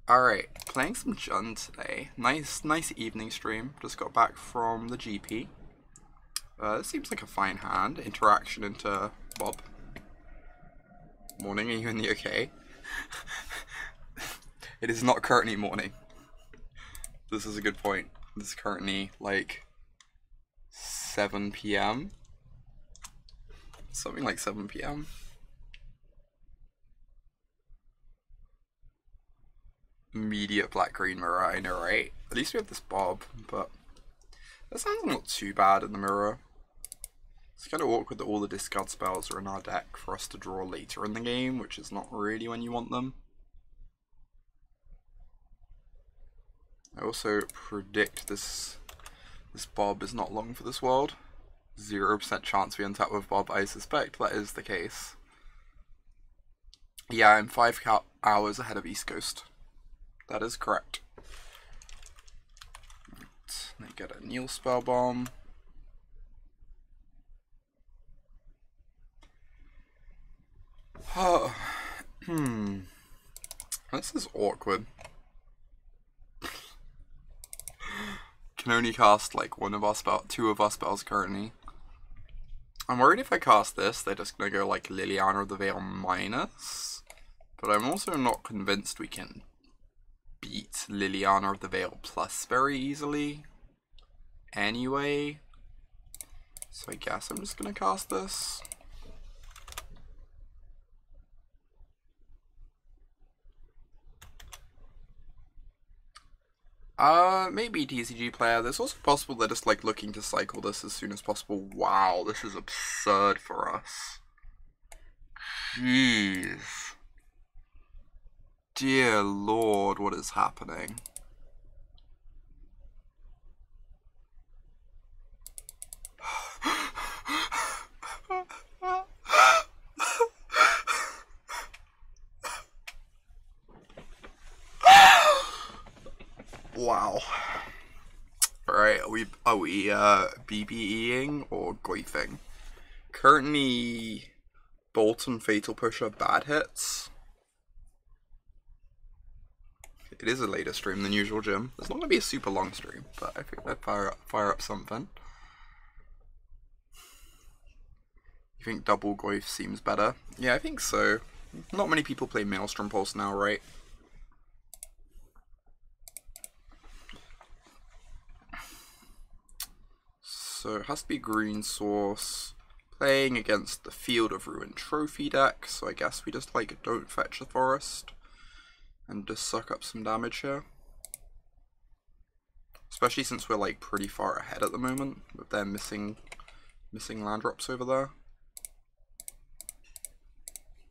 Alright, playing some Jund today. Nice evening stream. Just got back from the GP. This seems like a fine hand. Interaction into Bob. Morning, are you in the UK? It is not currently morning. This is a good point. This is currently like 7 PM. Something like 7 PM. Immediate black-green mirror, I know, right? At least we have this Bob, but that sounds not too bad in the mirror. It's kind of awkward that all the discard spells are in our deck for us to draw later in the game, which is not really when you want them. I also predict this Bob is not long for this world. 0% chance we untap with Bob. I suspect that is the case. Yeah, I'm 5 hours ahead of East Coast. That is correct. Right, let me get a Neil spell bomb. Oh, this is awkward. Can only cast like two of our spells currently. I'm worried if I cast this, they're just gonna go like Liliana of the Veil minus. But I'm also not convinced we can beat Liliana of the Veil plus very easily. Anyway. So I guess I'm just gonna cast this. Maybe TCG player. There's also possible they're just like looking to cycle this as soon as possible. Wow, this is absurd for us. Jeez. Dear Lord, what is happening? Wow. Alright, are we BBEing or goifing? Currently, Bolt and Fatal Push are bad hits. It is a later stream than usual, Jim. It's not going to be a super long stream, but I think I'd fire up something. You think double goif seems better? Yeah, I think so. Not many people play Maelstrom Pulse now, right? So it has to be green source. Playing against the Field of Ruin trophy deck, so I guess we just like don't fetch the forest and just suck up some damage here. Especially since we're like pretty far ahead at the moment with their missing land drops over there.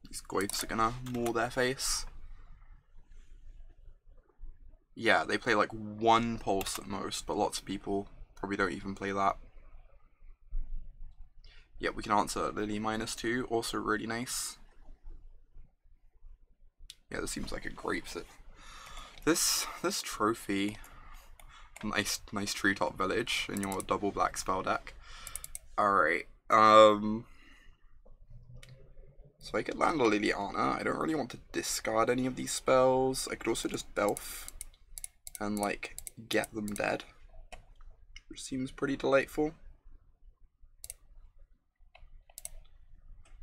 These goifs are gonna maul their face. Yeah, they play like one pulse at most, but lots of people probably don't even play that. Yeah, we can answer Lily -2, also really nice. Yeah, this seems like a great sit. This trophy, nice treetop village in your double black spell deck. Alright, so I could land a Liliana. I don't really want to discard any of these spells. I could also just Belf and like get them dead, which seems pretty delightful.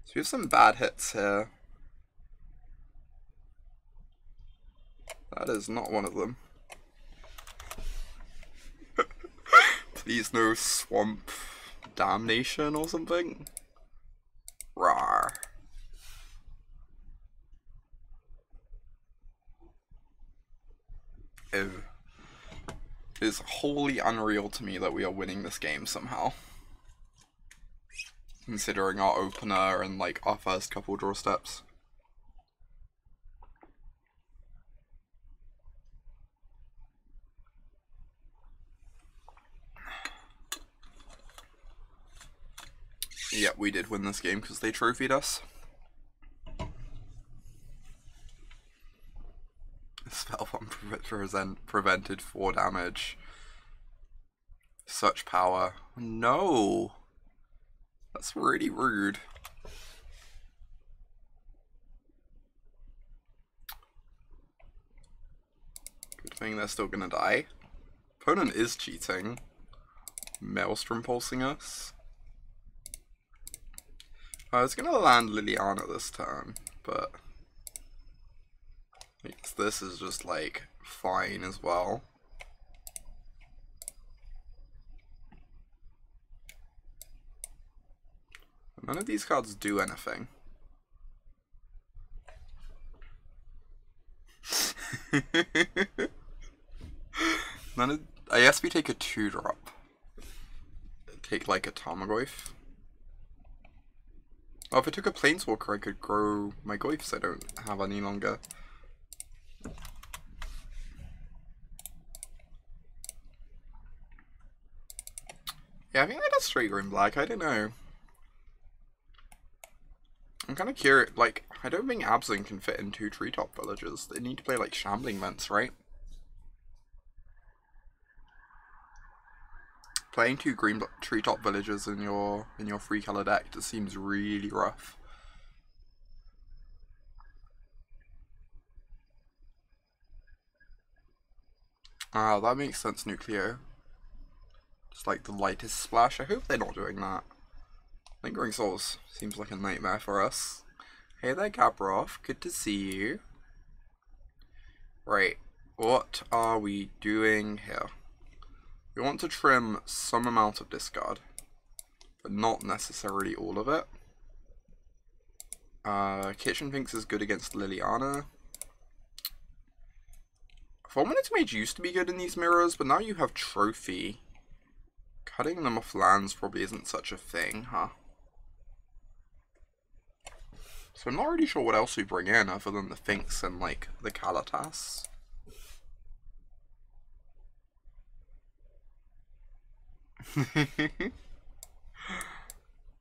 So we have some bad hits here. That is not one of them. Please no swamp damnation or something. Rawr. It is wholly unreal to me that we are winning this game somehow. Considering our opener and like our first couple draw steps. Yeah, we did win this game because they trophied us. Spell bomb prevented 4 damage. Such power. No! That's really rude. I think they're still gonna die. Opponent is cheating. Maelstrom pulsing us. I was gonna land Liliana this turn, but I guess this is just like fine as well. None of these cards do anything. I guess we take a 2-drop. Take like a Tarmogoyf. Oh, if I took a Planeswalker, I could grow my Goyfs I don't have any longer. Yeah, I think I just straight green black. I don't know. I'm kind of curious. Like, I don't think Abzan can fit in 2 treetop villages. They need to play like Shambling Vents, right? Playing 2 green treetop villages in your 3-color deck just seems really rough. Ah, that makes sense, Nucleo. Just like the lightest splash. I hope they're not doing that. Lingering Souls seems like a nightmare for us. Hey there, Gabrov. Good to see you. Right, what are we doing here? We want to trim some amount of discard, but not necessarily all of it. Kitchen Finks is good against Liliana. Fulminator Mage used to be good in these mirrors, but now you have Trophy. Cutting them off lands probably isn't such a thing, huh? So I'm not really sure what else we bring in other than the Finks and like the Kalitas.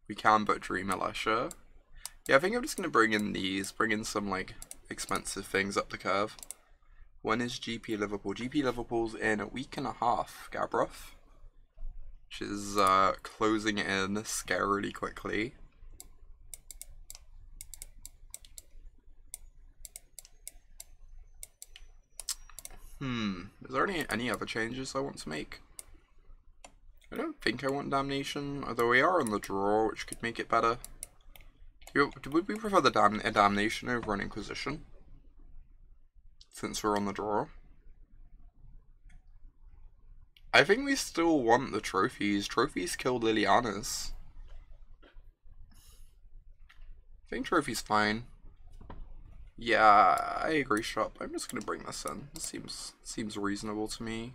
We can but Dreamer, sure. Yeah, I think I'm just gonna bring in some like expensive things up the curve. When is GP Liverpool? GP Liverpool's in a week and a half, Gabrov. Which is closing in scarily quickly. Is there any other changes I want to make? I don't think I want Damnation, although we are on the draw, which could make it better. Would we prefer the Damnation over an Inquisition? Since we're on the draw. I think we still want the trophies. Trophies kill Lilianas. I think trophies fine. Yeah, I agree, Shop. I'm just gonna bring this in. This seems reasonable to me.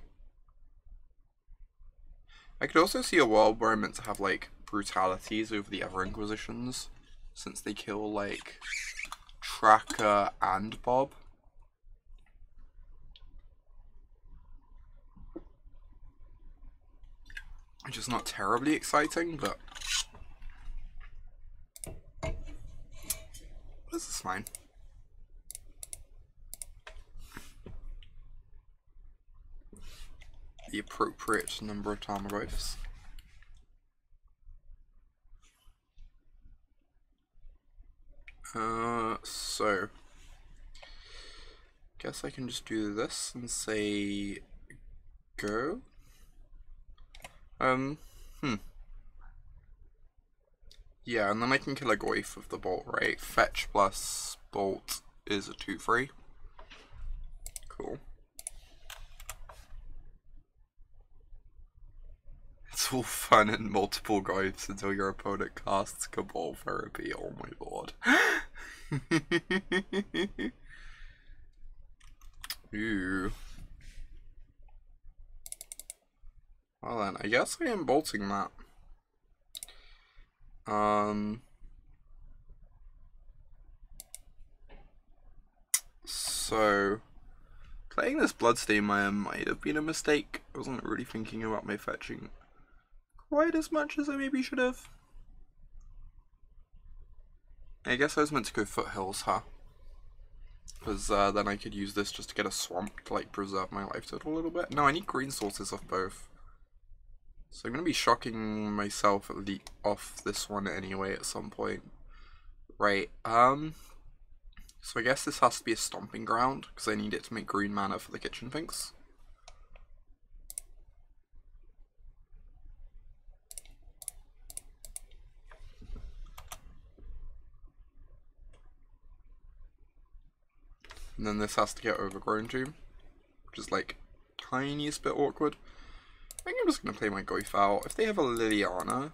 I could also see a world where I'm meant to have like brutalities over the other Inquisitions, since they kill like Tracker and Bob. Which is not terribly exciting, but this is fine. The appropriate number of Tarmogoyfs. So guess I can just do this and say go. Yeah, and then I can kill a Goyf with the bolt, right? Fetch plus bolt is a 2/3. Cool. It's all fun and multiple Goyfs until your opponent casts Cabal Therapy. Oh my lord. Ooh. Well then, I guess I am bolting that. So playing this Bloodstained Mire might have been a mistake. I wasn't really thinking about my fetching quite as much as I maybe should have. I guess I was meant to go Foothills, huh? Because then I could use this just to get a swamp to like preserve my life total a little bit. No, I need green sources off both. So I'm going to be shocking myself off this one anyway at some point. Right, so I guess this has to be a Stomping Ground, because I need it to make green mana for the Kitchen Finks. And then this has to get Overgrown Tomb, which is like tiniest bit awkward. I think I'm just going to play my Goyf out. If they have a Liliana,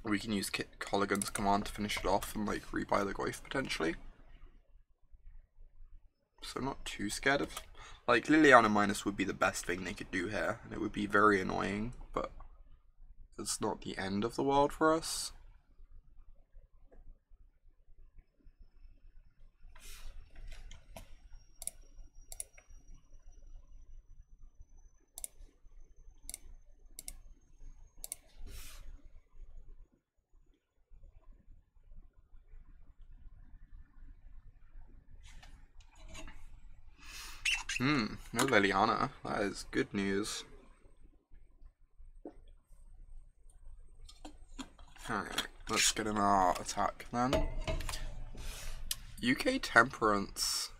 we can use Kolaghan's command to finish it off and like rebuy the Goyf potentially. So I'm not too scared of, like, Liliana minus would be the best thing they could do here, and it would be very annoying, but it's not the end of the world for us. No Liliana. That is good news. Alright, let's get in our attack then. UK Temperance.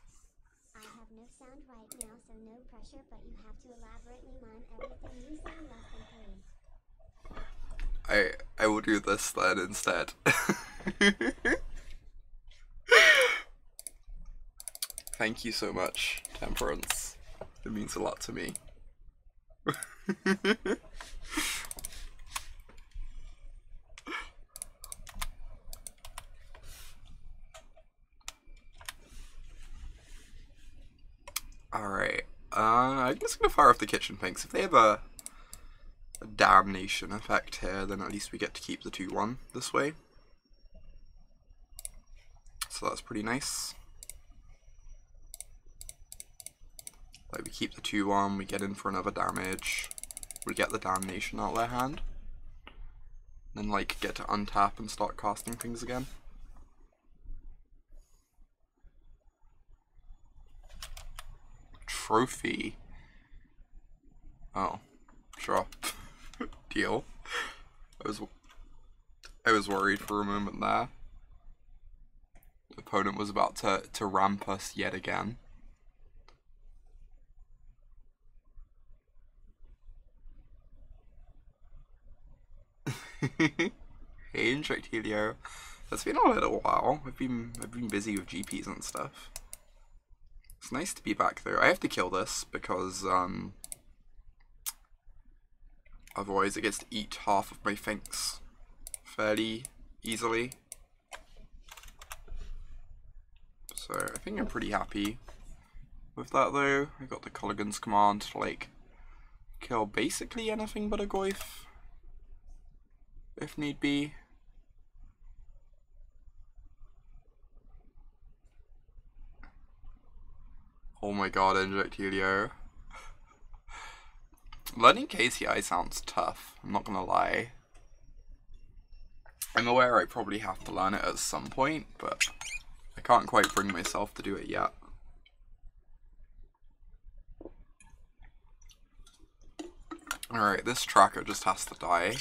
I have no sound right now, so no pressure, but you have to elaborately mime everything you say in less than 3. I will do this then instead. Thank you so much, Temperance. It means a lot to me. Alright, I'm just gonna fire off the Kitchen Finks. If they have a Damnation effect here, then at least we get to keep the 2-1 this way. So that's pretty nice. Like, we keep the 2-1, we get in for another damage, we get the Damnation out of their hand, then like get to untap and start casting things again. Trophy. Oh, sure. Deal. I was worried for a moment there. The opponent was about to ramp us yet again. Hey, Inject Helio. It's been a little while. I've been busy with GPs and stuff. It's nice to be back though. I have to kill this because otherwise it gets to eat half of my Finks fairly easily. So I think I'm pretty happy with that though. I got the Kolaghan's command to like kill basically anything but a Goyf, if need be. Oh my god, Inject Helio. Learning KCI sounds tough, I'm not gonna lie. I'm aware I probably have to learn it at some point, but I can't quite bring myself to do it yet. Alright, this tracker just has to die.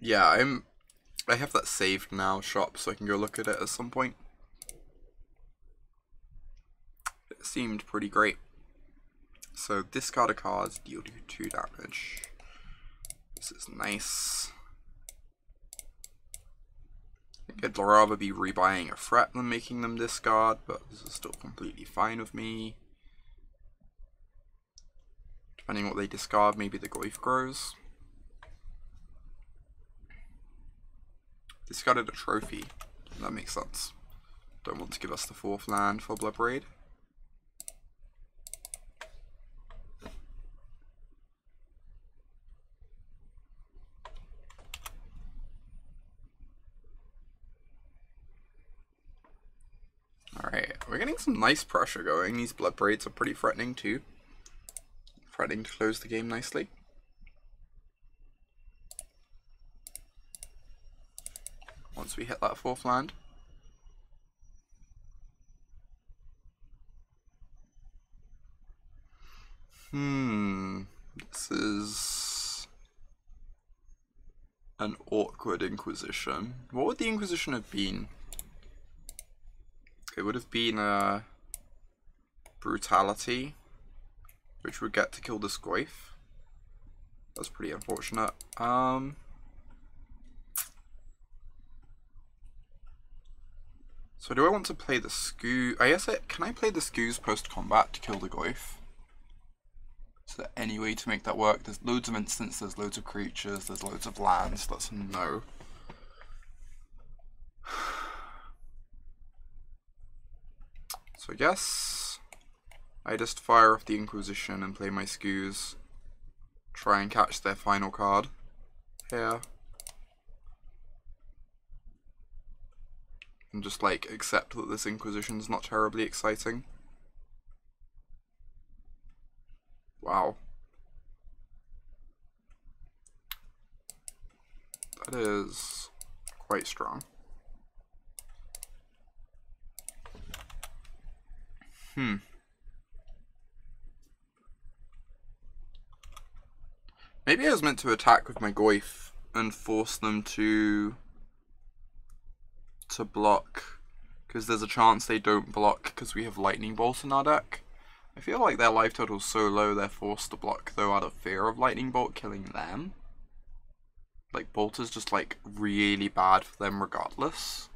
Yeah, I have that saved now, shop, so I can go look at it at some point. It seemed pretty great. So discard a card, deal 2 damage. This is nice. I think I'd rather be rebuying a threat than making them discard, but this is still completely fine with me. Depending on what they discard, maybe the Goyf grows. Discarded a trophy. That makes sense. Don't want to give us the 4th land for Bloodbraid. Alright, we're getting some nice pressure going. These Bloodbraids are pretty threatening too. Threatening to close the game nicely. Once we hit that 4th land. This is an awkward Inquisition. What would the Inquisition have been? It would have been a Brutality, which would get to kill this Goyf. That's pretty unfortunate. So do I want to play the Scoo? I guess can I play the Scoos post-combat to kill the Goyf? Is there any way to make that work? There's loads of instants, there's loads of creatures, there's loads of lands. That's no. So I guess I just fire off the Inquisition and play my Scoos. Try and catch their final card here. And just like accept that this Inquisition's not terribly exciting. Wow. That is quite strong. Maybe I was meant to attack with my Goyf and force them to block, because there's a chance they don't block because we have Lightning Bolt in our deck. I feel like their life total's so low they're forced to block though out of fear of Lightning Bolt killing them. Like, Bolt is just like really bad for them regardless.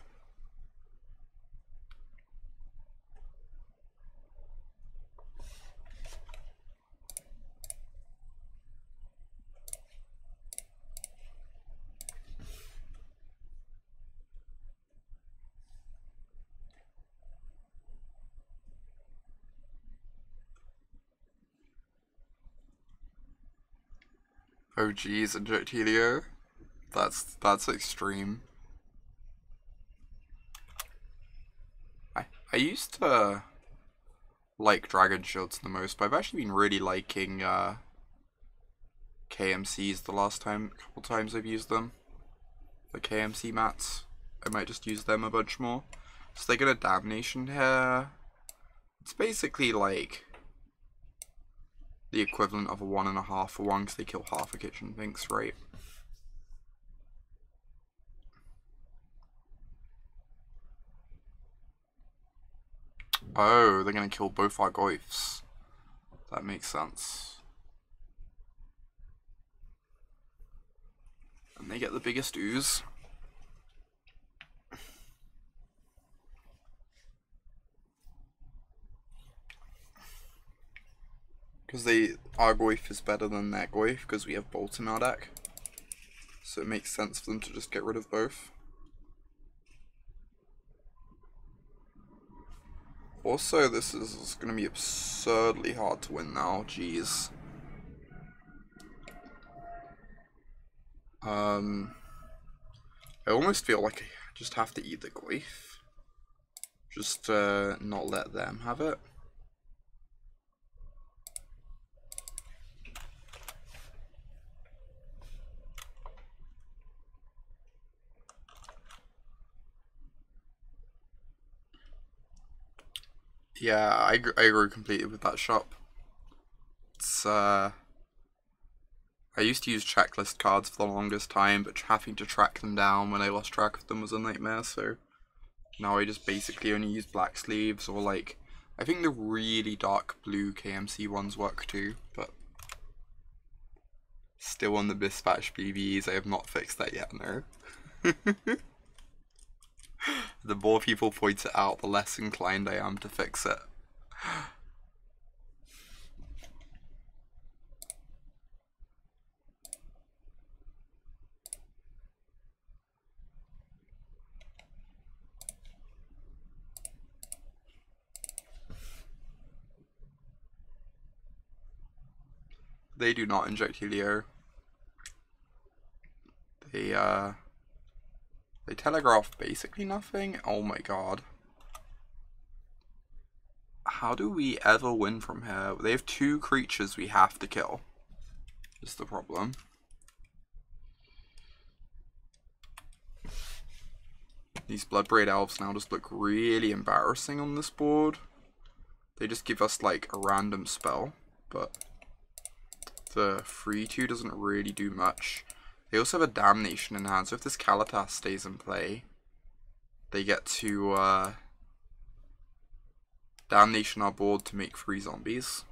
Oh geez, Injectilio. That's extreme. I used to like Dragon Shields the most, but I've actually been really liking KMCs the last couple times I've used them. The KMC mats. I might just use them a bunch more. So they get a Damnation here. It's basically like the equivalent of a 1.5 for 1 because they kill half a Kitchen Finks, right? Oh, they're gonna kill both our Goyfs. That makes sense. And they get the biggest ooze. Because our Goyf is better than their Goyf because we have Bolt in our deck. So it makes sense for them to just get rid of both. Also, this is going to be absurdly hard to win now, jeez. I almost feel like I just have to eat the Goyf. Just not let them have it. Yeah, I agree completely with that shop. It's, I used to use checklist cards for the longest time, but having to track them down when I lost track of them was a nightmare, so now I just basically only use black sleeves, or like, I think the really dark blue KMC ones work too, but still on the dispatch BBs, I have not fixed that yet, no. The more people point it out, the less inclined I am to fix it. They do not inject Helio. They telegraph basically nothing. Oh my god. How do we ever win from here? They have 2 creatures we have to kill. Is the problem. These Bloodbraid Elves now just look really embarrassing on this board. They just give us like a random spell, but the 3/2 doesn't really do much. They also have a Damnation in hand, so if this Kalitas stays in play, they get to Damnation our board to make 3 zombies.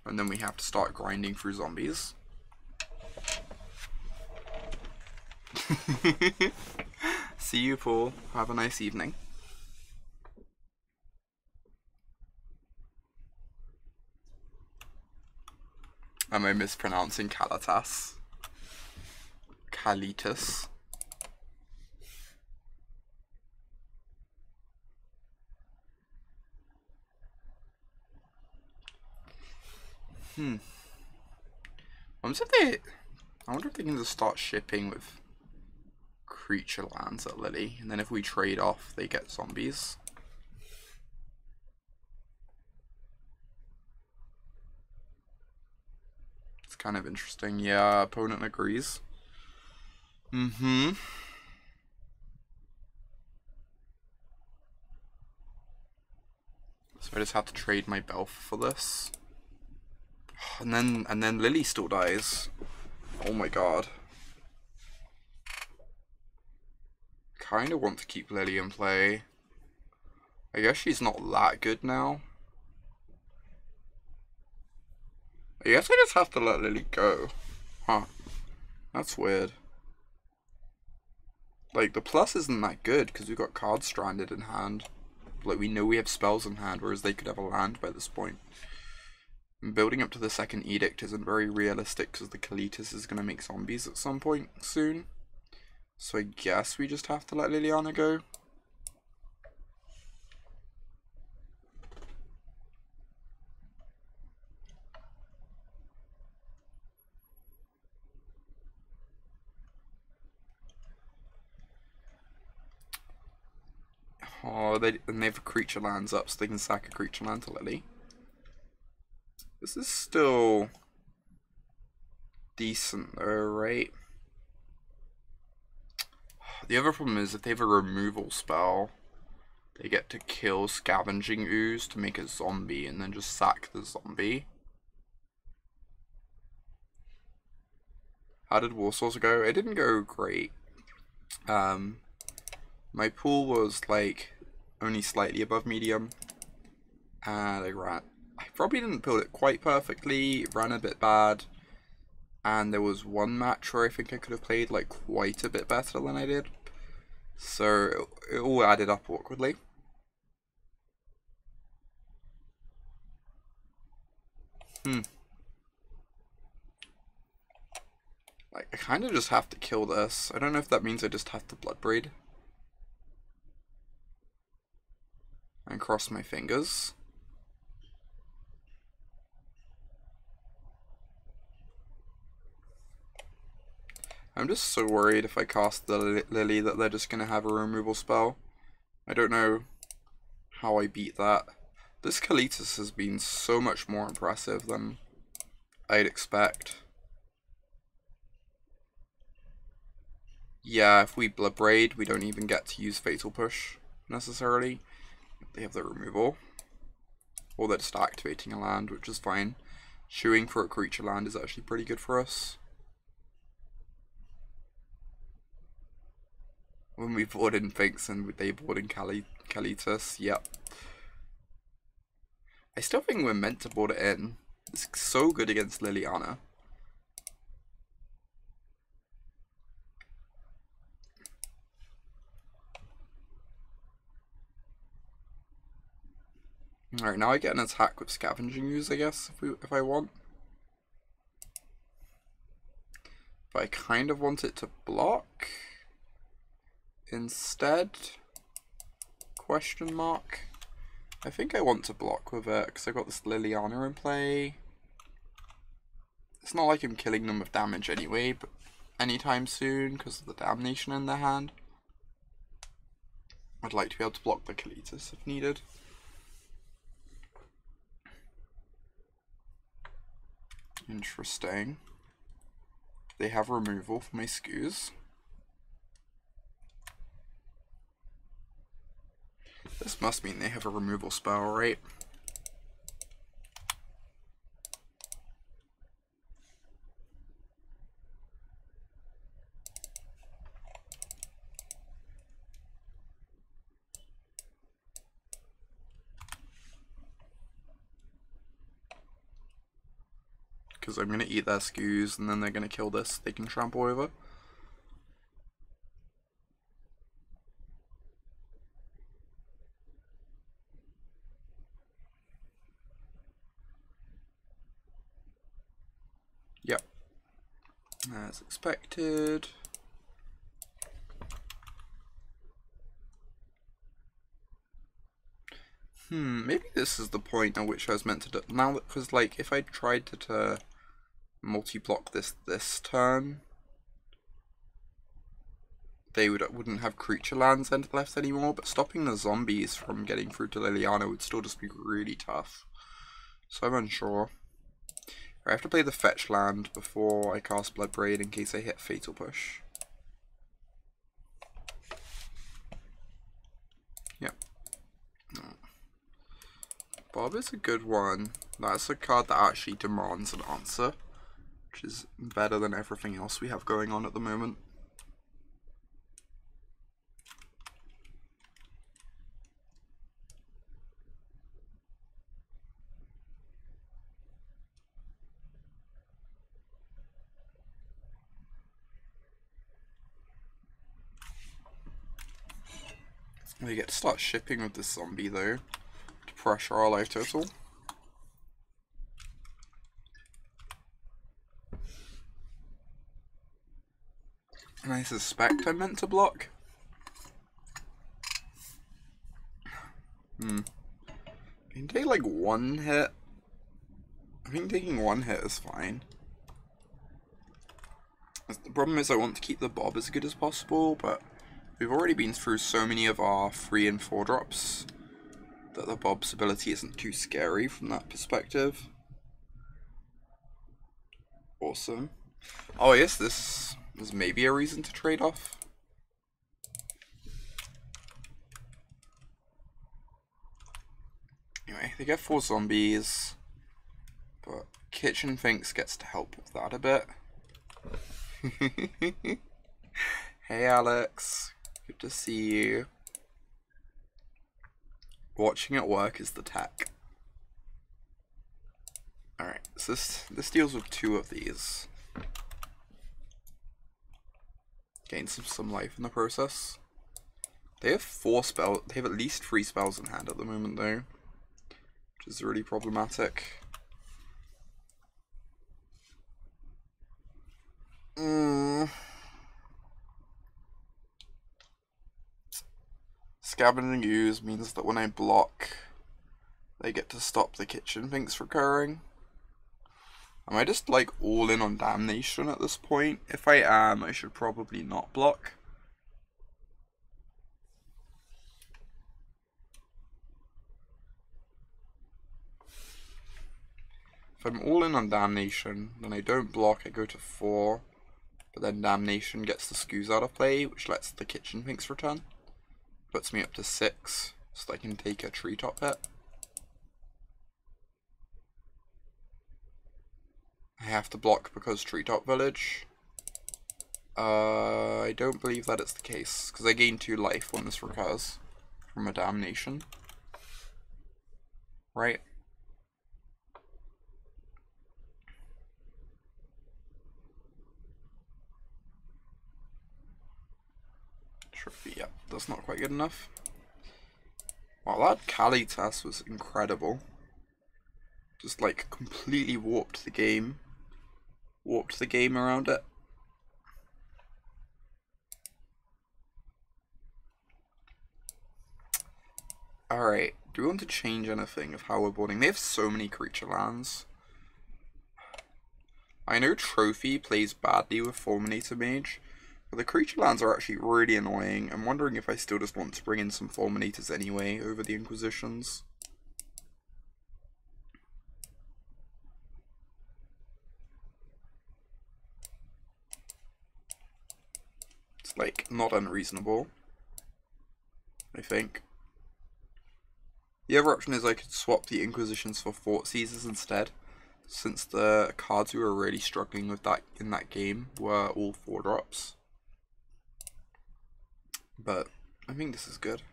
And then we have to start grinding through zombies. See you, Paul. Have a nice evening. Am I mispronouncing Kalitas? Kalitas. I wonder if they can just start shipping with creature lands at Lily, and then if we trade off, they get zombies. It's kind of interesting. Yeah, opponent agrees. So I just have to trade my Belf for this. And then Lily still dies. Oh my god. Kinda want to keep Lily in play. I guess she's not that good now. I guess I just have to let Lily go. Huh. That's weird. Like, the plus isn't that good because we've got cards stranded in hand. Like, we know we have spells in hand, whereas they could have a land by this point. And building up to the second edict isn't very realistic because the Kalitas is going to make zombies at some point soon. So I guess we just have to let Liliana go. Oh, they have creature lands up, so they can sack a creature land to Lily. This is still decent though, right? The other problem is if they have a removal spell, they get to kill Scavenging Ooze to make a zombie and then just sack the zombie. How did Warsaws go? It didn't go great. My pool was like only slightly above medium, and I probably didn't build it quite perfectly, ran a bit bad, and there was one match where I think I could have played like quite a bit better than I did, so it all added up awkwardly. Like, I kind of just have to kill this. I don't know if that means I just have to Bloodbraid and cross my fingers. I'm just so worried if I cast the Lily that they're just going to have a removal spell. I don't know how I beat that. This Kalitas has been so much more impressive than I'd expect. Yeah, if we Bloodbraid, we don't even get to use Fatal Push, necessarily. They have the removal. Or they're just activating a land, which is fine. Chewing for a creature land is actually pretty good for us. When we board in Finks and they board in Kalitas, yep. I still think we're meant to board it in. It's so good against Liliana. Alright, now I get an attack with Scavenging Ooze, I guess, if I want. But I kind of want it to block instead? Question mark. I think I want to block with it because I've got this Liliana in play. It's not like I'm killing them with damage anyway, but anytime soon because of the Damnation in their hand. I'd like to be able to block the Kalitas if needed. Interesting. They have removal for my Skoos. This must mean they have a removal spell, right? Because I'm going to eat their Skoos and then they're going to kill this they can trample over. As expected. Maybe this is the point at which I was meant to do now, because like if I tried to multi-block this turn, they wouldn't have creature lands left anymore, but stopping the zombies from getting through to Liliana would still just be really tough. So I'm unsure. I have to play the fetch land before I cast Bloodbraid in case I hit Fatal Push. Yep. Bob is a good one. That's a card that actually demands an answer, which is better than everything else we have going on at the moment. We get to start shipping with this zombie though, to pressure our life total. And I suspect I meant to block. I can take like one hit. I think taking one hit is fine. The problem is I want to keep the Bob as good as possible, but we've already been through so many of our 3 and 4 drops that the Bob's ability isn't too scary from that perspective. Awesome. Oh yes, this is maybe a reason to trade off. Anyway, they get 4 zombies, but Kitchen Finks gets to help with that a bit. Hey Alex, good to see you. Watching it work is the tech. Alright, so this deals with 2 of these. Gain some life in the process. They have 4 spells, they have at least 3 spells in hand at the moment though, which is really problematic. Scavenging Ooze means that when I block, they get to stop the Kitchen Finks recurring. Am I just like all in on Damnation at this point? If I am, I should probably not block. If I'm all in on Damnation, then I don't block, I go to 4. But then Damnation gets the Skoos out of play, which lets the Kitchen Finks return. Puts me up to 6, so that I can take a treetop hit. I have to block because treetop village. I don't believe that it's the case, because I gain 2 life when this recurs from a Damnation. Right? Yeah, that's not quite good enough. Wow, that Kalitas was incredible. Just like completely warped the game. Warped the game around it. Alright, do we want to change anything of how we're boarding? They have so many creature lands. I know Trophy plays badly with Fulminator Mage, but the creature lands are actually really annoying. I'm wondering if I still just want to bring in some Fulminators anyway over the Inquisitions. It's like not unreasonable, I think. The other option is I could swap the Inquisitions for Thoughtseizes instead, since the cards we were really struggling with in that game were all 4 drops. But I think this is good.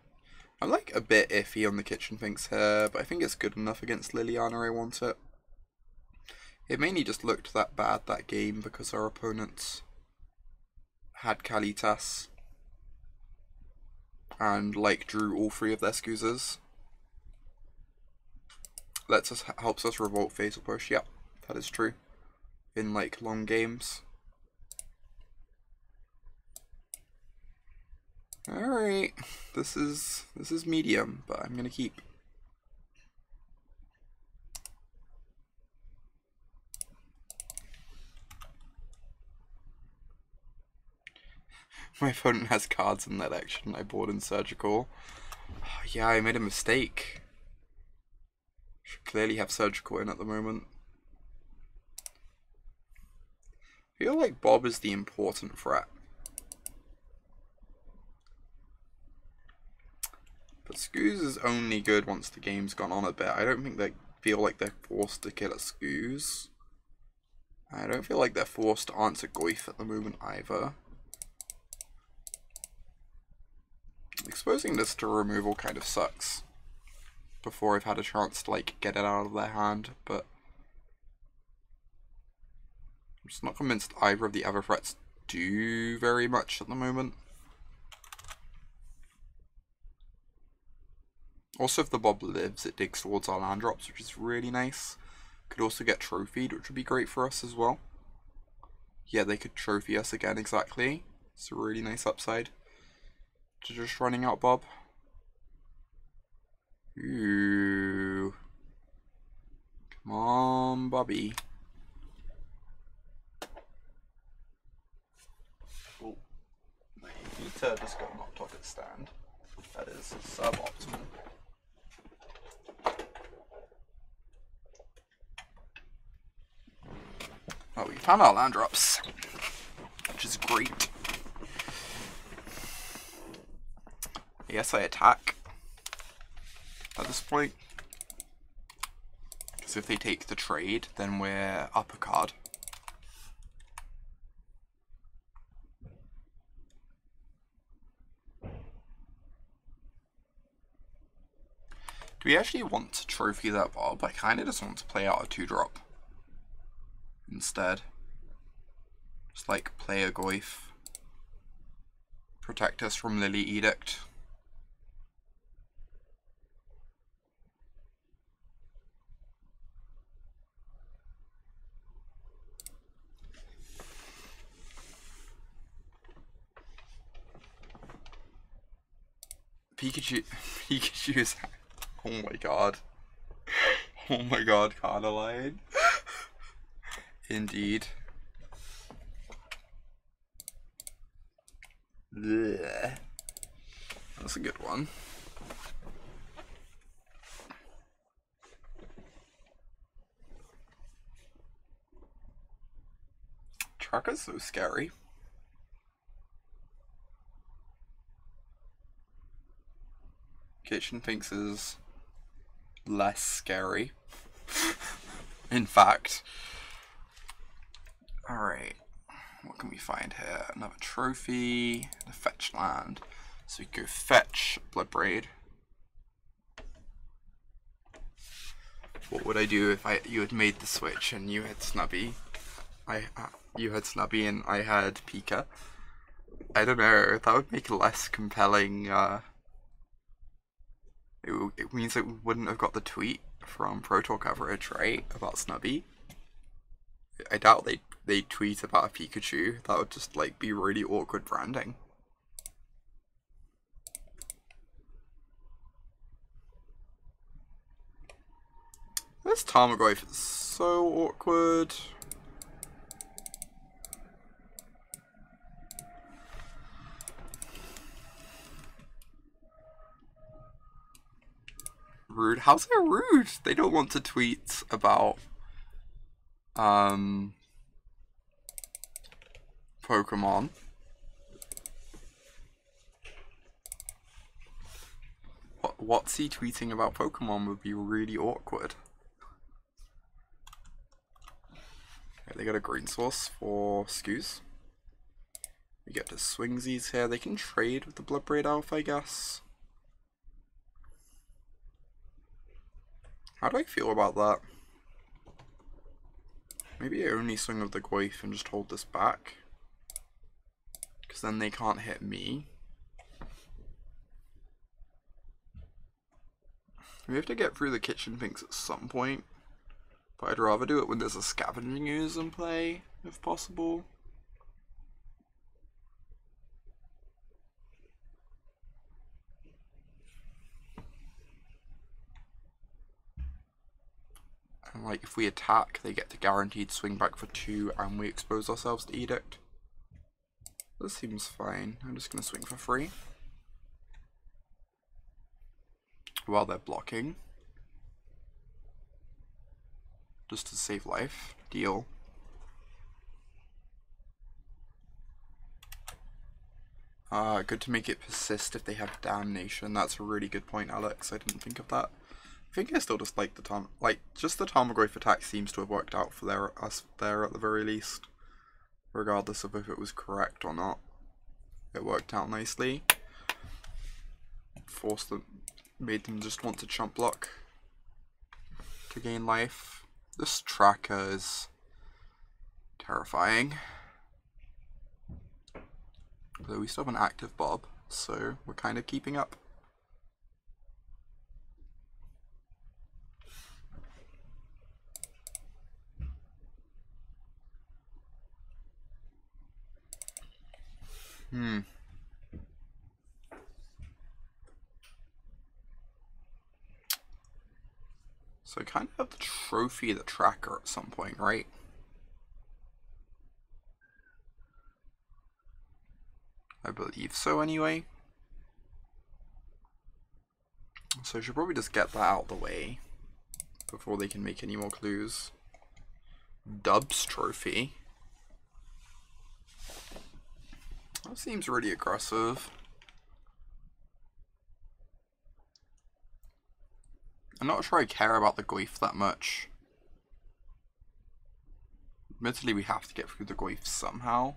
I'm like a bit iffy on the Kitchen Finks here, but I think it's good enough against Liliana. I want it. It mainly just looked that bad that game because our opponents had Kalitas and like drew all 3 of their Skooses. Helps us revolt Fatal Push. Yep, that is true. In like long games. Alright, this is medium, but I'm gonna keep. My opponent has cards in that action. I board in Surgical. Oh, yeah, I made a mistake. Should clearly have Surgical in at the moment. I feel like Bob is the important threat. But Scooze is only good once the game's gone on a bit. I don't think they feel like they're forced to kill a Scooze. I don't feel like they're forced to answer Goyf at the moment either. Exposing this to removal kind of sucks. Before I've had a chance to like get it out of their hand, but I'm just not convinced either of the other threats do very much at the moment. Also, if the Bob lives, it digs towards our land drops, which is really nice. Could also get trophied, which would be great for us as well. Yeah, they could trophy us again, exactly. It's a really nice upside to just running out Bob. Ooh. Come on, Bobby. Oh, my heater just got knocked off its stand. That is suboptimal. Oh, we found our land drops, which is great. I guess I attack at this point, because if they take the trade, then we're up a card. Do we actually want to trophy that Bob? I kind of just want to play out a 2-drop instead. Just like play a Goyf. Protect us from Lily Edict. Pikachu is... Oh my god. Oh my god, Carnaline. Indeed. Blech. That's a good one. Tracker's so scary. Kitchen Finks is less scary. In fact. Alright. What can we find here? Another trophy. A fetch land. So we go fetch Bloodbraid. What would I do if you had made the switch and you had Snubby? You had Snubby and I had Pika. I don't know, that would make a less compelling, it means that we wouldn't have got the tweet from Pro Tour coverage, right? About Snubby. I doubt they tweet about a Pikachu. That would just, like, be really awkward branding. This Tarmogoyf is so awkward. Rude. How's it rude? They don't want to tweet about Pokemon. What's he tweeting about Pokemon would be really awkward. Okay, they got a green source for Scooze. We get the Swingsies here. They can trade with the Bloodbraid Elf, I guess. How do I feel about that? Maybe I only swing with the Goyf and just hold this back. Because then they can't hit me. We have to get through the Kitchen Finks at some point. But I'd rather do it when there's a Scavenging Ooze in play, if possible. And like if we attack, they get to guaranteed swing back for 2 and we expose ourselves to Edict. This seems fine. I'm just going to swing for free. While they're blocking. Just to save life. Deal. Good to make it persist if they have Damnation. That's a really good point, Alex. I didn't think of that. I think I still just like the Tarmogoyf attack seems to have worked out for us there at the very least. Regardless of if it was correct or not. It worked out nicely. Made them just want to chump block to gain life. This tracker is terrifying. Though we still have an active Bob, so we're kind of keeping up. So I kind of have to trophy the tracker at some point, right? I believe so anyway. So I should probably just get that out of the way before they can make any more clues. Dubs trophy. That seems really aggressive. I'm not sure I care about the Goyf that much. Admittedly, we have to get through the Goyf somehow.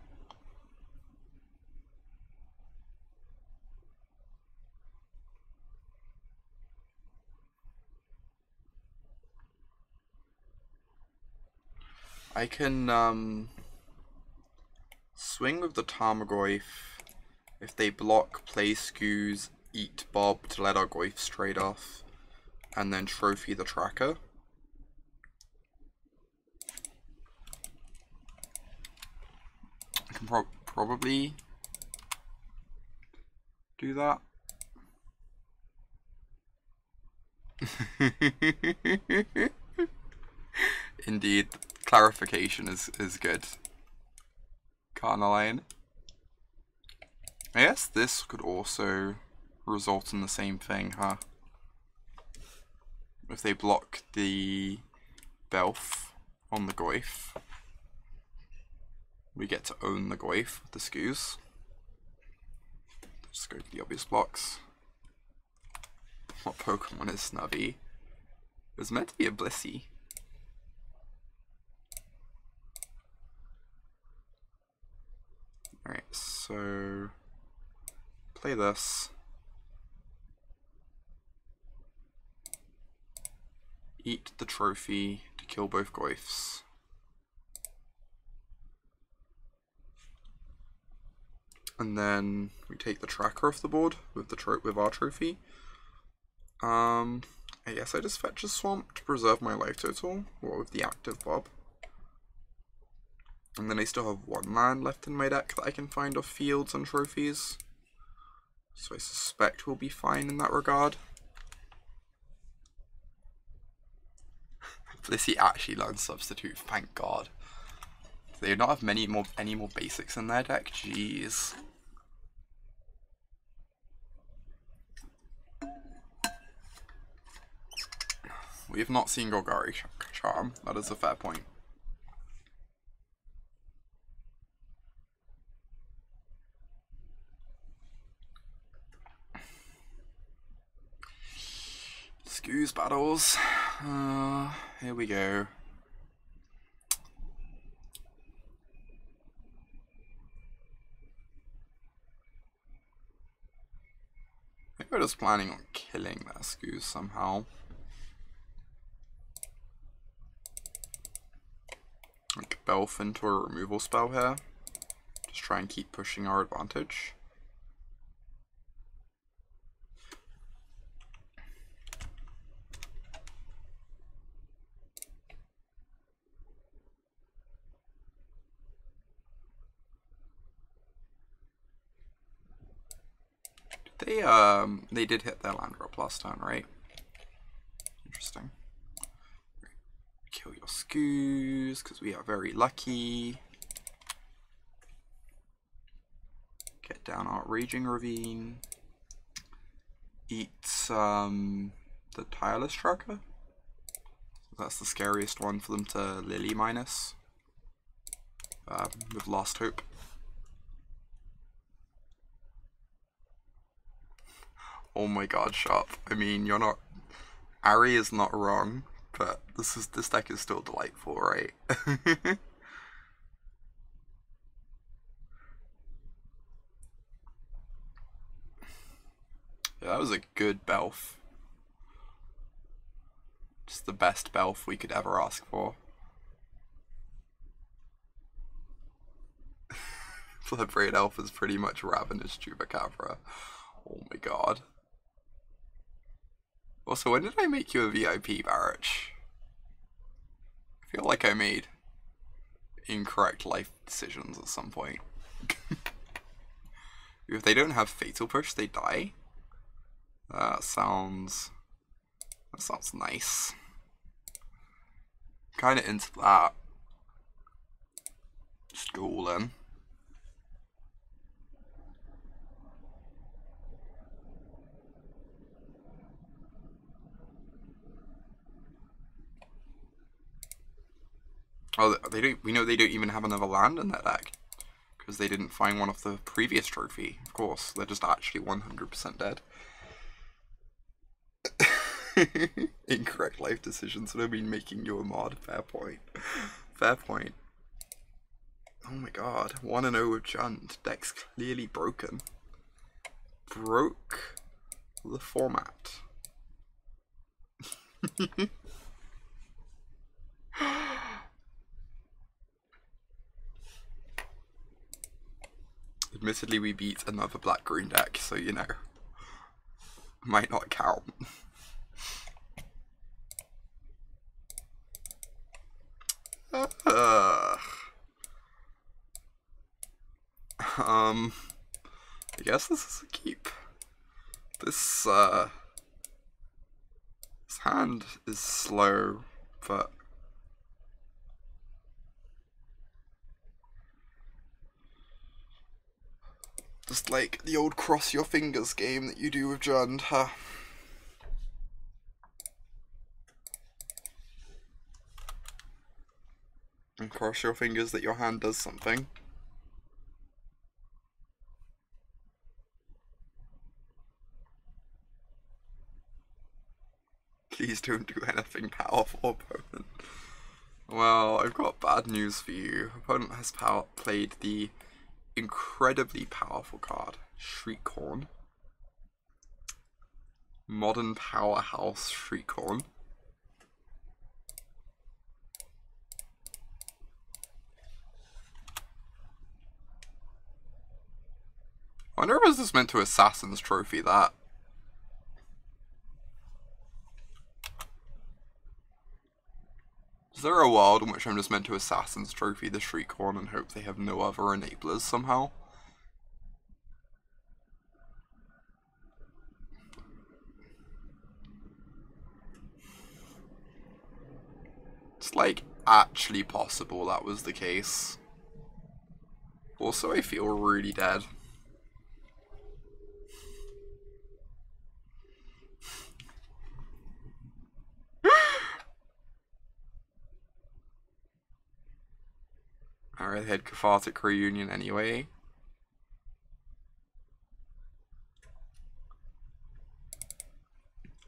I can swing with the Tarmogoyf. If they block, play Skoos, eat Bob to let our Goyfs trade off, and then trophy the tracker. I can probably do that. Indeed, clarification is good. Can't align. I guess this could also result in the same thing, huh? If they block the Belf on the Goyf, we get to own the Goyf with the Skoos. Just go to the obvious blocks. What Pokemon is Snubby? It was meant to be a Blissey. Alright, so play this. Eat the trophy to kill both Goyfs. And then we take the tracker off the board with our trophy. I guess I just fetch a swamp to preserve my life total, or with the active Bob. And then I still have 1 land left in my deck that I can find off fields and trophies. So I suspect we'll be fine in that regard. Blissey actually learned Substitute, thank God. They do not have any more basics in their deck, jeez. We have not seen Golgari Charm, that is a fair point. Skoos battles. Here we go. I think we're just planning on killing that Skoos somehow. Like Belf into a removal spell here. Just try and keep pushing our advantage. They did hit their land drop last turn, right? Interesting. Kill your Skoos, because we are very lucky. Get down our Raging Ravine. Eat the Tireless Tracker. That's the scariest one for them to Lily minus. With Lost Hope. Oh my god, Sharp. I mean, you're not... Ari is not wrong, but this deck is still delightful, right? Yeah, that was a good Belf. Just the best Belf we could ever ask for. Bloodbraid Elf is pretty much Ravenous Chupacabra. Oh my god. Also, when did I make you a VIP, Barrach? I feel like I made incorrect life decisions at some point. If they don't have Fatal Push, they die. That sounds nice. Kinda into that. Just go all in. Oh, they don't. We know they don't even have another land in their deck because they didn't find one off the previous trophy. Of course, they're just actually 100% dead. Incorrect life decisions would have been making you a mod. Fair point. Fair point. Oh my god, 1-0 with Jund. Deck's clearly broken. Broke the format. Admittedly, we beat another black-green deck, so you know, might not count. I guess this is a keep. This hand is slow, but just like the old cross your fingers game that you do with Jund, huh? And cross your fingers that your hand does something. Please don't do anything powerful, opponent. Well, I've got bad news for you. Opponent has played the incredibly powerful card, Shriekhorn. Modern powerhouse Shriekhorn. I wonder if this meant to Assassin's Trophy that. Is there a world in which I'm just meant to Assassin's Trophy the Shriekhorn and hope they have no other enablers somehow? It's like actually possible that was the case. Also, I feel really dead. Alright, had Cathartic Reunion anyway.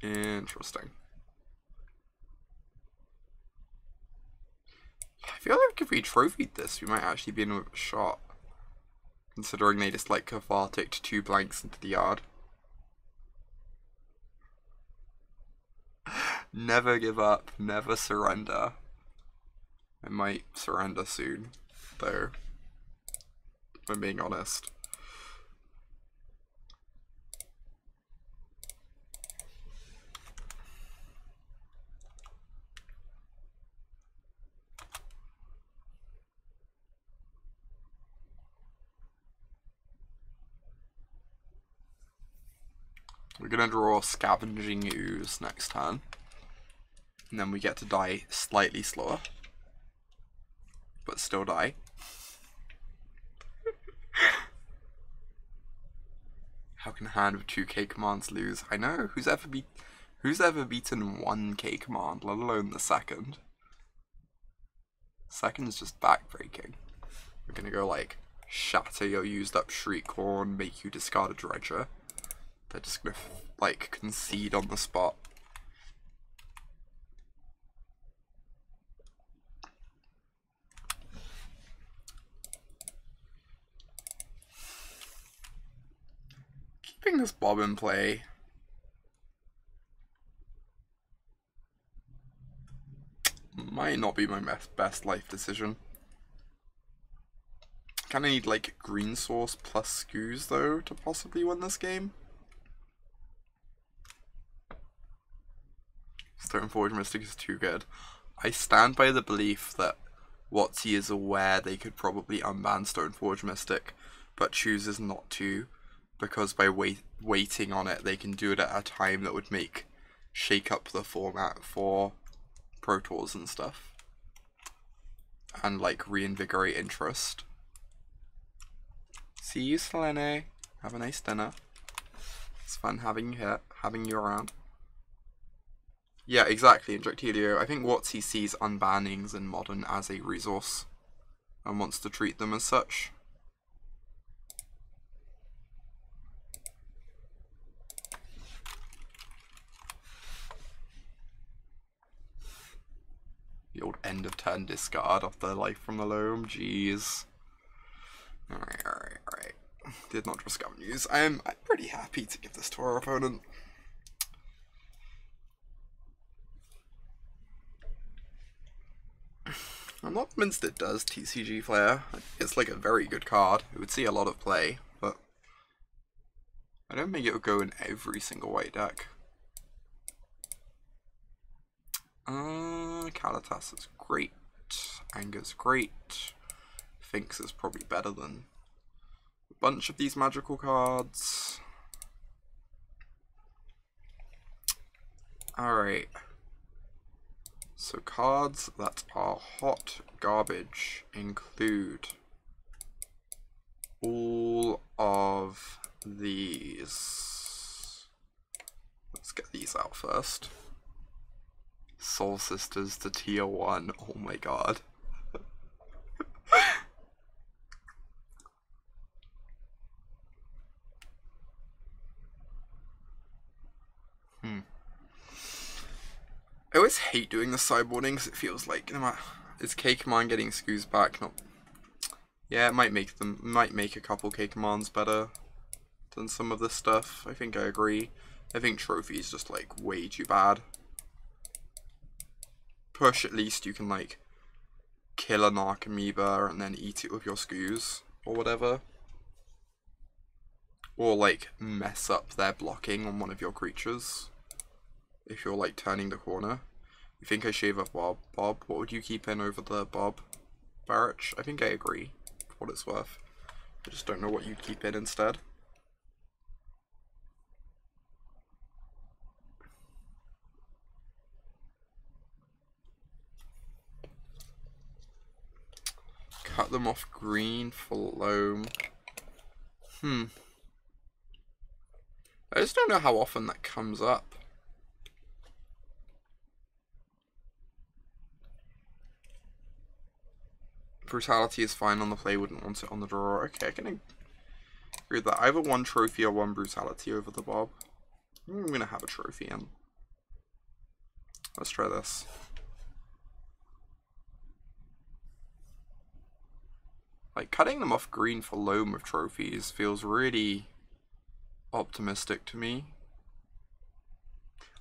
Interesting. I feel like if we trophied this, we might actually be in with a shot. Considering they just like Cathartic 2 blanks into the yard. Never give up, never surrender. I might surrender soon, though, if I'm being honest. We're gonna draw Scavenging Ooze next turn. And then we get to die slightly slower. But still die. How can a hand with 2 K commands lose? I know, who's ever beaten 1 K command, let alone the second? Second is just backbreaking. We're gonna go like, shatter your used up Shriekhorn, make you discard a Dredger. They're just gonna like concede on the spot. Keeping this Bob in play. Might not be my best life decision. Kinda need like green source plus Skoos though to possibly win this game. Stoneforge Mystic is too good. I stand by the belief that WotC is aware they could probably unban Stoneforge Mystic, but chooses not to, because by waiting on it, they can do it at a time that would shake up the format for Pro Tours and stuff, and like reinvigorate interest. See you, Selene. Have a nice dinner. It's fun having you here, having you around. Yeah, exactly, Injectilio. I think WotC sees unbannings in Modern as a resource and wants to treat them as such. The old end of turn discard of the Life from the Loam, jeez. Alright. Did not just Scavenging Ooze. I'm pretty happy to give this to our opponent. I'm not convinced it does TCG Flare. It's like a very good card. It would see a lot of play, but I don't think it would go in every single white deck. Kalitas is great. Anger's great. Finks is probably better than a bunch of these magical cards. Alright. So cards that are hot garbage include all of these. Let's get these out first. Soul Sisters to tier 1. Oh my god. I always hate doing the sideboarding because it feels like no matter is K command getting Skoos back. Not. Yeah, it might make a couple K commands better than some of this stuff. I think I agree. I think trophy is just like way too bad. Push, at least you can like kill a Narc Amoeba and then eat it with your Skoos or whatever. Or like mess up their blocking on one of your creatures. If you're like turning the corner. You think I shave up Bob? What would you keep in over the Bob Barrach? I think I agree, for what it's worth. I just don't know what you'd keep in instead. Cut them off green for loam. I just don't know how often that comes up. Brutality is fine on the play, wouldn't want it on the draw. Okay, I can agree with that. Either 1 trophy or 1 brutality over the Bob. I'm gonna have a trophy in. Let's try this. Like, cutting them off green for loam with trophies feels really optimistic to me.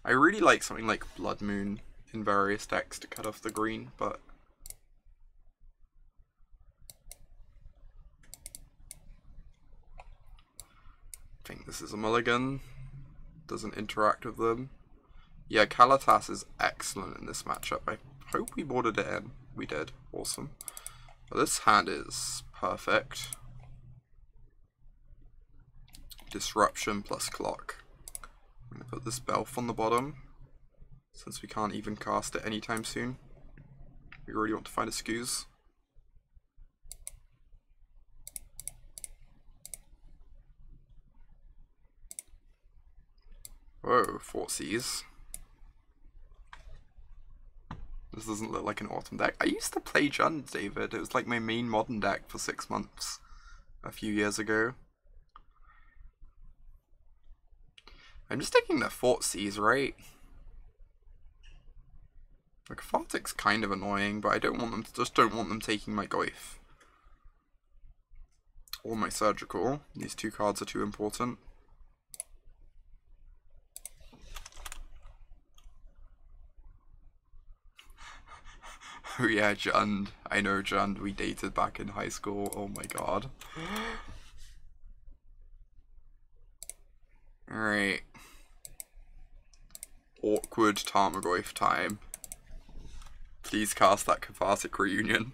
I really like something like Blood Moon in various decks to cut off the green, but I think this is a mulligan. Doesn't interact with them. Yeah, Kalitas is excellent in this matchup. I hope we boarded it in. We did. Awesome. Well, this hand is perfect. Disruption plus clock. I'm going to put this Belf on the bottom. Since we can't even cast it anytime soon. We really want to find a Scooze. Whoa, Thoughtseize. This doesn't look like an autumn deck. I used to play Jund, David. It was like my main modern deck for 6 months a few years ago. I'm just taking the Thoughtseize, right? Like, Cathartic's kind of annoying, but I don't want them, just don't want them taking my Goyf. Or my Surgical. These two cards are too important. Oh yeah, Jund. I know Jund. We dated back in high school. Oh my god. Alright. Awkward Tarmogoyf time. Please cast that Cathartic Reunion.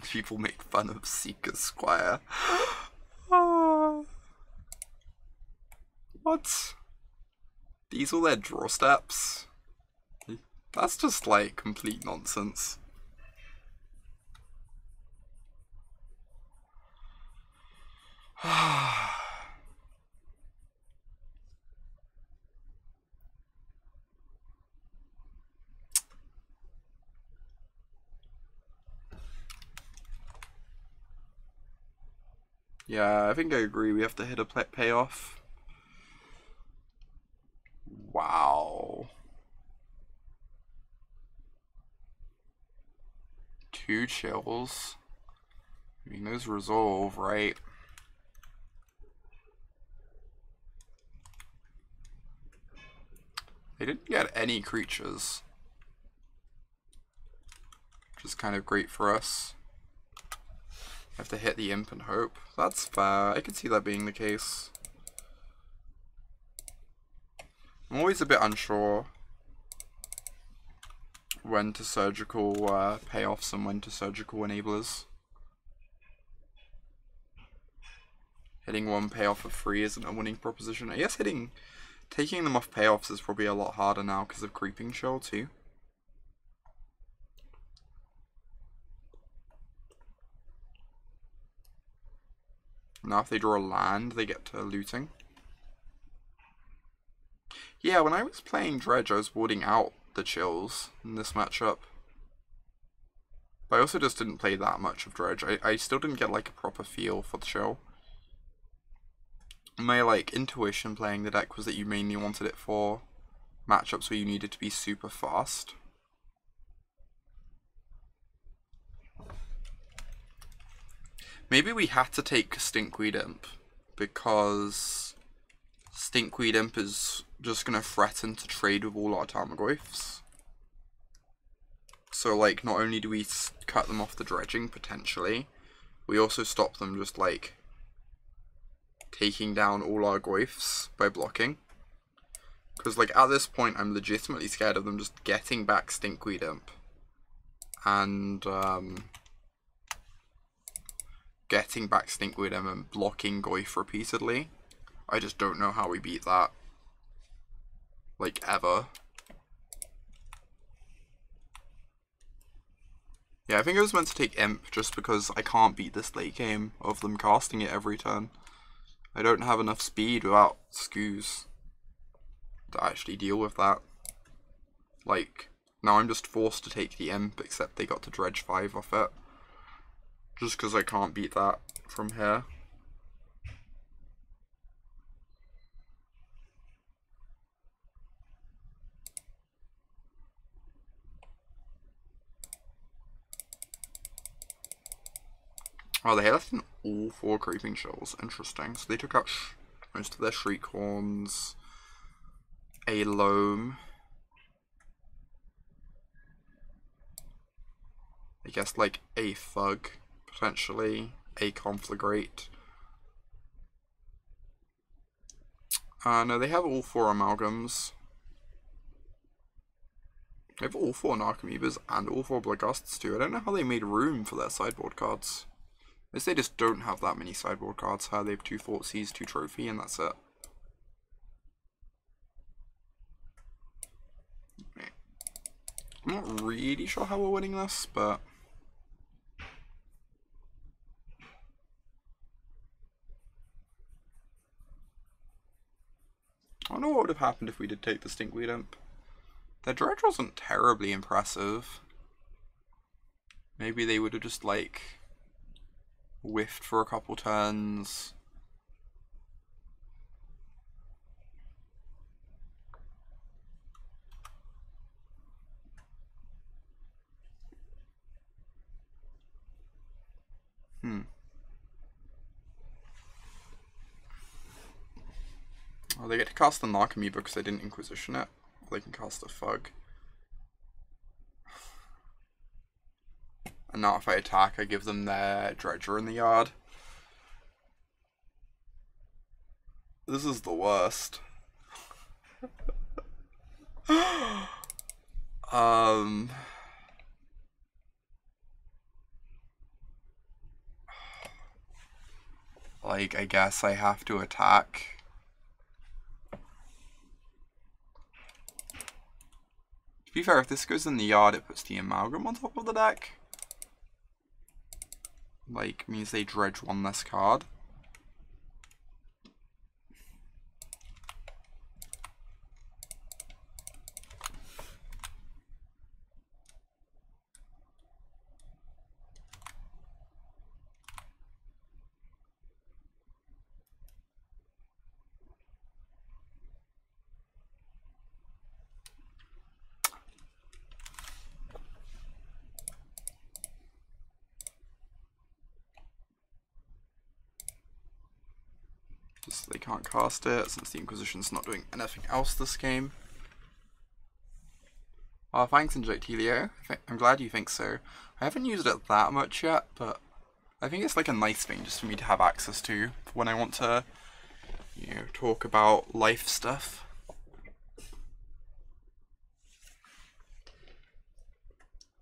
People make fun of Seeker Squire. What? These are their draw steps? That's just like complete nonsense. Yeah, I think I agree. We have to hit a payoff. Wow. 2 chills. I mean, those resolve, right? They didn't get any creatures. Which is kind of great for us. Have to hit the Imp and hope. That's fair. I can see that being the case. I'm always a bit unsure when to surgical payoffs and when to surgical enablers. Hitting one payoff for free isn't a winning proposition. I guess taking them off payoffs is probably a lot harder now because of Creeping Chill too. Now if they draw a land, they get to looting. Yeah, when I was playing Dredge, I was warding out the chills in this matchup. But I also just didn't play that much of Dredge. I still didn't get like a proper feel for the chill. My like intuition playing the deck was that you mainly wanted it for matchups where you needed to be super fast. Maybe we had to take Stinkweed Imp because Stinkweed Imp is just going to threaten to trade with all our Tarmogoyfs. So like not only do we cut them off the dredging potentially, we also stop them just like taking down all our Goyfs by blocking. Because like at this point I'm legitimately scared of them just getting back Stinkweed Imp and getting back Stinkweed Imp and blocking Goyf repeatedly. I just don't know how we beat that. Like, ever. Yeah, I think I was meant to take Imp just because I can't beat this late game of them casting it every turn. I don't have enough speed without Scooze to actually deal with that. Like, now I'm just forced to take the Imp, except they got to Dredge 5 off it. Just because I can't beat that from here. Oh, they left in all 4 Creeping Shells. Interesting. So they took out most of their Shriekhorns, a Loam, I guess like a Thug, potentially, a Conflagrate, No, they have all 4 amalgams. They have all 4 Narcomoebas and all 4 Bloodghasts too. I don't know how they made room for their sideboard cards. I guess they just don't have that many sideboard cards. How they have 2 Thoughtseize, 2 Trophy, and that's it. I'm not really sure how we're winning this, but I don't know what would have happened if we did take the Stinkweed Imp. Their dredge wasn't terribly impressive. Maybe they would have just like whiffed for a couple turns. Oh, they get to cast the Narcomoeba because they didn't Inquisition it. Or they can cast a Fug. And now if I attack, I give them their Dredger in the yard. This is the worst. Like, I guess I have to attack. To be fair, if this goes in the yard, it puts the Amalgam on top of the deck. Like, means they dredge 1 less card. They can't cast it since the Inquisition's not doing anything else this game. Thanks, Injectilio. I'm glad you think so. I haven't used it that much yet, but I think it's like a nice thing just for me to have access to when I want to, you know, talk about life stuff.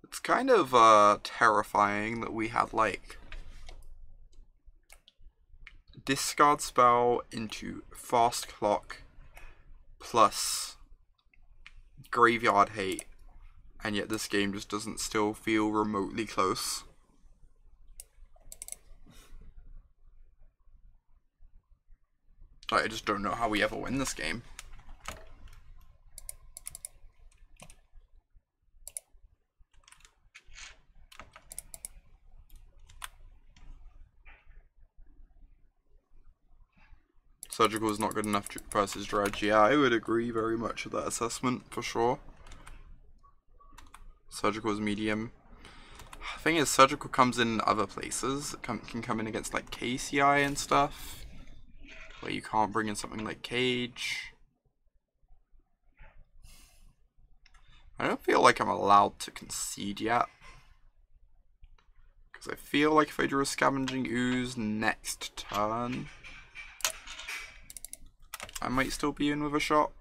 It's kind of terrifying that we had like discard spell into fast clock plus graveyard hate, and yet this game just doesn't still feel remotely close. I just don't know how we ever win this game. Surgical is not good enough versus Dredge. Yeah, I would agree very much with that assessment, for sure. Surgical is medium. The thing is, Surgical comes in other places. It can come in against like KCI and stuff, where you can't bring in something like Cage. I don't feel like I'm allowed to concede yet, because I feel like if I drew a Scavenging Ooze next turn, I might still be in with a shot.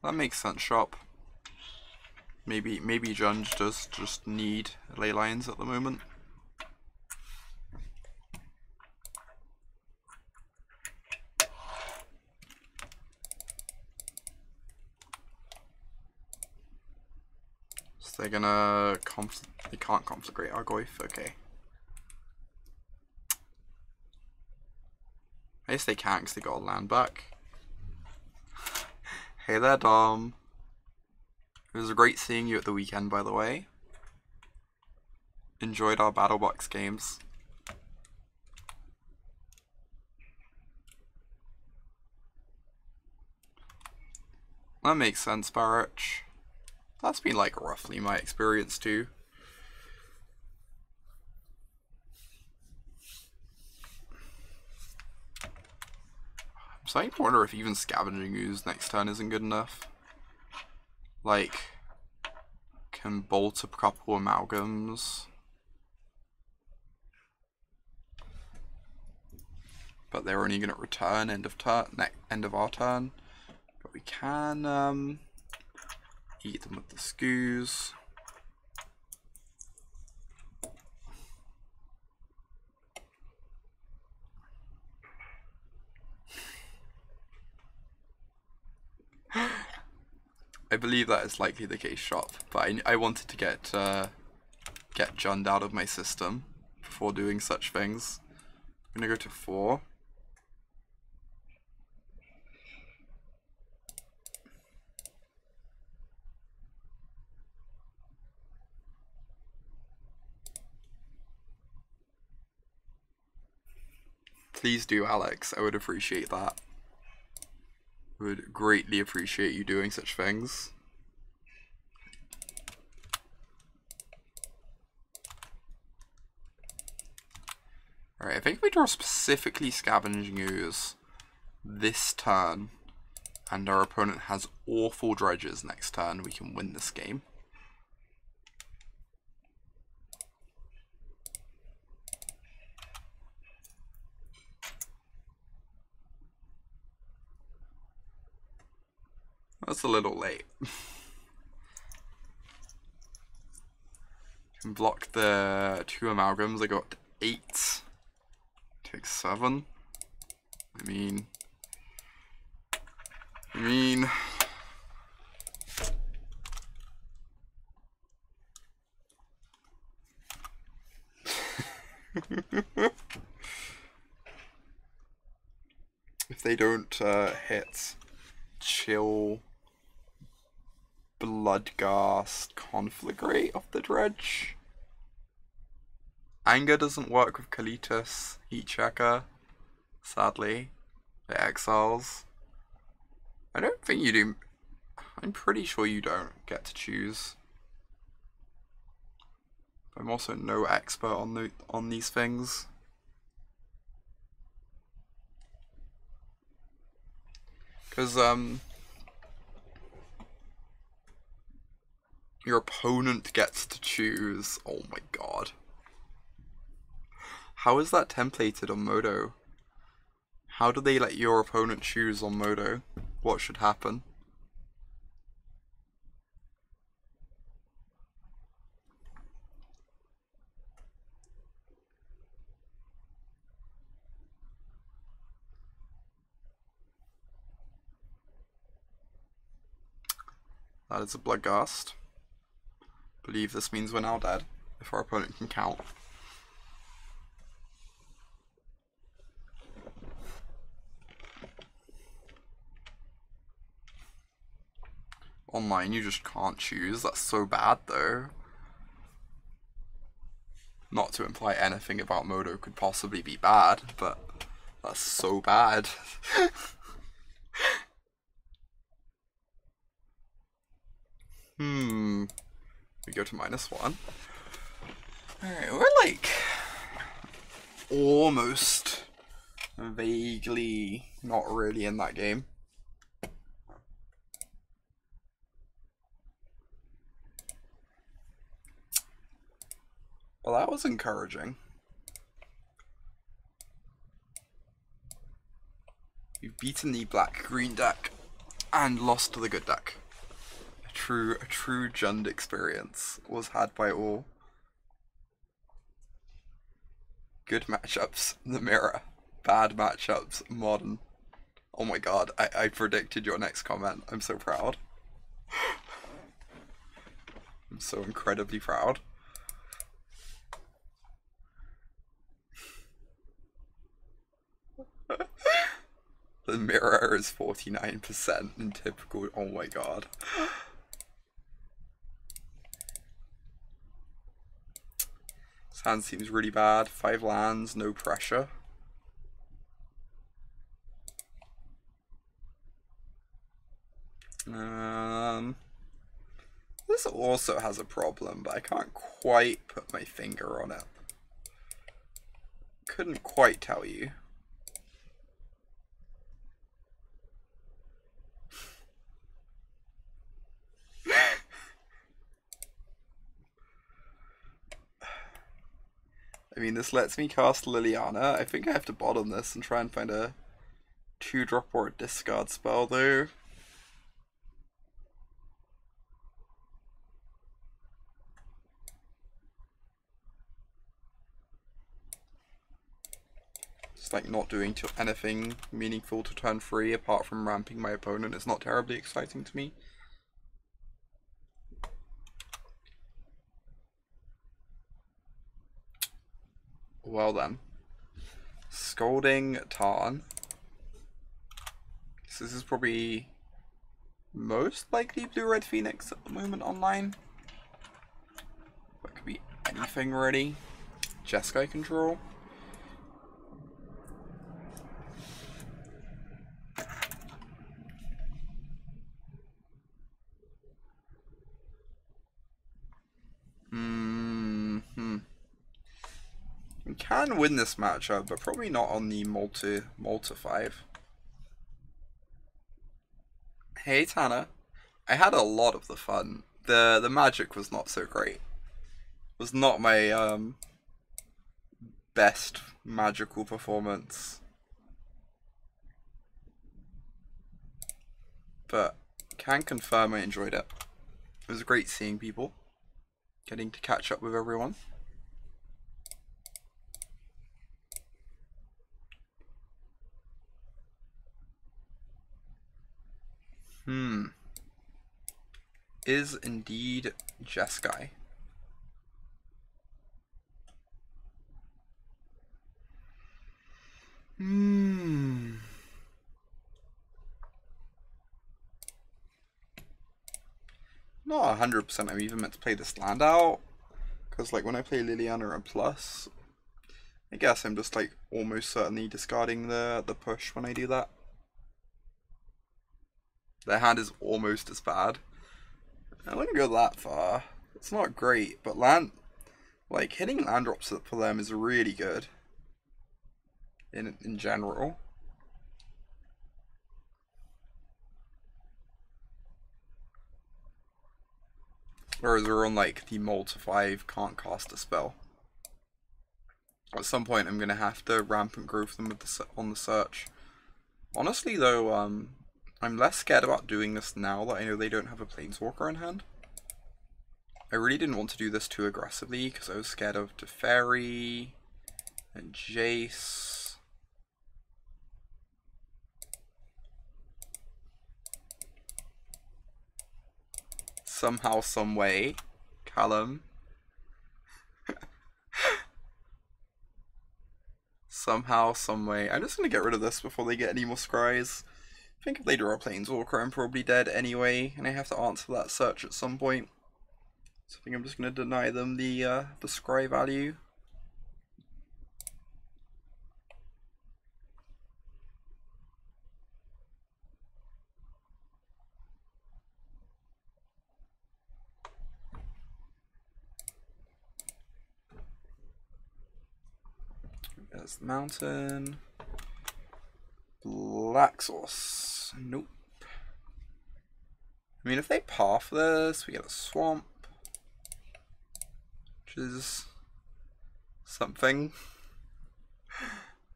That makes sense, shop. Maybe Junge does just need ley lines at the moment. So they're gonna they can't conflagrate Argoyf, okay. I guess they can't because they got a land back. Hey there, Dom. It was great seeing you at the weekend, by the way. Enjoyed our BattleBox games. That makes sense, Barrett. That's been like roughly my experience too. I'm starting to wonder if even Scavenging Ooze next turn isn't good enough. Like, Can bolt a couple amalgams. But they're only going to return end of our turn. But we can eat them with the scoos. I believe that is likely the case, shop, but I wanted to get Jund out of my system before doing such things. I'm gonna go to 4. Please do, Alex. I would appreciate that. Would greatly appreciate you doing such things. Alright, I think if we draw specifically Scavenging Ooze this turn, and our opponent has awful dredges next turn, we can win this game. That's a little late. Can block the 2 amalgams. I got 8. Take 7. I mean. If they don't hit, chill. Bloodghast Conflagrate off the dredge. Anger doesn't work with Kalitas, Heat Checker, sadly. It exiles. I don't think you do. I'm pretty sure you don't get to choose. I'm also no expert on these things. Because your opponent gets to choose. Oh my god. How is that templated on Modo? How do they let your opponent choose on Modo? What should happen? That is a Bloodghast. Believe this means we're now dead, if our opponent can count. Online, you just can't choose. That's so bad, though. Not to imply anything about Modo could possibly be bad, but that's so bad. We go to -1. Alright, we're like almost vaguely not really in that game. Well, that was encouraging. You've beaten the black-green deck and lost to the good deck. A true Jund experience was had by all. Good matchups, the mirror. Bad matchups, modern. Oh my god, I predicted your next comment. I'm so proud. I'm so incredibly proud. The mirror is 49% in typical. Oh my god. This hand seems really bad. 5 lands, no pressure. This also has a problem, but I can't quite put my finger on it. Couldn't quite tell you. I mean, this lets me cast Liliana. I think I have to bottom this and try and find a 2-drop or a discard spell, though. It's like not doing anything meaningful to turn 3 apart from ramping my opponent. It's not terribly exciting to me. Well then. Scalding Tarn. So this is probably most likely Blue-Red Phoenix at the moment online. That could be anything really. Jeskai control. We can win this matchup, but probably not on the multi 5. Hey Tanner, I had a lot of the fun. The magic was not so great. It was not my best magical performance. But can confirm I enjoyed it. It was great seeing people, getting to catch up with everyone. Is indeed Jeskai. Not 100% I'm even meant to play this land out, because like when I play Liliana and plus, I guess I'm just like almost certainly discarding the push when I do that. Their hand is almost as bad. I wouldn't go that far. It's not great, but like hitting land drops for them is really good. In general. Whereas we're on like the multi 5 can't cast a spell. At some point I'm gonna have to ramp and growth them with on the search. Honestly though, I'm less scared about doing this now that I know they don't have a Planeswalker in hand. I really didn't want to do this too aggressively because I was scared of Teferi and Jace. Somehow, someway, Callum. Somehow, someway. I'm just gonna get rid of this before they get any more scries. I think if they draw a Planeswalker, I'm probably dead anyway, and I have to answer that search at some point. So I think I'm just gonna deny them the scry value. There's the mountain. Black Source. Nope. I mean, if they path this, we get a swamp. Which is something.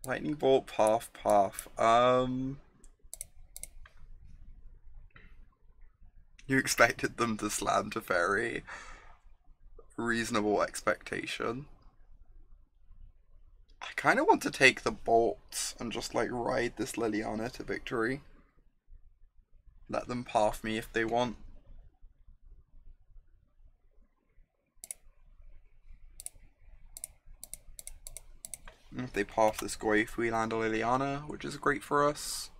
Lightning Bolt, path. You expected them to slam Teferi. Reasonable expectation. I kind of want to take the bolts and just like ride this Liliana to victory. Let them path me if they want. And if they path this Goyf, we land a Liliana, which is great for us.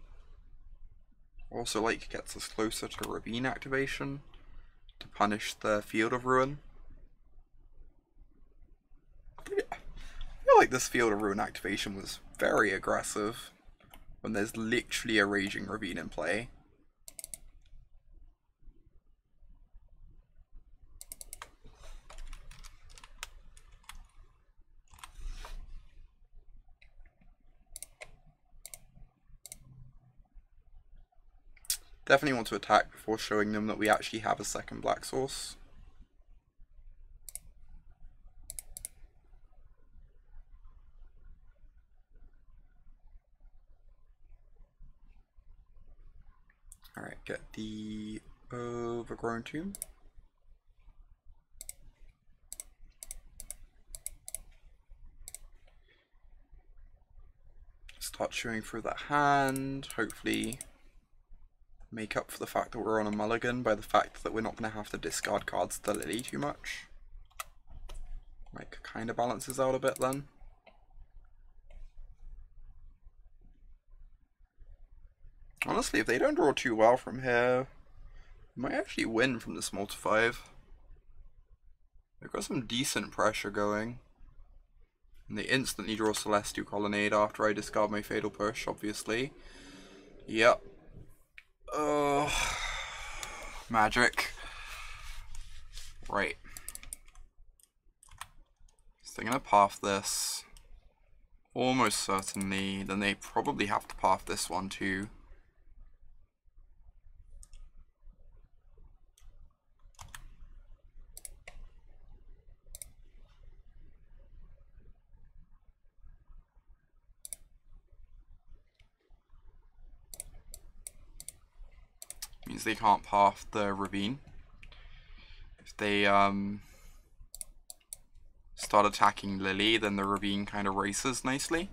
Also like gets us closer to Ravine activation to punish the Field of Ruin. I feel like this Field of Ruin activation was very aggressive when there's literally a Raging Ravine in play. Definitely want to attack before showing them that we actually have a second black source. Alright, get the Overgrown Tomb. Start chewing through that hand, hopefully make up for the fact that we're on a mulligan by the fact that we're not going to have to discard cards to Lily too much. Like, kind of balances out a bit then. Honestly, if they don't draw too well from here, we might actually win from this multi-5. They've got some decent pressure going. And they instantly draw Celestial Colonnade after I discard my Fatal Push, obviously. Yep. Magic. Right. So they're going to path this. Almost certainly. Then they probably have to path this one too. Means they can't path the Ravine. If they start attacking Lily, then the Ravine kind of races nicely.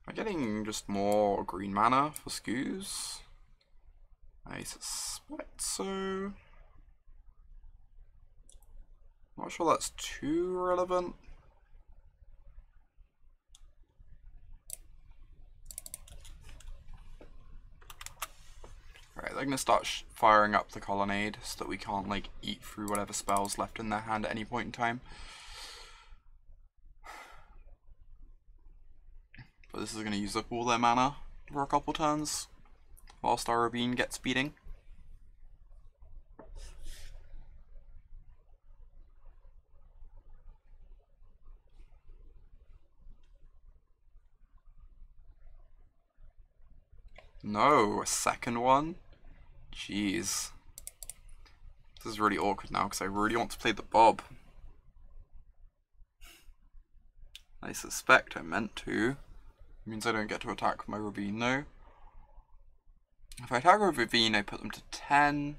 I'm getting just more green mana for Skoos. I suspect so. Not sure that's too relevant. Alright, they're gonna start firing up the Colonnade so that we can't like eat through whatever spells left in their hand at any point in time. But this is going to use up all their mana for a couple turns, whilst our Ravine gets beating. No, a second one? Jeez. This is really awkward now because I really want to play the Bob. I suspect I meant to. Means I don't get to attack with my Ravine though. If I attack with Ravine, I put them to 10.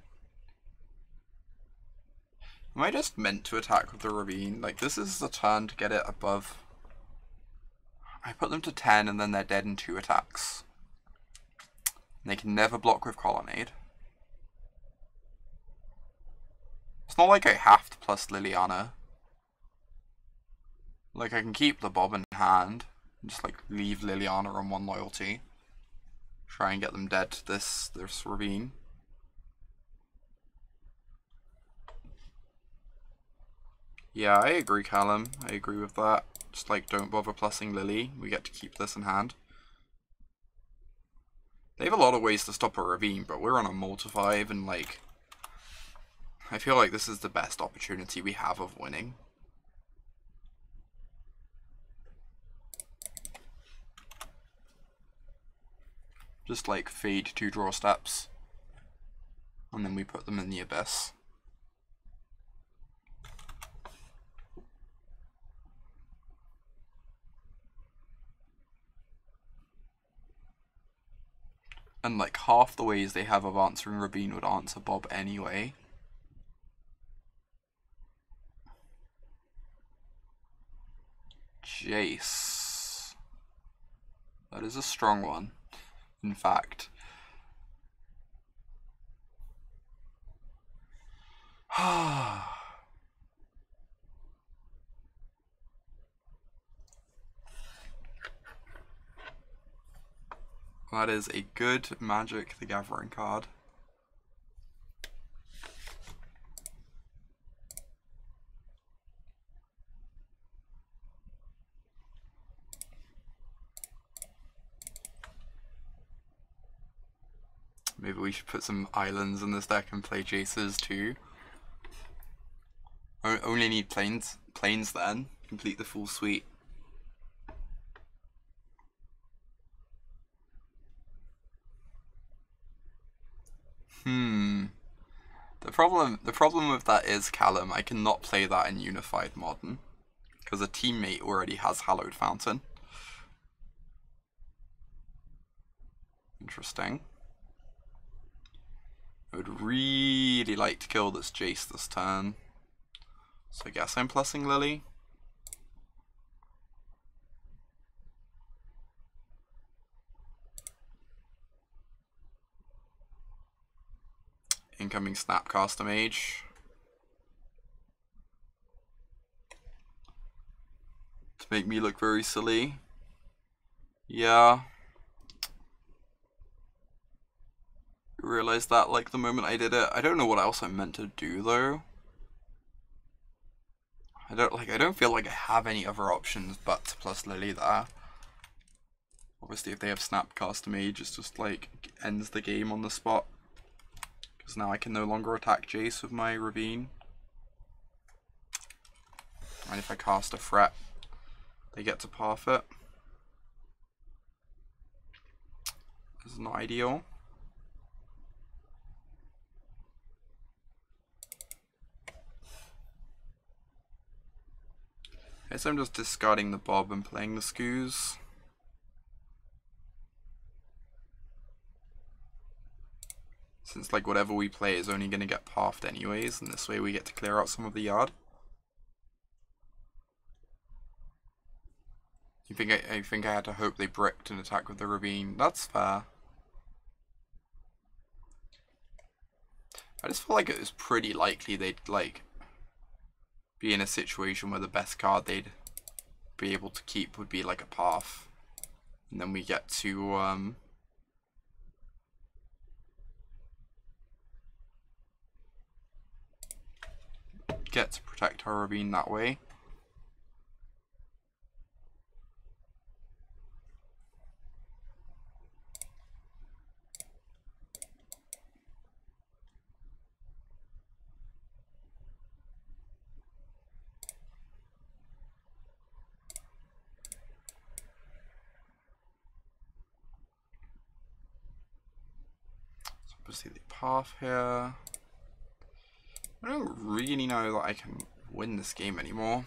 Am I just meant to attack with the Ravine? Like, this is the turn to get it above. I put them to 10 and then they're dead in 2 attacks. And they can never block with Colonnade. It's not like I have to plus Liliana. Like, I can keep the Bob in hand. And just like leave Liliana on 1 loyalty. Try and get them dead to this Ravine. Yeah, I agree, Callum. I agree with that. Just like don't bother plussing Lily. We get to keep this in hand. They have a lot of ways to stop a Ravine, but we're on a multi-5 and like I feel like this is the best opportunity we have of winning. Just like fade 2 draw steps, and then we put them in the abyss. And like half the ways they have of answering Ravine would answer Bob anyway. Jace. That is a strong one. In fact. That is a good Magic the Gathering card. Maybe we should put some islands in this deck and play Jaces too. Only need plains then. Complete the full suite. problem with that is, Callum, I cannot play that in Unified Modern because a teammate already has Hallowed Fountain. Interesting. I would really like to kill this Jace this turn, so I guess I'm plussing Lily. Incoming Snapcaster Mage. To make me look very silly. Yeah. Realized that like the moment I did it. I don't know what else I'm meant to do though. I don't feel like I have any other options but to plus Lily there. Obviously if they have Snapcaster Mage, it's just like ends the game on the spot. Because now I can no longer attack Jace with my Ravine. And if I cast a threat, they get to path it. This is not ideal. I guess I'm just discarding the Bob and playing the Scoos. Since like whatever we play is only going to get pathed anyways, and this way we get to clear out some of the yard. I think I had to hope they bricked and attack with the Ravine. That's fair. I just feel like it was pretty likely they'd like be in a situation where the best card they'd be able to keep would be like a path, and then we get to get to protect our Ravine that way. So obviously the path here. I don't really know that I can win this game anymore.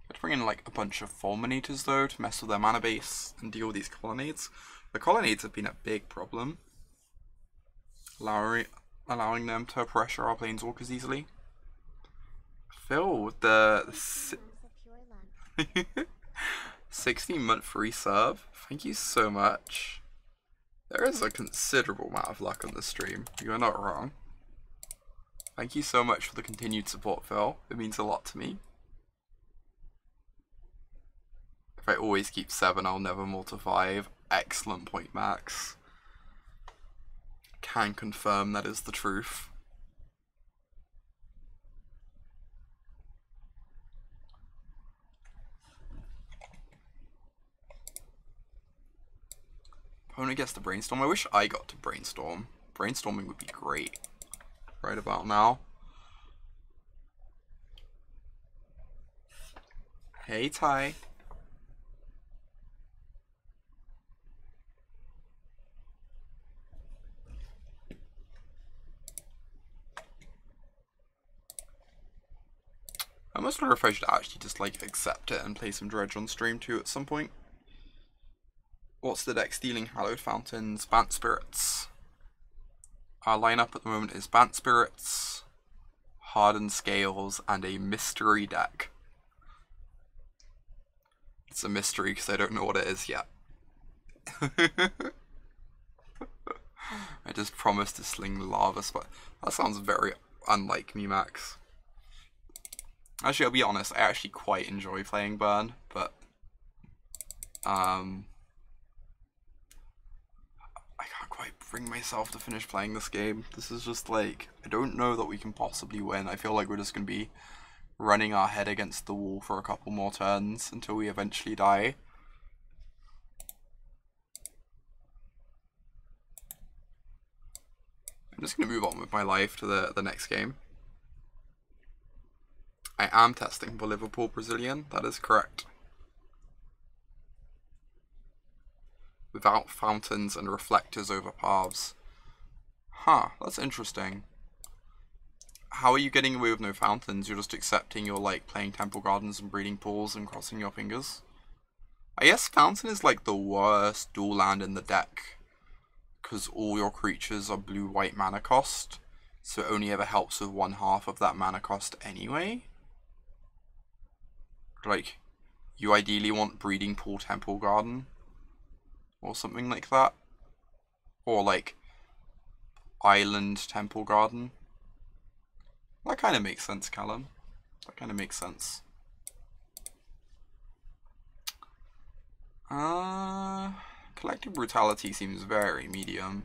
Let's bring in like a bunch of Fulminators though to mess with their mana base and deal with these colonnades. The colonnades have been a big problem, allowing them to pressure our planeswalkers easily. Phil with the 16-month free sub. Thank you so much. There is a considerable amount of luck on this stream. You are not wrong. Thank you so much for the continued support, Phil. It means a lot to me. If I always keep 7, I'll never multi 5. Excellent point, Max. Can confirm that is the truth. Opponent gets the Brainstorm. I wish I got to Brainstorm. Brainstorming would be great right about now. Hey, Ty. I almost wonder if I should actually just like accept it and play some Dredge on stream too at some point. What's the deck stealing? Hallowed Fountains, Bant Spirits. Our lineup at the moment is Bant Spirits, Hardened Scales, and a mystery deck. It's a mystery because I don't know what it is yet. I just promised to sling the lava spot. That sounds very unlike me, Max. Actually, I'll be honest, I actually quite enjoy playing Burn, but I can't quite bring myself to finish playing this game. This is just like, I don't know that we can possibly win. I feel like we're just going to be running our head against the wall for a couple more turns until we eventually die. I'm just going to move on with my life to the next game. I am testing for Liverpool Brazilian, that is correct. Without fountains and reflectors over paths. Huh, that's interesting. How are you getting away with no fountains? You're just accepting you're like playing temple gardens and breeding pools and crossing your fingers? I guess fountain is like the worst dual land in the deck, because all your creatures are blue-white mana cost, so it only ever helps with 1/2 of that mana cost anyway. Like, you ideally want breeding pool temple garden, or something like that. Or like, island temple garden. That kind of makes sense, Callum. That kind of makes sense. Collective Brutality seems very medium.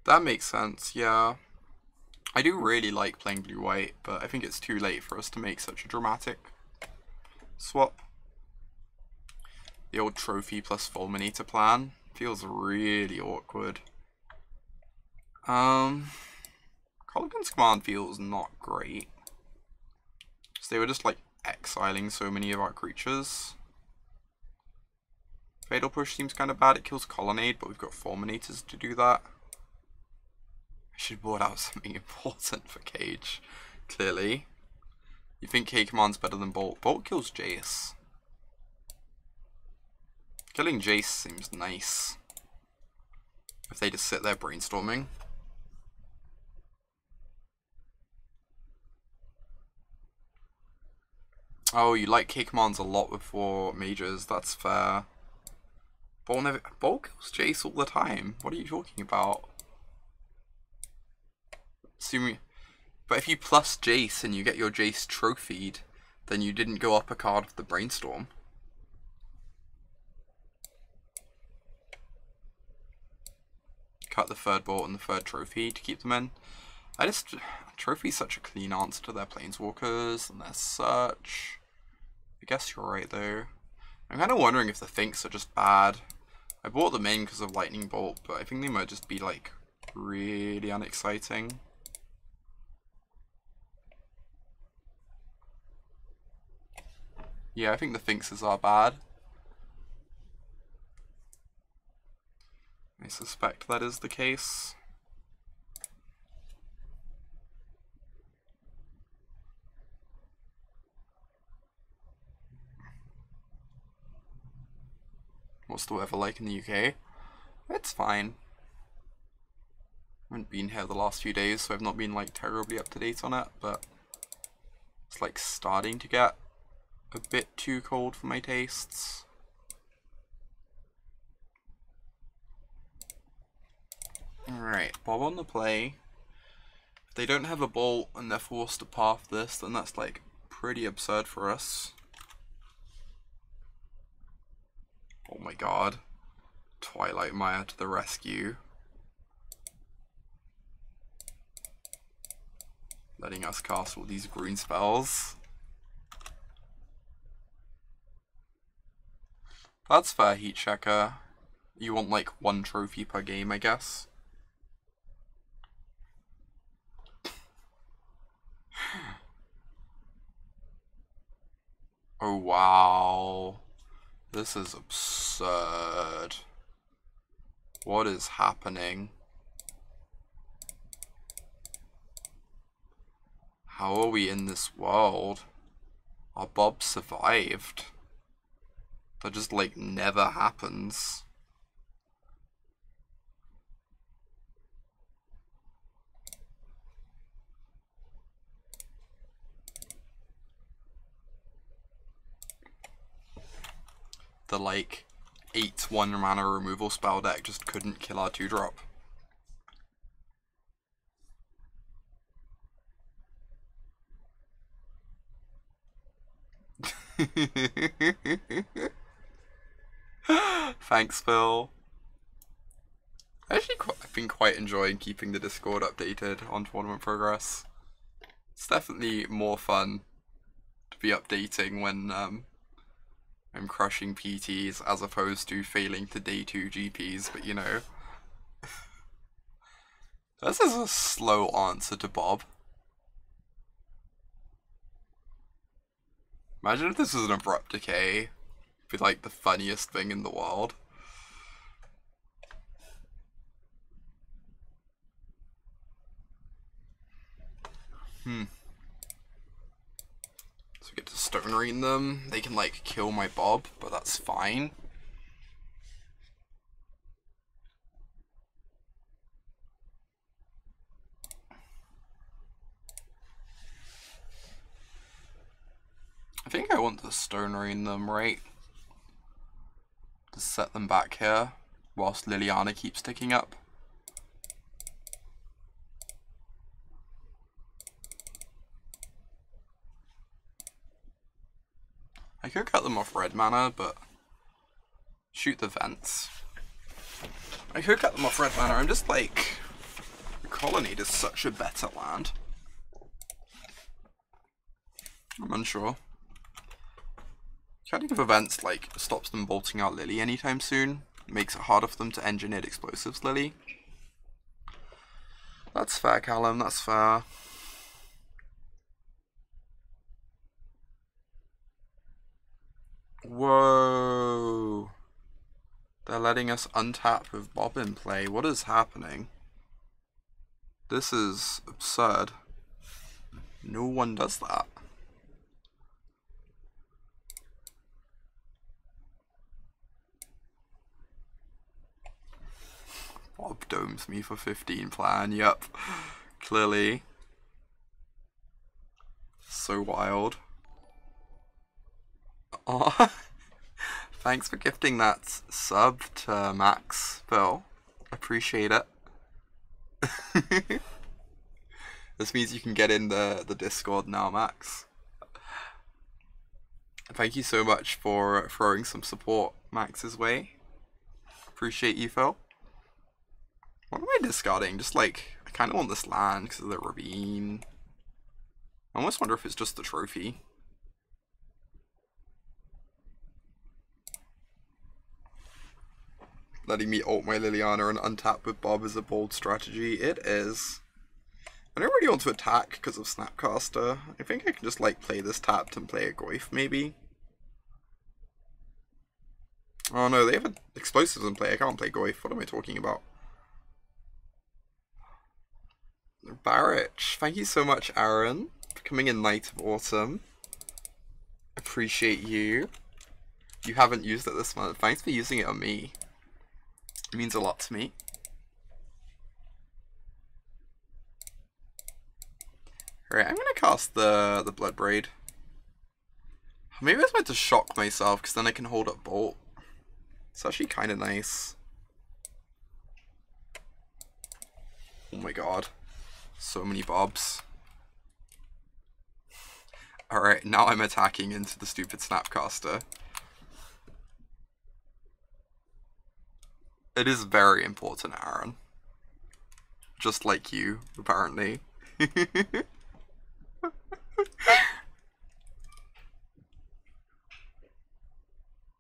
That makes sense, yeah. I do really like playing blue-white, but I think it's too late for us to make such a dramatic swap. The old trophy plus Fulminator plan feels really awkward. Kolaghan's command feels not great. So they were just like exiling so many of our creatures. Fatal Push seems kind of bad. It kills Colonnade, but we've got Fulminators to do that. I should board out something important for Cage, clearly. You think K-Command's better than Bolt? Bolt kills Jace. Killing Jace seems nice. If they just sit there brainstorming. Oh, you like K-Commands a lot before Mages, that's fair. Bolt kills Jace all the time. What are you talking about? Assuming, but if you plus Jace and you get your Jace trophied, then you didn't go up a card with the Brainstorm. Cut the third bolt and the third trophy to keep them in. Trophy's such a clean answer to their Planeswalkers and their search. I guess you're right though. I'm kind of wondering if the Finks are just bad. I bought them in because of Lightning Bolt, but I think they might just be like really unexciting. Yeah, I think the Finkses are bad. I suspect that is the case. What's the weather like in the UK? It's fine. I haven't been here the last few days, so I've not been like terribly up to date on it, but it's like starting to get a bit too cold for my tastes. Alright, Bob on the play. If they don't have a bolt and they're forced to path this, then that's like pretty absurd for us. Oh my god. Twilight Mire to the rescue. Letting us cast all these green spells. That's fair, Heat Checker. You want like 1 trophy per game, I guess. Oh wow. This is absurd. What is happening? How are we in this world? Our Bob survived. That just like never happens. The like 8/1 mana removal spell deck just couldn't kill our 2-drop. Thanks, Phil. I've been quite enjoying keeping the Discord updated on tournament progress. It's definitely more fun to be updating when I'm crushing PTs as opposed to failing to day 2 GPs, but you know. This is a slow answer to Bob. Imagine if this was an abrupt decay. It'd be like the funniest thing in the world. So we get to Stone Rain them. They can like kill my Bob, but that's fine. I think I want to Stone Rain them, right? To set them back here, whilst Liliana keeps ticking up. I could cut them off red mana, but shoot the vents. I could cut them off red mana, I'm just like, Colonnade is such a better land. I'm unsure. Cutting off events like stops them bolting out Lily anytime soon. Makes it harder for them to engineer explosives Lily. That's fair, Callum, that's fair. Whoa. They're letting us untap with Bob in play. What is happening? This is absurd. No one does that. Bob domes me for 15 plan, yep. Clearly. So wild. Aw. Thanks for gifting that sub to Max, Phil. Appreciate it. This means you can get in the Discord now, Max. Thank you so much for throwing some support Max's way. Appreciate you, Phil. What am I discarding? Just like, I kind of want this land because of the ravine. I almost wonder if it's just the trophy. Letting me ult my Liliana and untap with Bob is a bold strategy. It is. I don't really want to attack because of Snapcaster. I think I can just like play this tapped and play a Goyf maybe. Oh no, they have explosives in play. I can't play Goyf. What am I talking about? Barrich. Thank you so much, Aaron, for coming in Night of Autumn. Appreciate you. You haven't used it this month. Thanks for using it on me. It means a lot to me. Alright, I'm gonna cast the Bloodbraid. Maybe I was meant to shock myself, because then I can hold up Bolt. It's actually kind of nice. Oh my god. So many Bobs. Alright, now I'm attacking into the stupid Snapcaster. It is very important, Aaron. Just like you, apparently.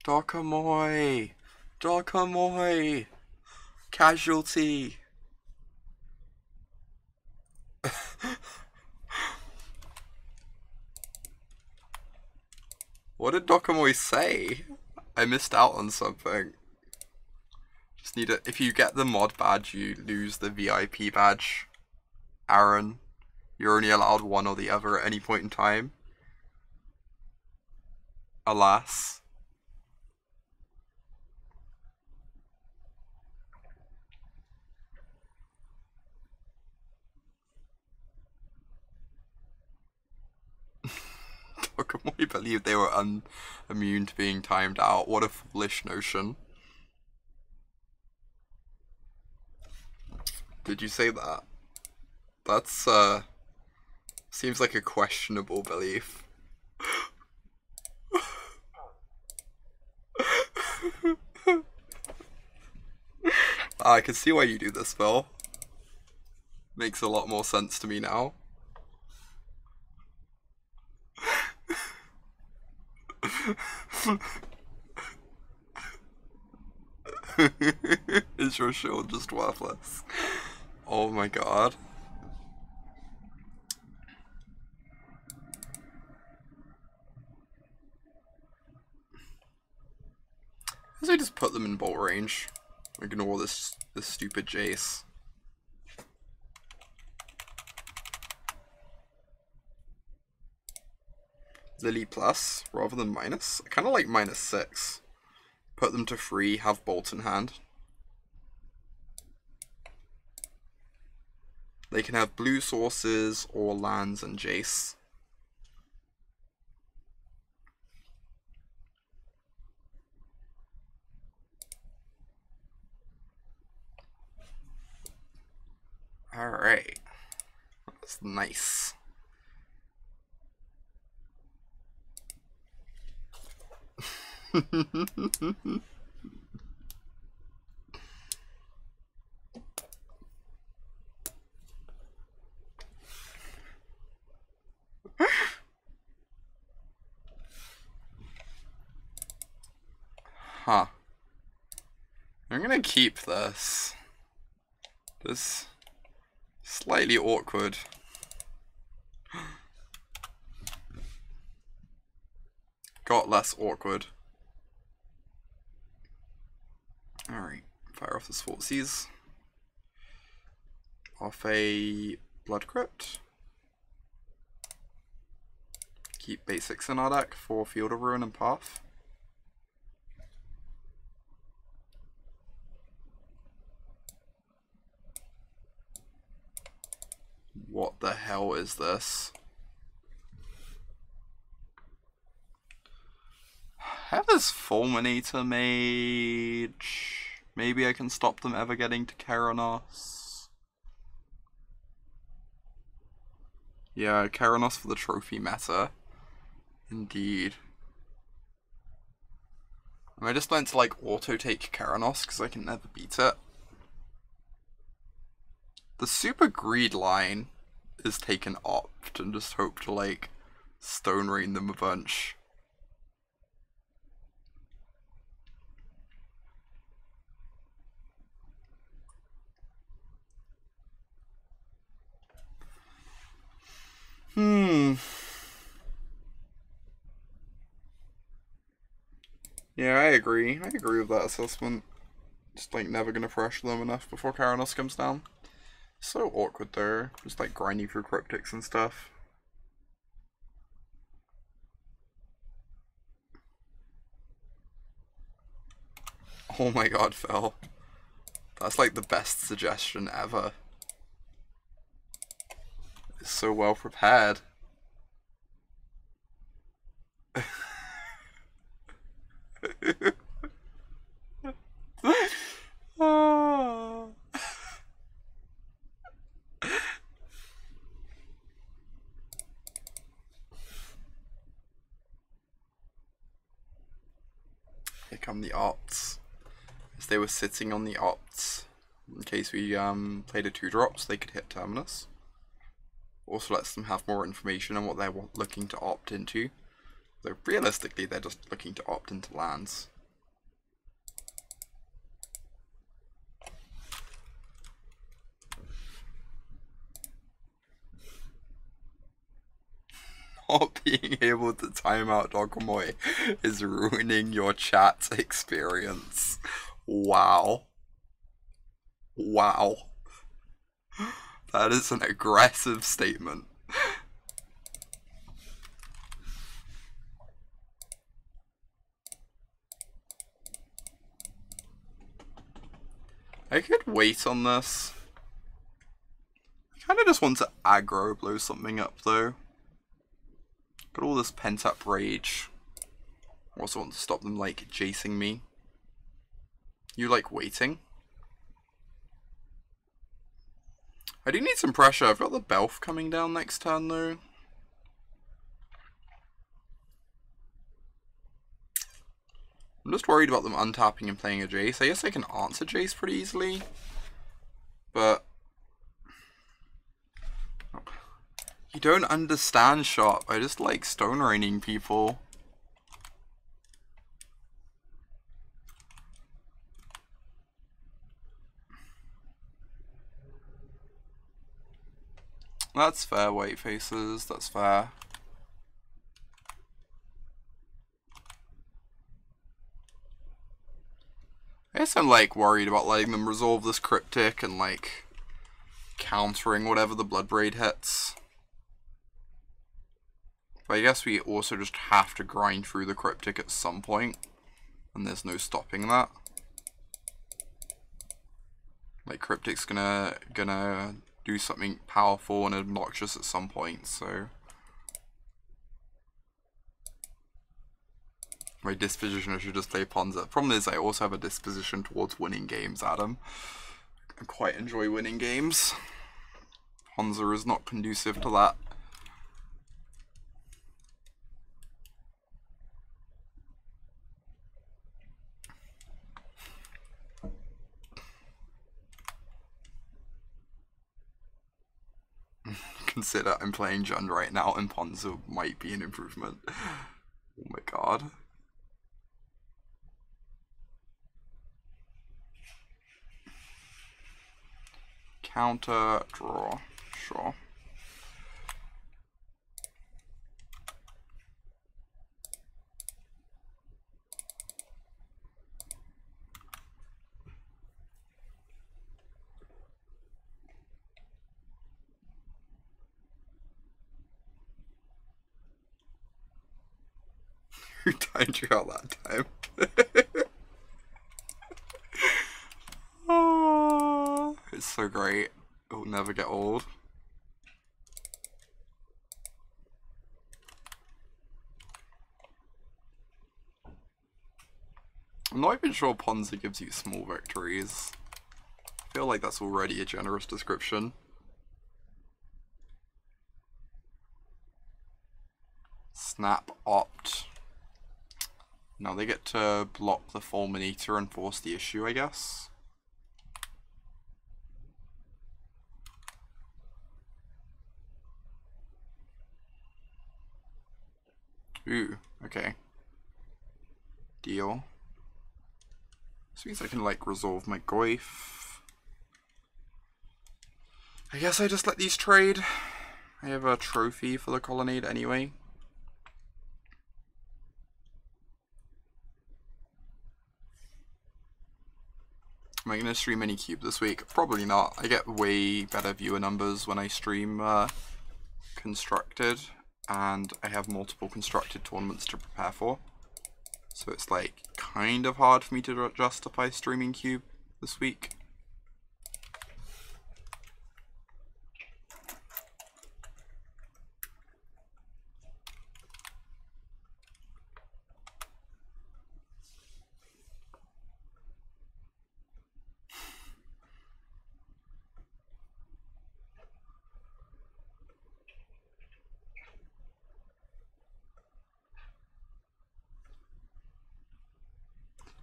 Dokamoy! Dokamoy! Casualty! What did Dokamoy say? I missed out on something. Just need if you get the mod badge, you lose the VIP badge. Aaron, you're only allowed one or the other at any point in time. Alas. Dokamoy believed they were immune to being timed out. What a foolish notion. Did you say that? That's, seems like a questionable belief. I can see why you do this, Phil. Makes a lot more sense to me now. Is your shield just worthless? Oh my god. I say just put them in bolt range. Ignore this stupid Jace. Lily plus rather than minus. I kind of like -6. Put them to 3, have bolt in hand. They can have blue sources or lands and Jace. Alright. That's nice. Huh. I'm gonna keep this. This slightly awkward. Got less awkward. Alright, fire off this Thoughtseize. Off a Blood Crypt. Keep basics in our deck for Field of Ruin and Path. What the hell is this? Have this Fulminator Mage. Maybe I can stop them ever getting to Keranos. Yeah, Keranos for the trophy meta. Indeed. Am I just meant to like auto-take Keranos because I can never beat it? The super greed line is taken opt and just hope to like stone rain them a bunch. Yeah, I agree. I agree with that assessment. Just like never gonna pressure them enough before Keranos comes down. So awkward though, just like grinding through cryptics and stuff. Oh my god, Phil. That's like the best suggestion ever. It's so well prepared. Oh. Here come the opts. As they were sitting on the opts, in case we played a 2-drop, they could hit Terminus. Also lets them have more information on what they're looking to opt into. Though realistically, they're just looking to opt into lands. Not being able to time out Dogomoy is ruining your chat experience. Wow. Wow. That is an aggressive statement. I could wait on this. I kind of just want to aggro blow something up though. Got all this pent up rage. I also want to stop them like chasing me. You like waiting? I do need some pressure. I've got the Belf coming down next turn though. I'm just worried about them untapping and playing a Jace. I guess I can answer Jace pretty easily. But you don't understand, Shop. I just like stone raining people. That's fair, white faces, that's fair. I guess I'm like worried about letting them resolve this cryptic and like countering whatever the Bloodbraid hits. But I guess we also just have to grind through the cryptic at some point, and there's no stopping that. Like cryptic's gonna do something powerful and obnoxious at some point, so my disposition, I should just play Ponza. Problem is, I also have a disposition towards winning games, Adam. I quite enjoy winning games. Ponza is not conducive to that. Consider I'm playing Jund right now, and Ponza might be an improvement. Oh my god. Counter, draw, sure. Who timed you out that time? Oh, it's so great. It will never get old. I'm not even sure Ponza gives you small victories. I feel like that's already a generous description. Snap opt. Now they get to block the Fulminator and force the issue, I guess. Ooh, okay. Deal. This means I can like resolve my Goyf. I guess I just let these trade. I have a trophy for the colonnade anyway. Am I going to stream any cube this week? Probably not. I get way better viewer numbers when I stream constructed, and I have multiple constructed tournaments to prepare for. So it's like kind of hard for me to justify streaming cube this week.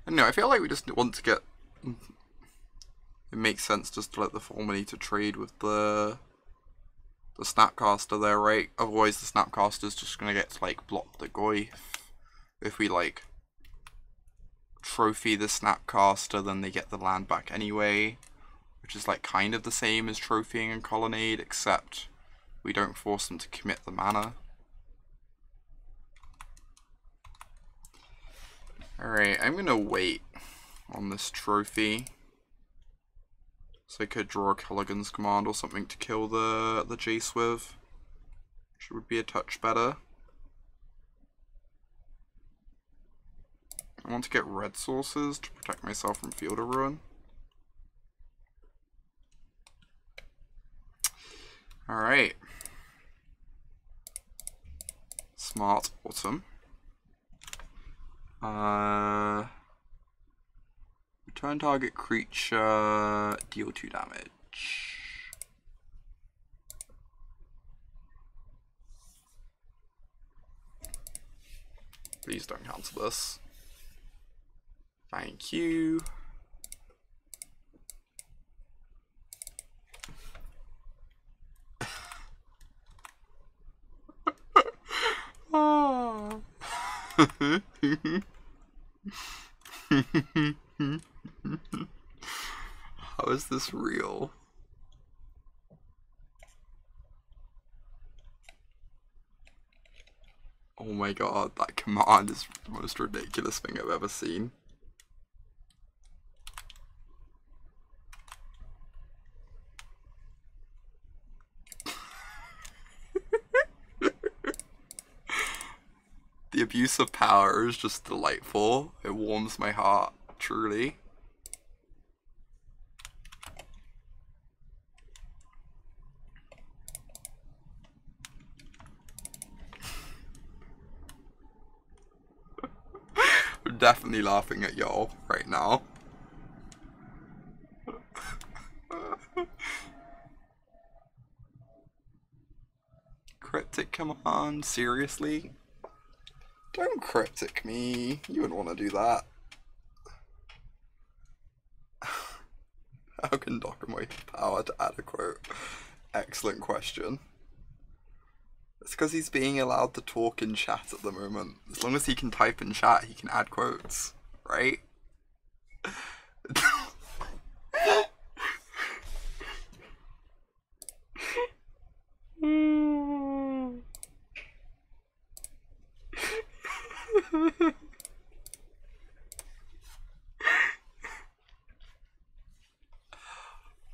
No, I feel like we just want to get... It makes sense just to let the Fulminator trade with the Snapcaster there, right? Otherwise the Snapcaster's just gonna get to like block the Goyf. If we like trophy the Snapcaster, then they get the land back anyway. Which is like kind of the same as trophying a colonnade, except we don't force them to commit the mana. Alright, I'm gonna wait on this trophy. So I could draw a Kolaghan's command or something to kill the Jace with, which would be a touch better. I want to get red sources to protect myself from Field of Ruin. Alright. Smart Autumn. Return target creature, deal 2 damage. Please don't cancel this. Thank you. Oh. How is this real? Oh my god, that command is the most ridiculous thing I've ever seen. The abuse of power is just delightful. It warms my heart, truly. I'm definitely laughing at y'all right now. Cryptic command, seriously? Don't cryptic me. You wouldn't want to do that. How can Docker power to add a quote? Excellent question. It's because he's being allowed to talk in chat at the moment. As long as he can type in chat, he can add quotes, right?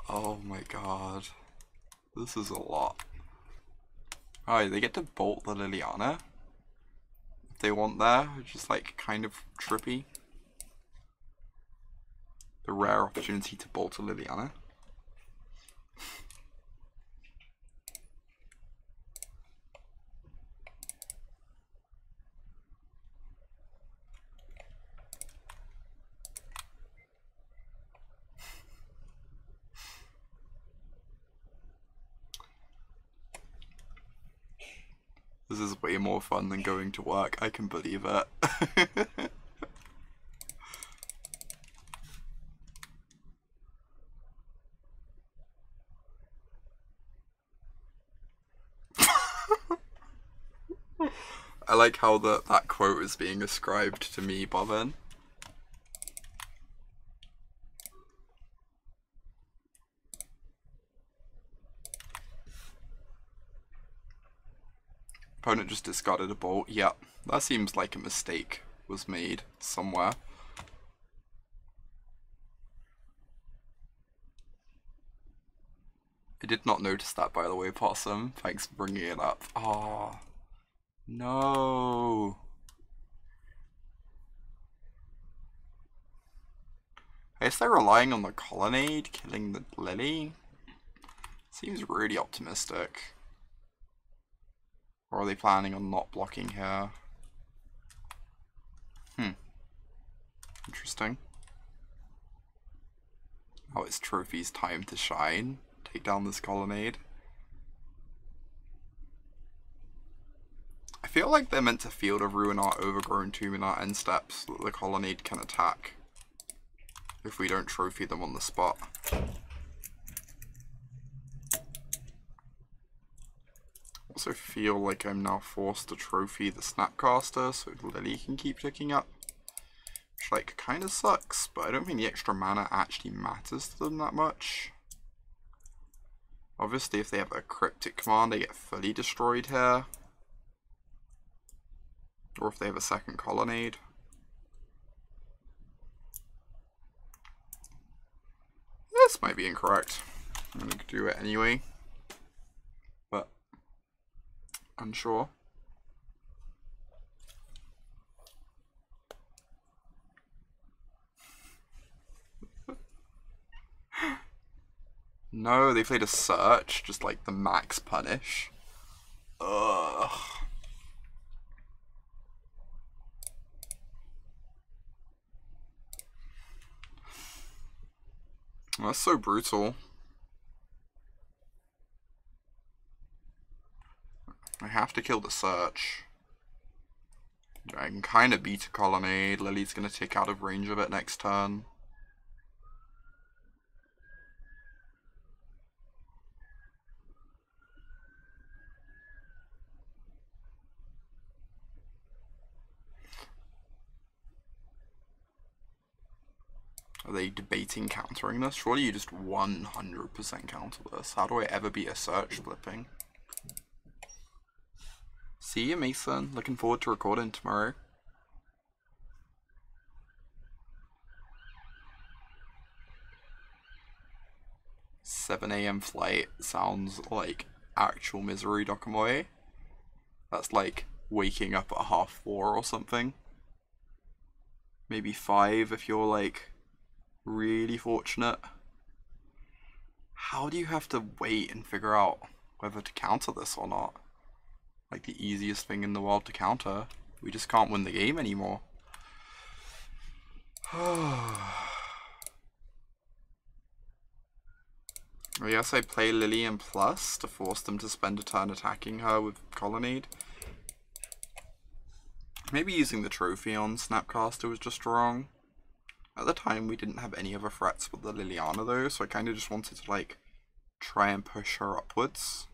Oh my god. This is a lot. Oh, they get to bolt the Liliana if they want there, which is like kind of trippy. The rare opportunity to bolt a Liliana. This is way more fun than going to work, I can believe it. I like how that quote is being ascribed to me, Bobbin. Opponent just discarded a bolt. Yep, that seems like a mistake was made somewhere. I did not notice that, by the way, Possum. Thanks for bringing it up. Oh, no. I guess they're relying on the Colonnade, killing the Lily. Seems really optimistic. Or are they planning on not blocking here? Interesting. Oh, it's Trophy's time to shine. Take down this Colonnade. I feel like they're meant to Field of Ruin our Overgrown Tomb in our end steps so that the Colonnade can attack if we don't trophy them on the spot. Also feel like I'm now forced to trophy the Snapcaster so Lily can keep ticking up. Which like kind of sucks, but I don't think the extra mana actually matters to them that much. Obviously if they have a cryptic command they get fully destroyed here. Or if they have a second Colonnade. This might be incorrect. I'm going to do it anyway. But unsure. No, they played a search, just like the max punish. Ugh. That's so brutal. I have to kill the search. I can kind of beat a Colonnade. Lily's going to tick out of range of it next turn. Are they debating countering this? Surely you just 100% counter this. How do I ever beat a search flipping? See you, Mason. Looking forward to recording tomorrow. "7 AM flight" sounds like actual misery, Dokamoe. That's like waking up at 4:30 or something. Maybe 5 if you're like really fortunate. How do you have to wait and figure out whether to counter this or not? Like the easiest thing in the world to counter. We just can't win the game anymore. I guess I play Lilian plus to force them to spend a turn attacking her with Colonnade. Maybe using the trophy on Snapcaster was just wrong. At the time we didn't have any other threats with the Liliana though, so I kind of just wanted to like try and push her upwards.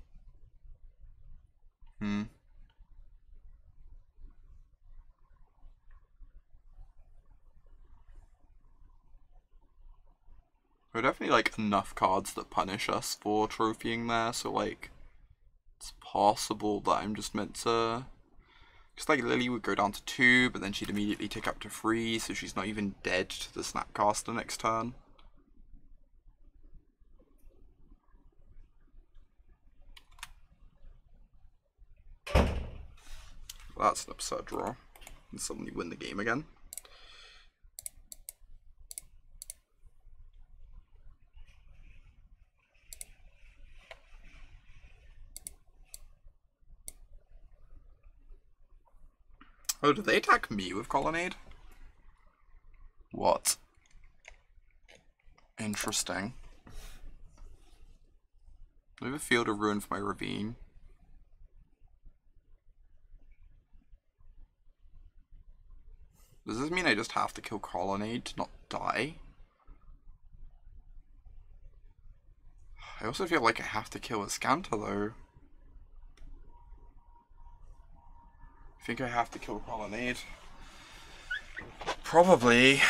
There are definitely like enough cards that punish us for trophying there, so like it's possible that I'm just meant to, because like Lily would go down to 2, but then she'd immediately tick up to 3, so she's not even dead to the Snapcaster next turn. That's an absurd draw. And suddenly win the game again. Oh, did they attack me with Colonnade? What? Interesting. I have a Field of Ruin for my Ravine. Does this mean I just have to kill Colonnade to not die? I also feel like I have to kill a Scanter though. I think I have to kill Colonnade. Probably.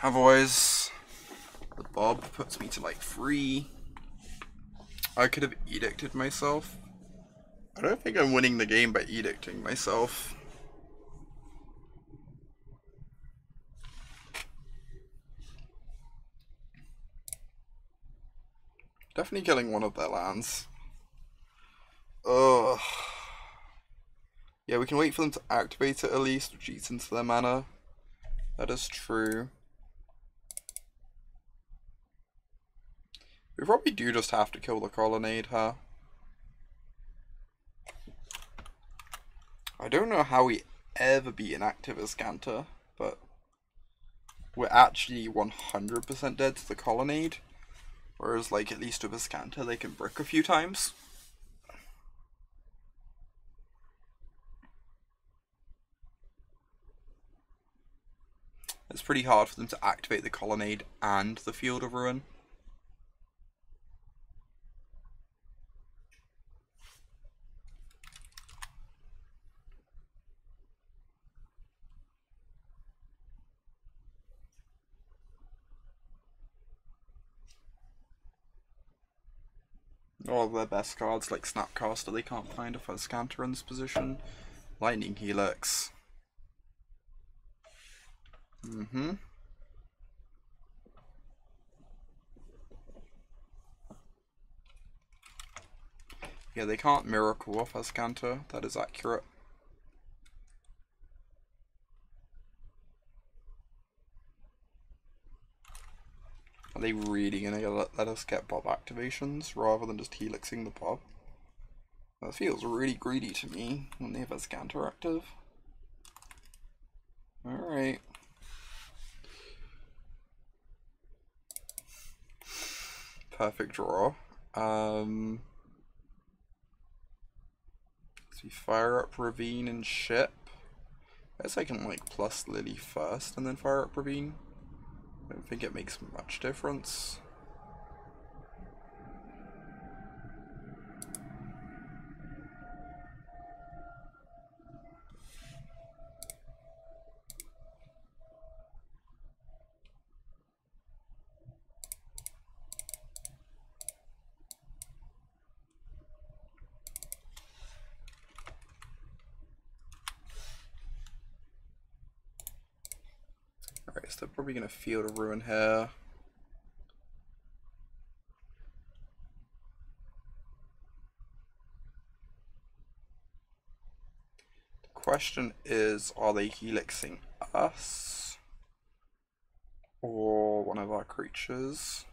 Otherwise, the Bob puts me to like 3. I could have edicted myself. I don't think I'm winning the game by edicting myself. Definitely killing one of their lands. Ugh. Yeah, we can wait for them to activate it at least, which eats into their mana. That is true. We probably do just have to kill the Colonnade, huh? I don't know how we ever beat an active Ascanter, but we're actually 100% dead to the Colonnade. Whereas, like, at least with Ascanter, they can brick a few times. It's pretty hard for them to activate the Colonnade and the Field of Ruin. All of their best cards, like Snapcaster, they can't find a Fuzzcanter in this position. Lightning Helix. Yeah, they can't Miracle off Fuzzcanter, that is accurate. Are they really gonna let us get Bob activations rather than just helixing the Bob? That feels really greedy to me when they have a Scanter active. Alright. Perfect draw. So we fire up Ravine and Ship. I guess I can like plus Lily first and then fire up Ravine. I don't think it makes much difference. Alright, so they're probably going to Field of Ruin here. The question is, are they helixing us? Or one of our creatures?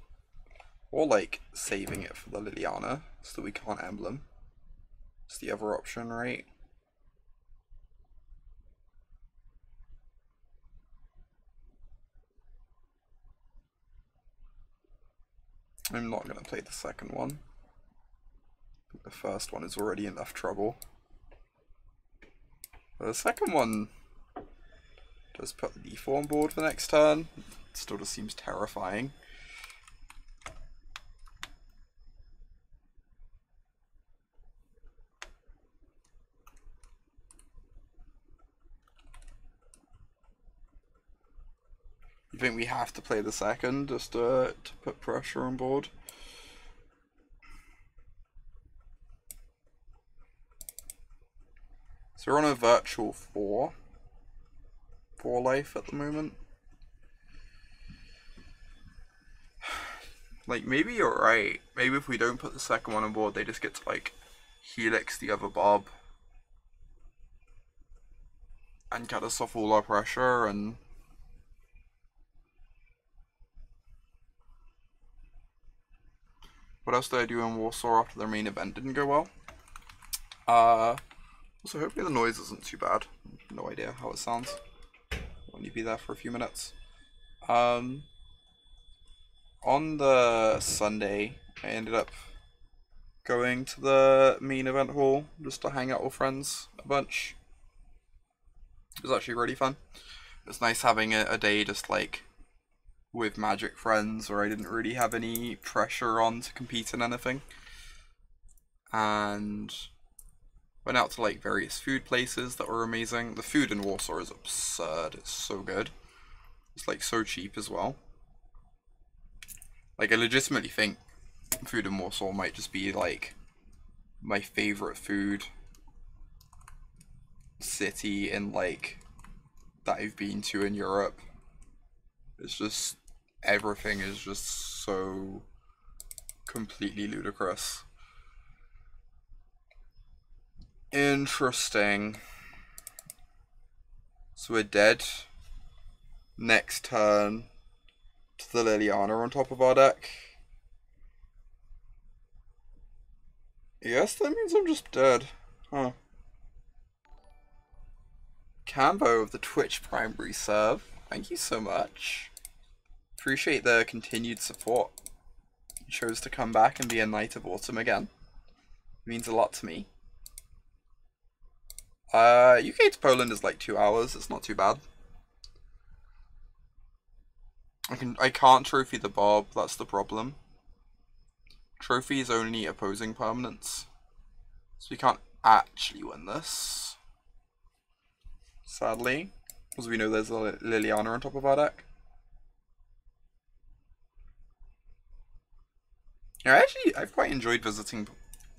Or like saving it for the Liliana so that we can't emblem. It's the other option, right? I'm not going to play the second one. I think the first one is already enough trouble. But the second one does put the D4 on board for next turn. It still just seems terrifying. You think we have to play the second just to put pressure on board? So we're on a virtual 4 life at the moment. Like, maybe you're right. Maybe if we don't put the second one on board, they just get to, like, helix the other Bob. And cut us off all our pressure, and... What else did I do in Warsaw after their main event didn't go well? Also, hopefully the noise isn't too bad. No idea how it sounds. I'll only be there for a few minutes. On the Sunday, I ended up going to the main event hall just to hang out with friends a bunch. It was actually really fun. It was nice having a day just like with Magic friends where I didn't really have any pressure on to compete in anything. And went out to like various food places that were amazing. The food in Warsaw is absurd. It's so good. It's like so cheap as well. Like I legitimately think food in Warsaw might just be like my favorite food city in like that I've been to in Europe. It's just everything is just so completely ludicrous. Interesting. So we're dead next turn to the Liliana on top of our deck. Yes, that means I'm just dead. Huh. Cambo of the Twitch primary serve. Thank you so much. Appreciate the continued support. You chose to come back and be a Knight of Autumn again. It means a lot to me. UK to Poland is like 2 hours. It's not too bad. I can't trophy the Bob. That's the problem. Trophy is only opposing permanents, so we can't actually win this. Sadly, because we know there's a Liliana on top of our deck. Yeah, I've quite enjoyed visiting.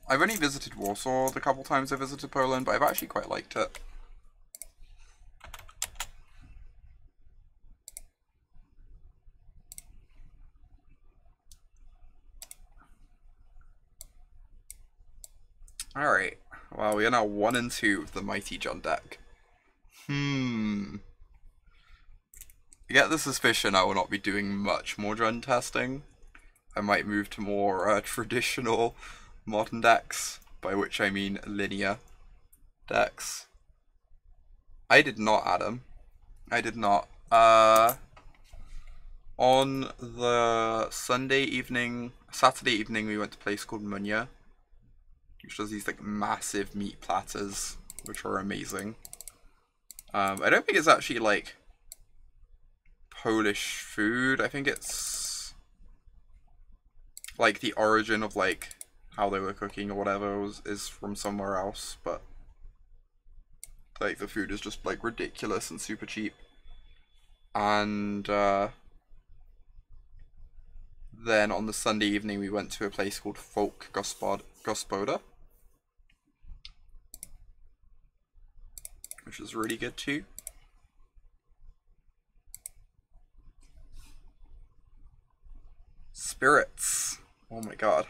I've only visited Warsaw the couple times I visited Poland, but I've actually quite liked it. Alright, well, we are now 1 and 2 with the Mighty John deck. I get the suspicion I will not be doing much more John testing. I might move to more traditional modern decks, by which I mean linear decks. I did not, Adam. I did not. On the Saturday evening, we went to a place called Munya, which does these like massive meat platters, which are amazing. I don't think it's actually like Polish food. I think it's like the origin of like how they were cooking or whatever is from somewhere else, but like the food is just like ridiculous and super cheap. And then on the Sunday evening we went to a place called Folk Gospoda, which is really good too. spirits. Oh my god.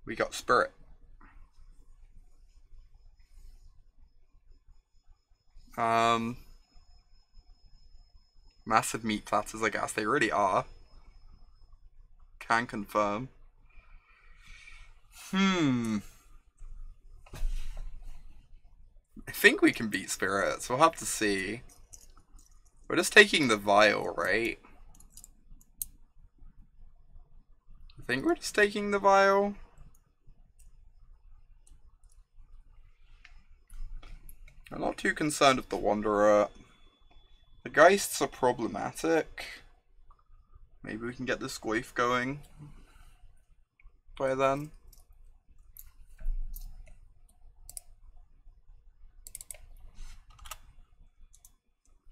We got spirit. Massive meat platters, I guess. They really are. Can confirm. I think we can beat spirits. We'll have to see. We're just taking the vial, right? I think we're just taking the vial. I'm not too concerned with the Wanderer. The Geists are problematic. Maybe we can get the Squoif going by then.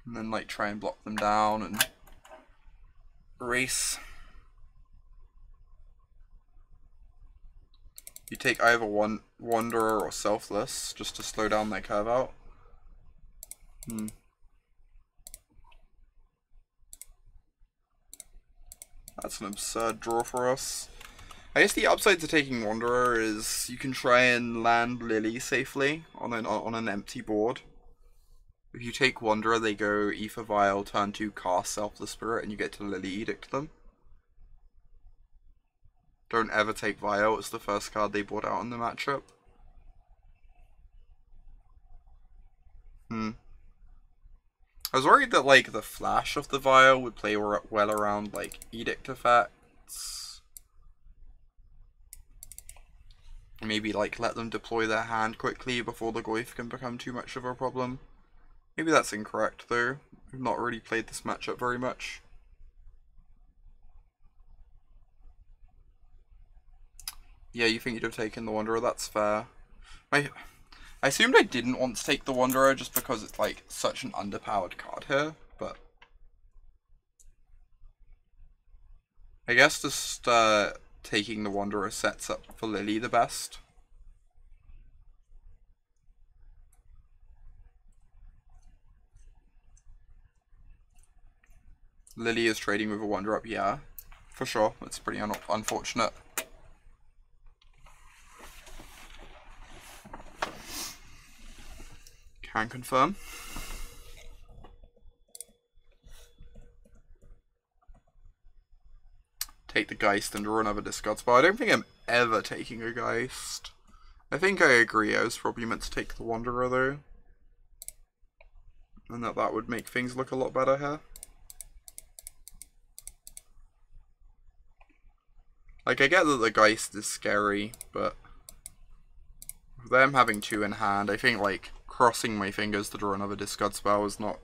And then like try and block them down and race. You take either one Wanderer or Selfless just to slow down their curve out. That's an absurd draw for us. I guess the upside to taking Wanderer is you can try and land Lily safely on an empty board. If you take Wanderer, they go Aether Vial, turn 2, cast Selfless Spirit, and you get to Lily Edict them. Don't ever take Vial, it's the first card they brought out in the matchup. I was worried that like the flash of the Vial would play well around like Edict effects. Maybe like let them deploy their hand quickly before the Goyf can become too much of a problem. Maybe that's incorrect though. We've not really played this matchup very much. Yeah, you think you'd have taken the Wanderer, that's fair. I assumed I didn't want to take the Wanderer just because it's like such an underpowered card here, but I guess just taking the Wanderer sets up for Lily the best. Lily is trading with a Wanderer up, yeah, for sure. It's pretty unfortunate. Can confirm. Take the Geist and draw another discard spell. I don't think I'm ever taking a Geist. I think I agree, I was probably meant to take the Wanderer though. And that would make things look a lot better here. Like, I get that the Geist is scary, but with them having 2 in hand, I think, like, crossing my fingers to draw another discard spell is not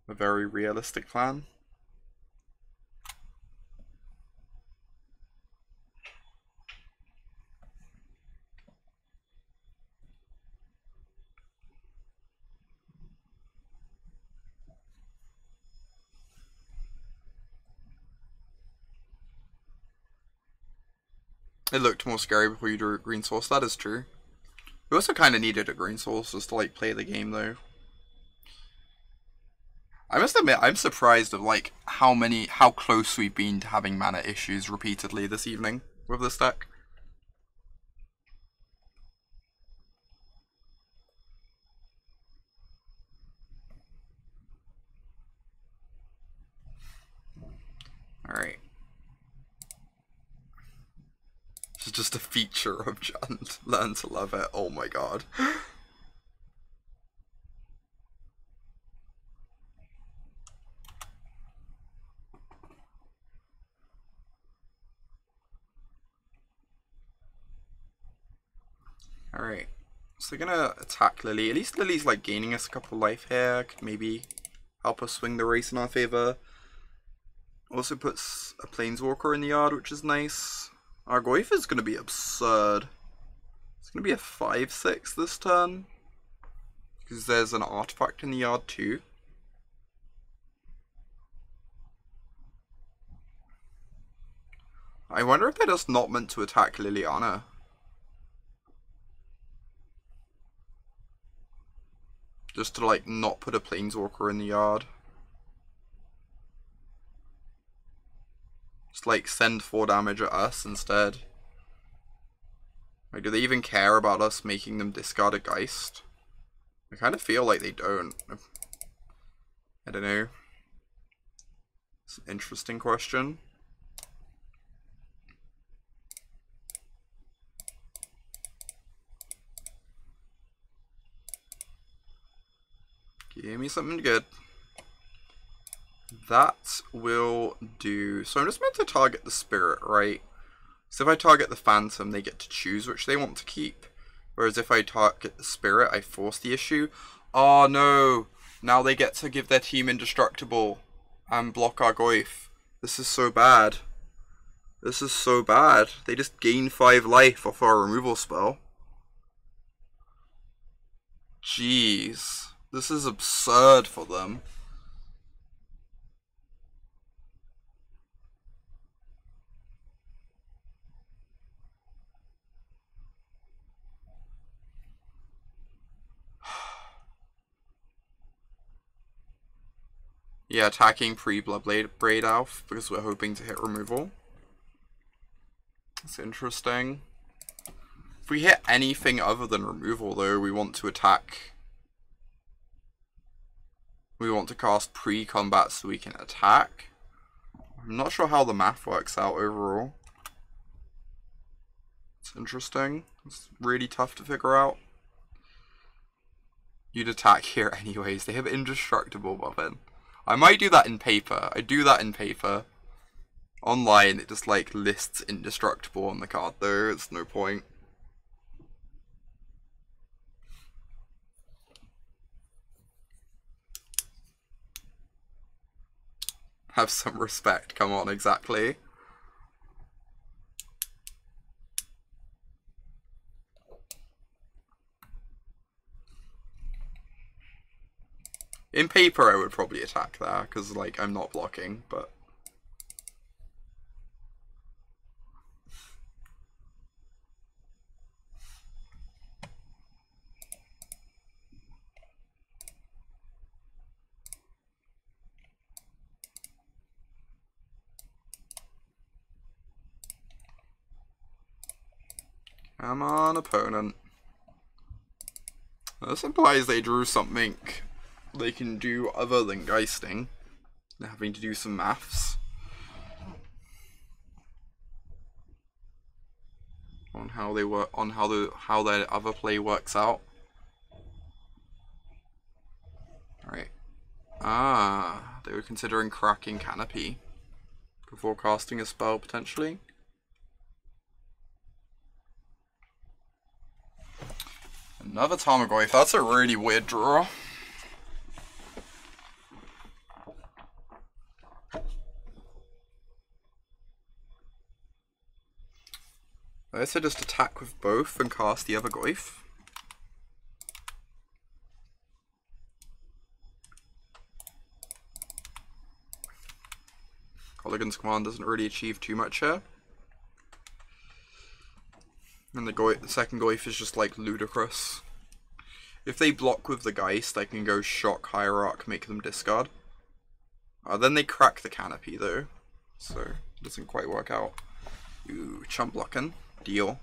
a very realistic plan. It looked more scary before you drew a green source, that is true. We also kind of needed a green source just to like play the game though. I must admit, I'm surprised of like how close we've been to having mana issues repeatedly this evening with this deck. Alright. This is just a feature of Jund. Learn to love it. Oh my god. Alright. So they're gonna attack Lily. At least Lily's like gaining us a couple life here. Could maybe help us swing the race in our favor. Also puts a Planeswalker in the yard, which is nice. Our Goyf is going to be absurd. It's going to be a 5/6 this turn. Because there's an artifact in the yard too. I wonder if they're just not meant to attack Liliana. Just to like not put a Planeswalker in the yard. Just like send 4 damage at us instead. Like, do they even care about us making them discard a Geist? I kind of feel like they don't. I don't know. It's an interesting question. Give me something good. That will do. So I'm just meant to target the Spirit, right? So if I target the Phantom, they get to choose which they want to keep. Whereas if I target the Spirit, I force the issue. Oh no! Now they get to give their team Indestructible and block our Goyf. This is so bad. This is so bad. They just gain 5 life off our removal spell. Jeez. This is absurd for them. Yeah, attacking pre-Bloodbraid Elf because we're hoping to hit removal. That's interesting. If we hit anything other than removal though, we want to attack. We want to cast pre-combat so we can attack. I'm not sure how the math works out overall. It's interesting. It's really tough to figure out. You'd attack here anyways. They have Indestructible weapon. I might do that in paper. I do that in paper. Online, it just like lists Indestructible on the card though. It's no point. Have some respect. Come on, exactly. In paper, I would probably attack there, because, like, I'm not blocking, but... Come on, opponent. This implies they drew something they can do other than Geisting. They're having to do some maths on how they work, on how their other play works out. Alright. Ah, they were considering cracking Canopy before casting a spell potentially. Another Tarmogoyf. That's a really weird draw. I guess I just attack with both and cast the other Goyf. Kolaghan's command doesn't really achieve too much here. And the second Goyf is just like ludicrous. If they block with the Geist, I can go Shock, Hierarch, make them discard. Then they crack the Canopy though, so it doesn't quite work out. Ooh, chump blocking. Deal.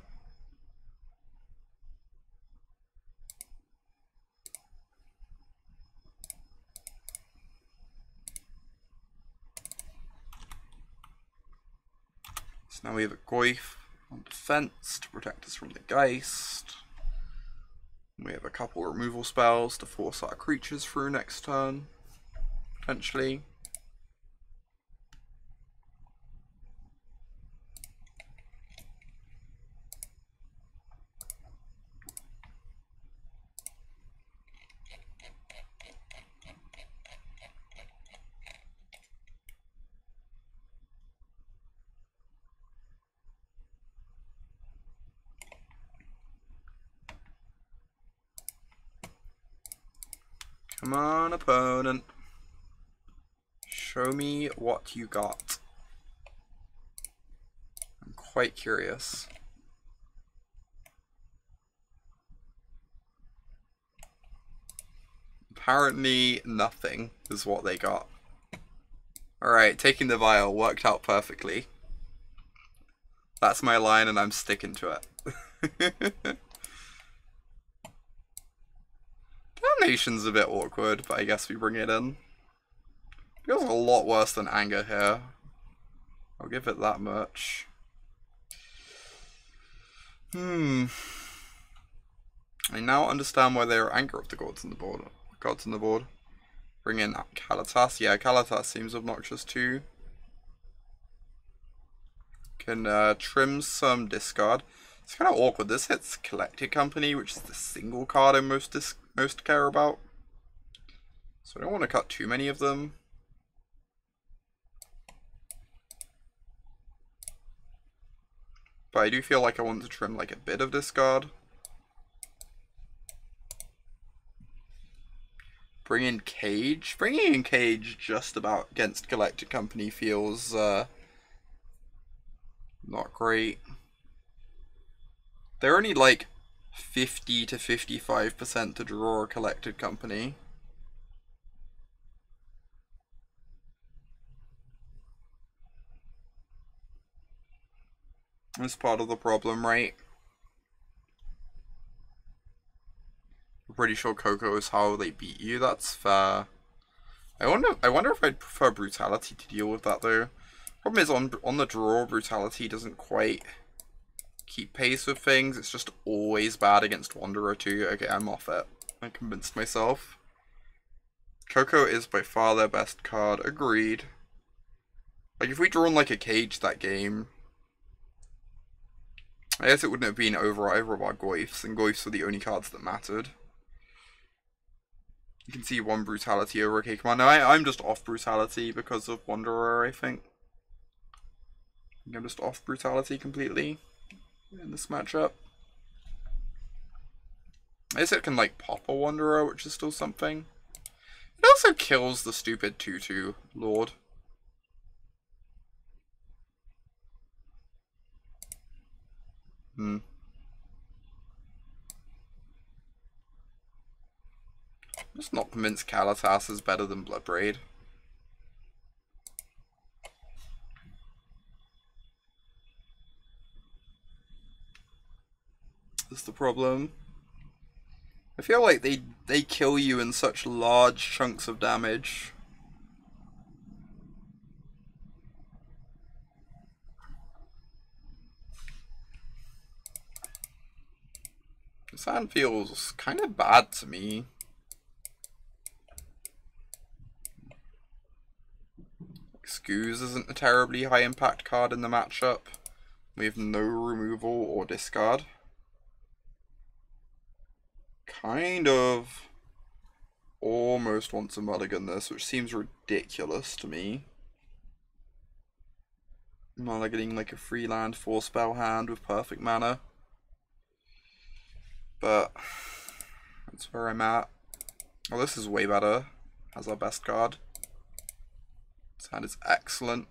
So now we have a Goyf on defense to protect us from the Geist. We have a couple removal spells to force our creatures through next turn, potentially. Come on, opponent. Show me what you got. I'm quite curious. Apparently nothing is what they got. Alright, taking the vial worked out perfectly. That's my line and I'm sticking to it. Damnation's a bit awkward, but I guess we bring it in. Feels a lot worse than Anger here. I'll give it that much. I now understand why there are Anger of the Gods on the board. Bring in Kalitas. Yeah, Kalitas seems obnoxious too. Can trim some discard. It's kind of awkward. This hits Collective Company, which is the single card I most care about. So I don't want to cut too many of them. But I do feel like I want to trim like a bit of discard. Bring in Cage. Bringing in Cage just about against Collective Company feels not great. They're only like 50 to 55% to draw a Collective Company. That's part of the problem, right? I'm pretty sure Coco is how they beat you. That's fair. I wonder if I'd prefer Brutality to deal with that though. Problem is on the draw, Brutality doesn't quite keep pace with things. It's just always bad against Wanderer too. Okay, I'm off it. I convinced myself. Coco is by far their best card. Agreed. Like if we'd drawn like a Cage that game, I guess it wouldn't have been over either of our Goyfs, and Goyfs were the only cards that mattered. You can see one Brutality over a K command. Now I'm just off Brutality because of Wanderer, I think. I'm just off Brutality completely in this matchup. I guess it can like pop a Wanderer, which is still something. It also kills the stupid 2/2 Lord. I'm just not convinced Kalitas is better than Bloodbraid. That's the problem. I feel like they kill you in such large chunks of damage. This hand feels kind of bad to me. Ooze isn't a terribly high impact card in the matchup. We have no removal or discard. Kind of almost want to mulligan this, which seems ridiculous to me. Mulliganing like a 3-land 4-spell hand with perfect mana. But that's where I'm at. Oh, this is way better. Has our best card. This hand is excellent.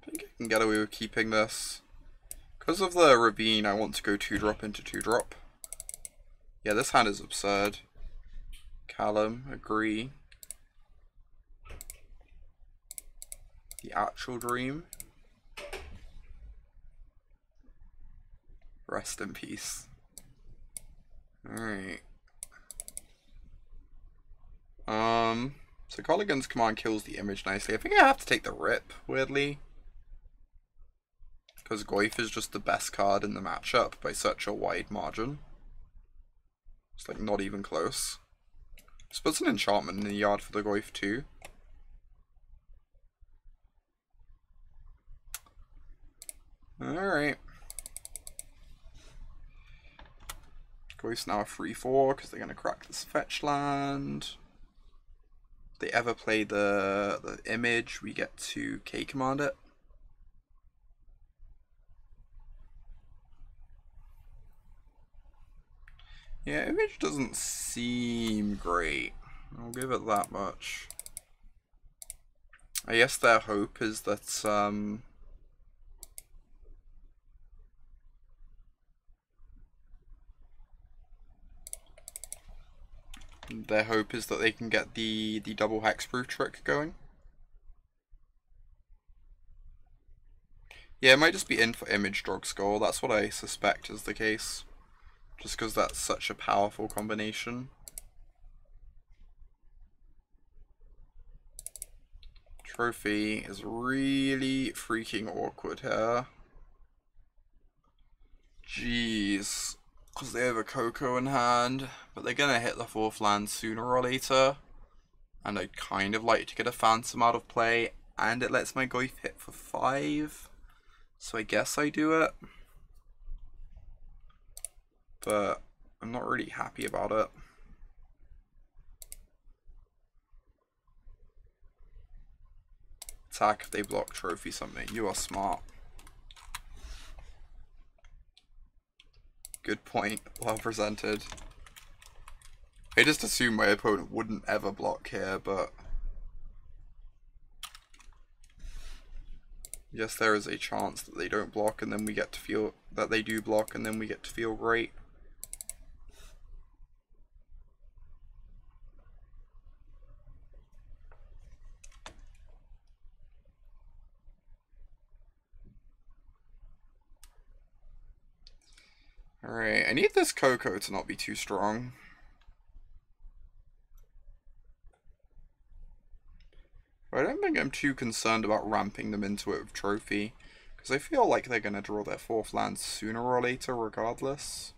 I think I can get away with keeping this. Because of the Ravine, I want to go 2-drop into 2-drop. Yeah, this hand is absurd. Callum, agree. The Actual Dream. Rest in peace. Alright. So Kolaghan's command kills the image nicely. I think I have to take the Rip, weirdly. Because Goyf is just the best card in the matchup by such a wide margin. It's like not even close. Just puts an enchantment in the yard for the Goyf too. Alright. Goyf's now a 3/4 because they're going to crack this fetch land. If they ever play the image, we get to K command it. Yeah, image doesn't seem great. I'll give it that much. I guess their hope is that they can get the double hexproof trick going. Yeah, it might just be in for Image Drug Skull. That's what I suspect is the case. Just because that's such a powerful combination. Trophy is really freaking awkward here. Jeez. Because they have a Coco in hand. But they're going to hit the 4th land sooner or later. And I'd kind of like to get a Phantom out of play. And it lets my Goyf hit for 5. So I guess I do it. But I'm not really happy about it. Attack if they block trophy something. You are smart. Good point. Well presented. I just assumed my opponent wouldn't ever block here, but yes, there is a chance that they don't block and then we get to feel that they do block and then we get to feel great. Alright, I need this Coco to not be too strong. But I don't think I'm too concerned about ramping them into it with Trophy, because I feel like they're going to draw their 4th land sooner or later regardless.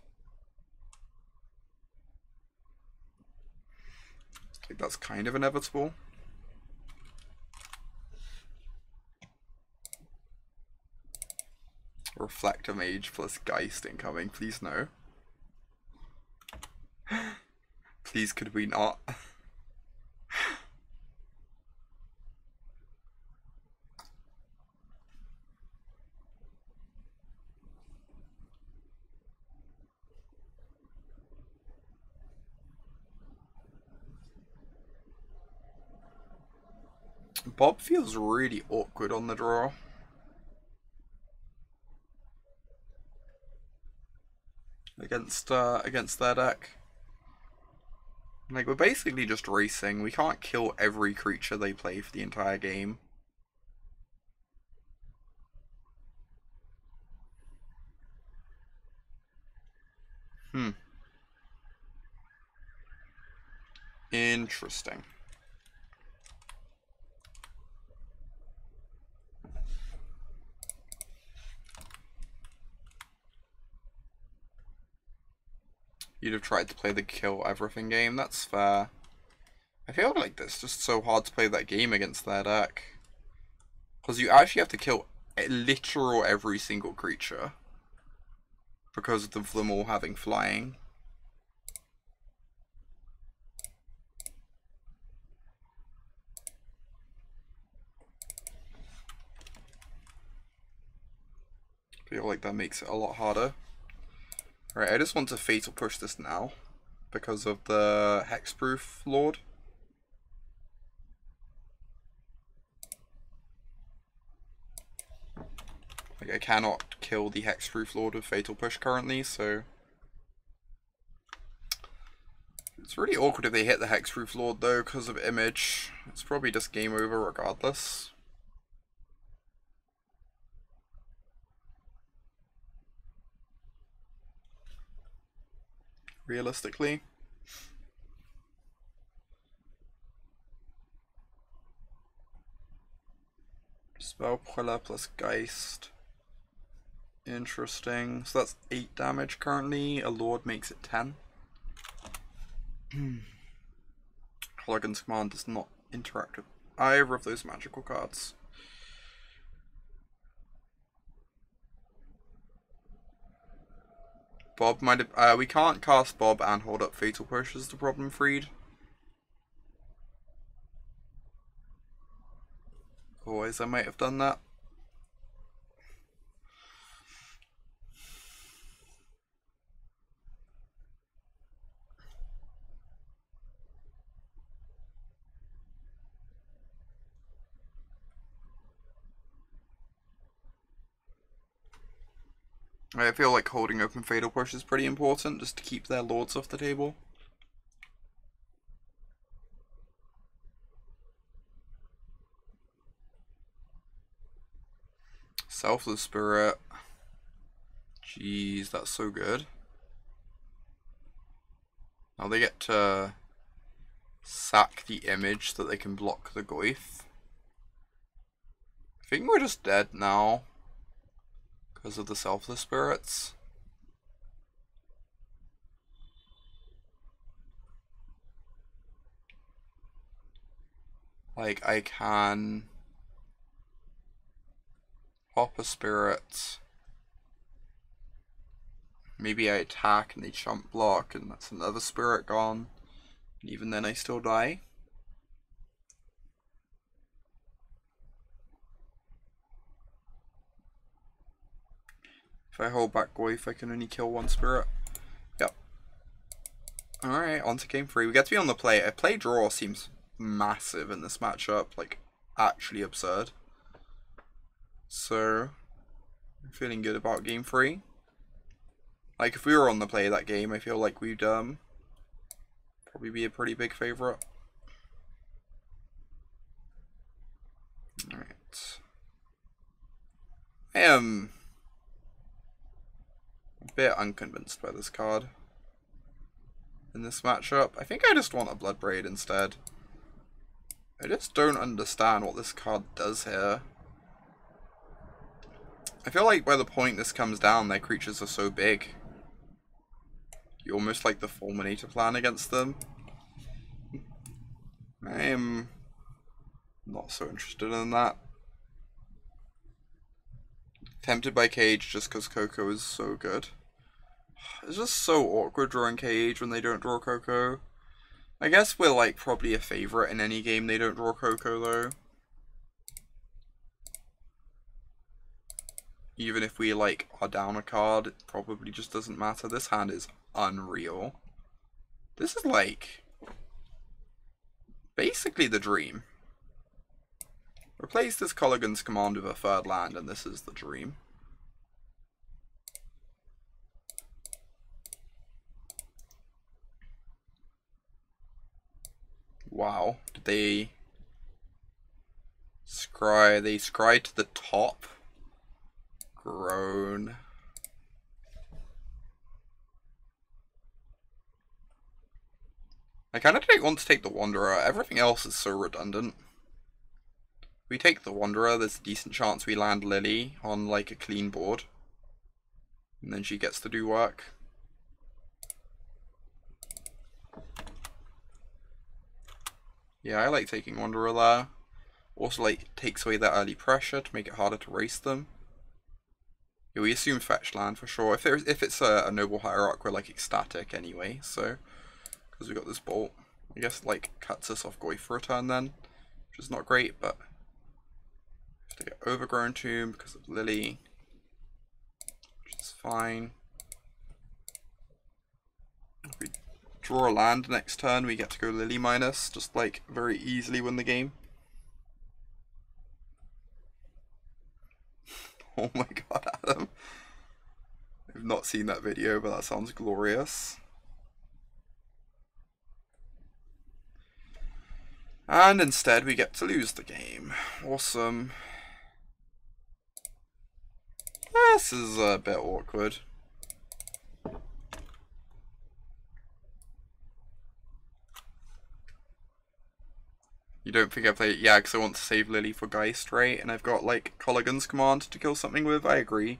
I think that's kind of inevitable. Reflector Mage plus Geist incoming, please no. Please could we not? Bob feels really awkward on the draw. Against their deck. Like, we're basically just racing. We can't kill every creature they play for the entire game. Interesting. You'd have tried to play the kill everything game, that's fair. I feel like it's just so hard to play that game against their deck. Because you actually have to kill literal every single creature. Because of them all having flying. I feel like that makes it a lot harder. Alright, I just want to Fatal Push this now. Because of the Hexproof Lord. Like, I cannot kill the Hexproof Lord with Fatal Push currently, so it's really awkward if they hit the Hexproof Lord though, because of Image. It's probably just game over regardless. Realistically. Spell Queller plus Geist. Interesting. So that's 8 damage currently. A Lord makes it 10. Kolaghan's command does not interact with either of those magical cards. Bob might have, we can't cast Bob and hold up Fatal Push is the problem, Freed. Otherwise I might have done that. I feel like holding open Fatal Push is pretty important, just to keep their lords off the table. Selfless Spirit. Jeez, that's so good. Now they get to sack the image so that they can block the Goyf. I think we're just dead now because of the Selfless Spirits. Like, I can pop a spirit. Maybe I attack and they jump block and that's another spirit gone. And even then I still die. If I hold back Goyf, I can only kill one spirit. Yep. Alright, on to game 3. We get to be on the play. A play draw seems massive in this matchup. Like, actually absurd. So, I'm feeling good about game 3. Like, if we were on the play that game, I feel like we'd probably be a pretty big favourite. Alright. I am a bit unconvinced by this card in this matchup. I think I just want a Bloodbraid instead. I just don't understand what this card does here. I feel like by the point this comes down, their creatures are so big. You almost like the Fulminator plan against them. I am not so interested in that. Tempted by Cage just because Coco is so good. It's just so awkward drawing Cage when they don't draw Coco. I guess we're like probably a favourite in any game they don't draw Coco though. Even if we like are down a card, it probably just doesn't matter. This hand is unreal. This is like basically the dream. Replace this Kolaghan's command with a third land and this is the dream. Wow, did they scry? They scry to the top. Groan. I kind of want to take the Wanderer. Everything else is so redundant. If we take the Wanderer, there's a decent chance we land Lily on like a clean board. And then she gets to do work. Yeah, I like taking Wanderer there. Also, like, takes away that early pressure to make it harder to race them. Yeah, we assume fetch land for sure. If it's a Noble Hierarch, we're like ecstatic anyway, so... Because we got this bolt. I guess, like, cuts us off Goyf for a turn then. Which is not great, but... have to get Overgrown Tomb because of Lily. Which is fine. If we draw a land next turn, we get to go Lily minus, just like very easily win the game. Oh my god, Adam. I've not seen that video, but that sounds glorious. And instead we get to lose the game. Awesome. This is a bit awkward. You don't think I play it? Yeah, because I want to save Lily for Geist, right? And I've got, like, Kolaghan's command to kill something with. I agree.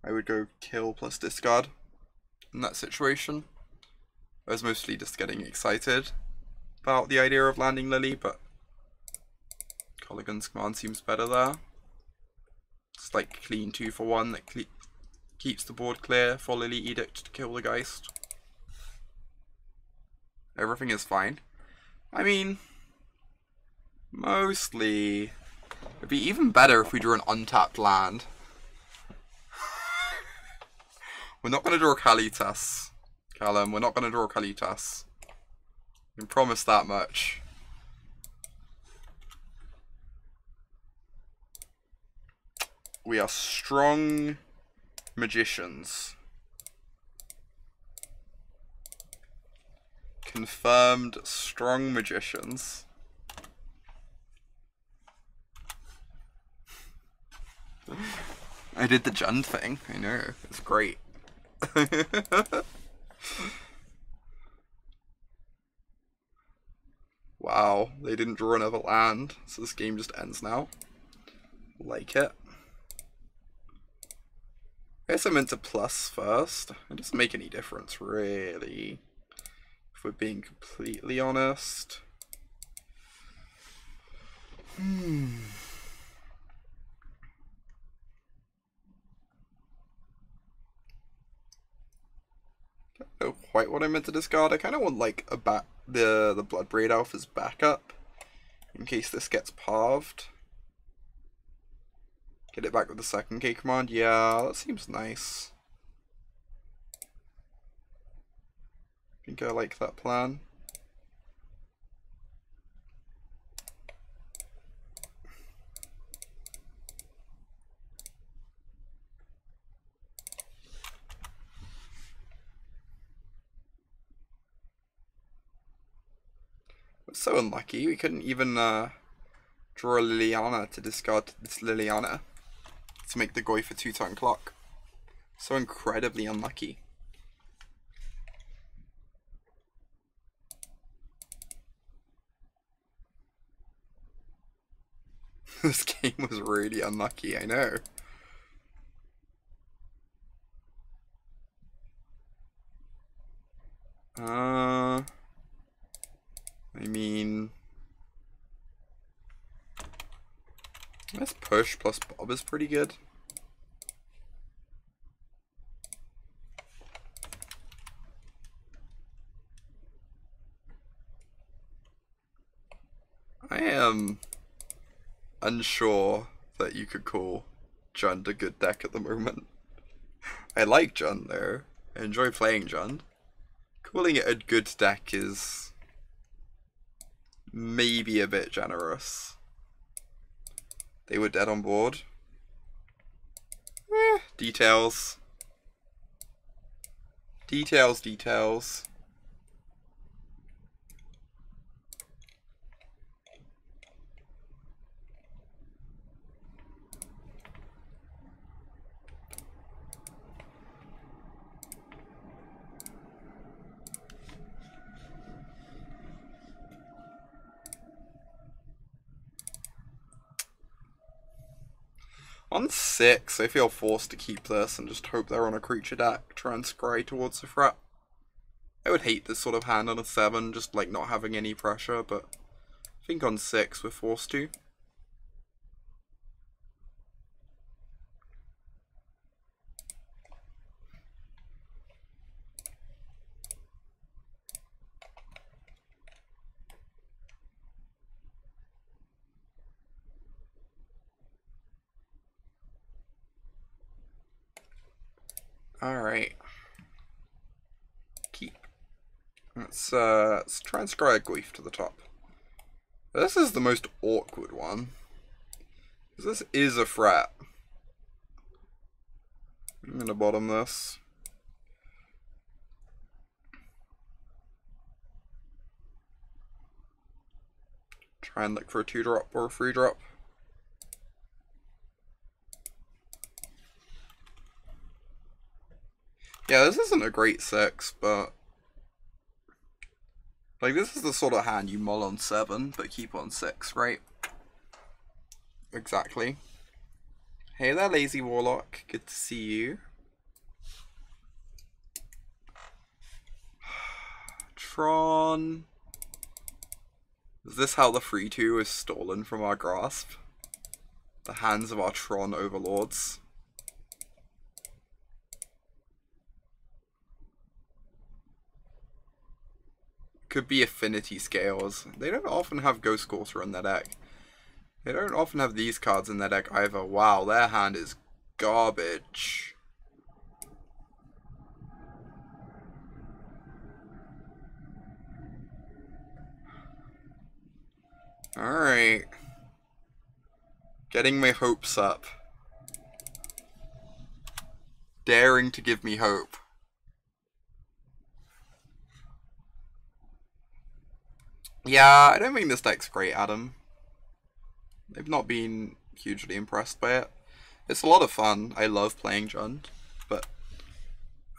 I would go kill plus discard in that situation. I was mostly just getting excited about the idea of landing Lily, but Kolaghan's command seems better there. It's like clean 2 for 1 that keeps the board clear for Lily Edict to kill the Geist. Everything is fine. I mean... mostly. It'd be even better if we drew an untapped land. We're not going to draw Kalitas, Callum. We're not going to draw Kalitas. I can promise that much. We are strong magicians. Confirmed strong magicians. I did the Jund thing. I know. It's great. Wow, they didn't draw another land, so this game just ends now. Like it. I guess I meant to plus first. It doesn't make any difference, really. If we're being completely honest. I don't know quite what I meant to discard. I kind of want like the Bloodbraid Elf as backup in case this gets parved. Get it back with the second K command. Yeah, that seems nice. I think I like that plan. We're so unlucky. We couldn't even draw a Liliana to discard this Liliana to make the Goy for 2-turn clock. So incredibly unlucky. This game was really unlucky, I know. I mean, this push plus Bob is pretty good. I am unsure that you could call Jund a good deck at the moment. I like Jund though. I enjoy playing Jund. Calling it a good deck is maybe a bit generous. They were dead on board. Details. Details. On 6, I feel forced to keep this and just hope they're on a creature deck, try and scry towards the threat. I would hate this sort of hand on a 7, just like not having any pressure, but I think on 6 we're forced to. Alright. Keep. Let's try and scry a Goyf to the top. This is the most awkward one. Because this is a threat. I'm gonna bottom this. Try and look for a 2-drop or a 3-drop. Yeah, this isn't a great 6, but like this is the sort of hand you mull on 7, but keep on 6, right? Exactly. Hey there, Lazy Warlock. Good to see you. Tron. Is this how the 3-2 is stolen from our grasp? The hands of our Tron overlords. Could be Affinity Scales. They don't often have Ghost Courser in their deck. They don't often have these cards in their deck either. Wow, their hand is garbage. Alright. Getting my hopes up. Daring to give me hope. Yeah, I don't think this deck's great, Adam. They've not been hugely impressed by it. It's a lot of fun. I love playing Jund, but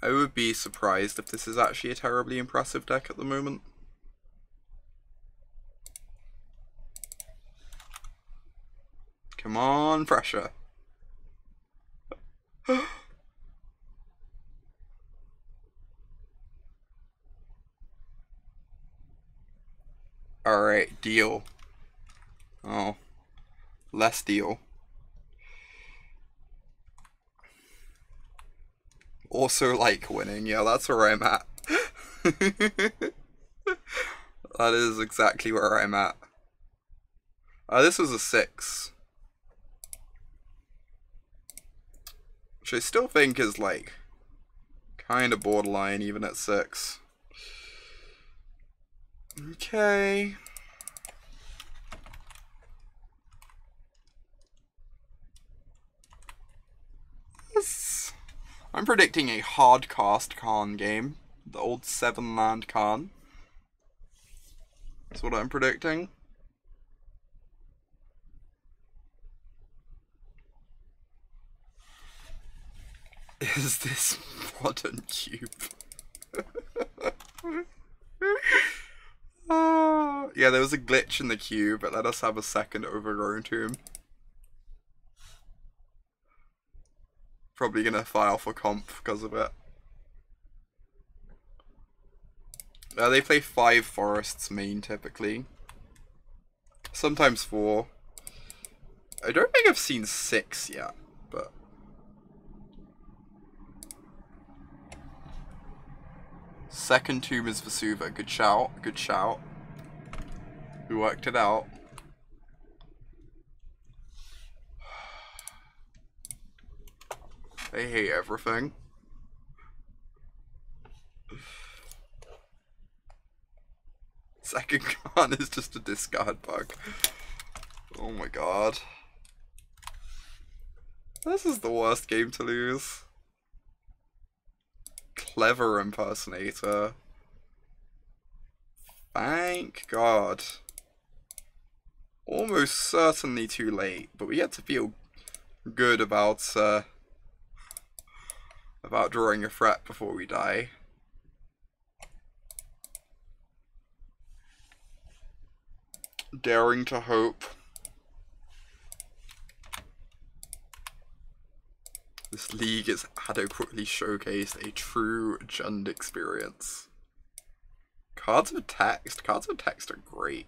I would be surprised if this is actually a terribly impressive deck at the moment. Come on, pressure. Alright, deal. Oh. Less deal. Also like winning, yeah, that's where I'm at. That is exactly where I'm at. This was a 6. Which I still think is like kind of borderline even at 6. Okay. Yes. I'm predicting a hard cast Khan game. The old 7-land Khan. That's what I'm predicting. Is this modern cube? Yeah, there was a glitch in the queue, but let us have a second Overgrown Tomb. Probably gonna file for comp because of it. They play 5 forests main typically. Sometimes 4. I don't think I've seen 6 yet, but... Second Tomb is Vesuva. Good shout, good shout. We worked it out. They hate everything. Second Khan is just a discard bug. Oh my god. This is the worst game to lose. Clever impersonator. Thank god. Almost certainly too late, but we get to feel good about drawing a threat before we die. Daring to hope. This league has adequately showcased a true Jund experience. Cards of text. Cards of text are great.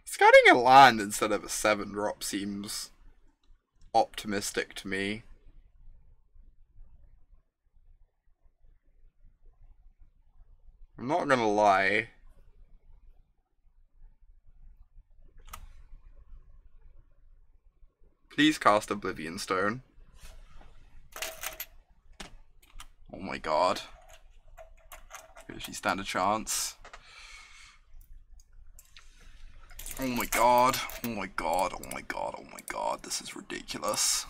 Scouting a land instead of a 7-drop seems optimistic to me. I'm not gonna lie. Please cast Oblivion Stone. Oh my god. Does she stand a chance? Oh my god, oh my god, oh my god, oh my god, this is ridiculous.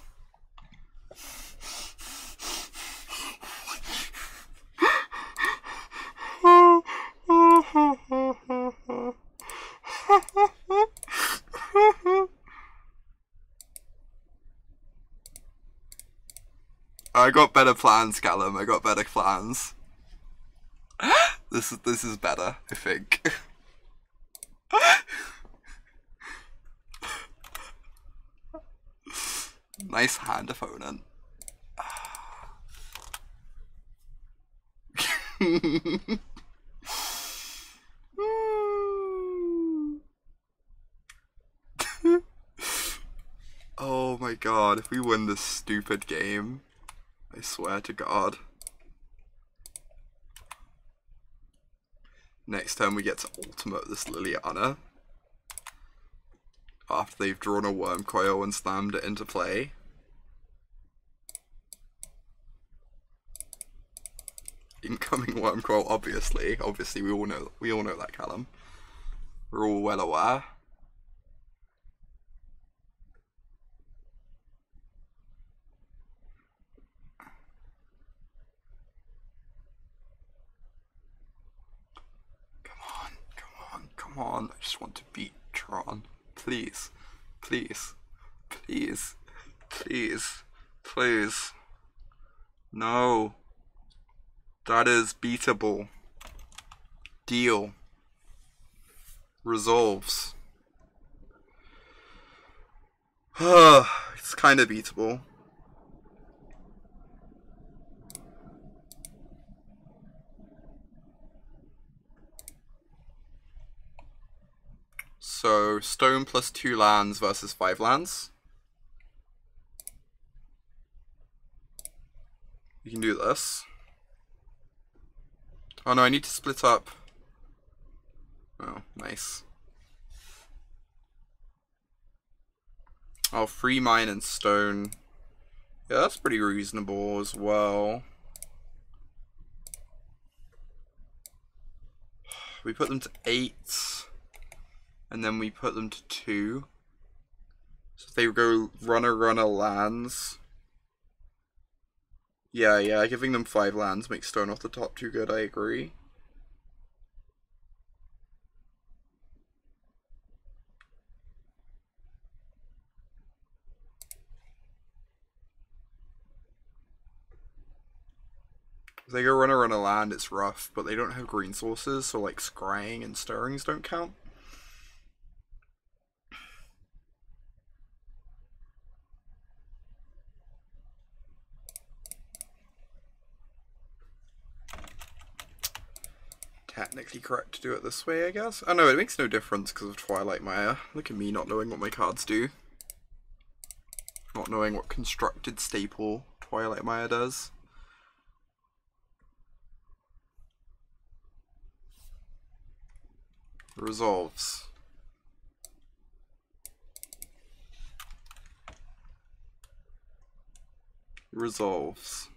I got better plans, Callum, I got better plans. This is better, I think. Nice hand, opponent. Oh my god, if we win this stupid game, I swear to god. Next time we get to ultimate this Liliana. After they've drawn a worm coil and slammed it into play. Incoming worm quote, obviously. Obviously we all know that, Callum. We're all well aware. Come on, I just want to beat Tron. Please. Please. Please. Please. Please. No. That is beatable. Deal. Resolves. It's kind of beatable. So, stone plus 2 lands versus 5 lands. We can do this. Oh no, I need to split up. Oh, nice. Oh, 3 mine and stone. Yeah, that's pretty reasonable as well. We put them to 8. And then we put them to 2. So if they go runner lands. Yeah, giving them 5 lands makes stone off the top too good, I agree. If they go runner land, it's rough, but they don't have green sources, so like scrying and stirrings don't count. Technically correct to do it this way, I guess. Oh no, it makes no difference because of Twilight Mire. Look at me not knowing what my cards do. Not knowing what constructed staple Twilight Mire does. Resolves. Resolves.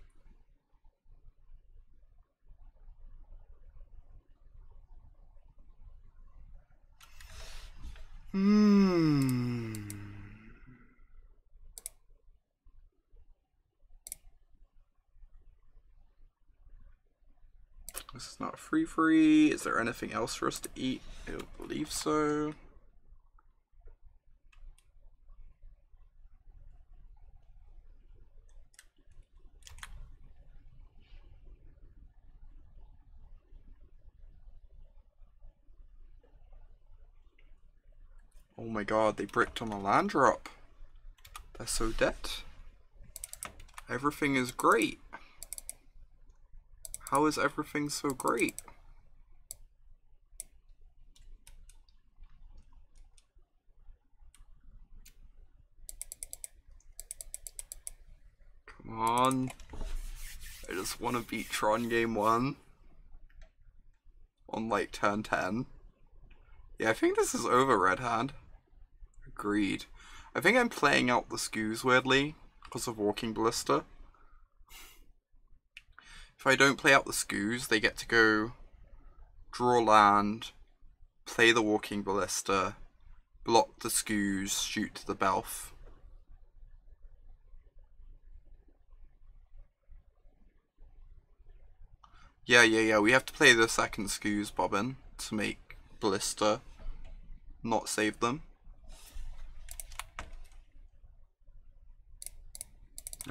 This is not free. Is there anything else for us to eat? I don't believe so. Oh my god, they bricked on a land drop. They're so dead. Everything is great. How is everything so great? Come on. I just want to beat Tron game 1. On like turn 10. Yeah, I think this is over, Red Hand. Agreed. I think I'm playing out the skews weirdly because of Walking Ballista. If I don't play out the skews, they get to go draw land, play the Walking Ballista, block the skews, shoot to the Belf. Yeah, we have to play the second skews, Bobbin, to make Ballista not save them.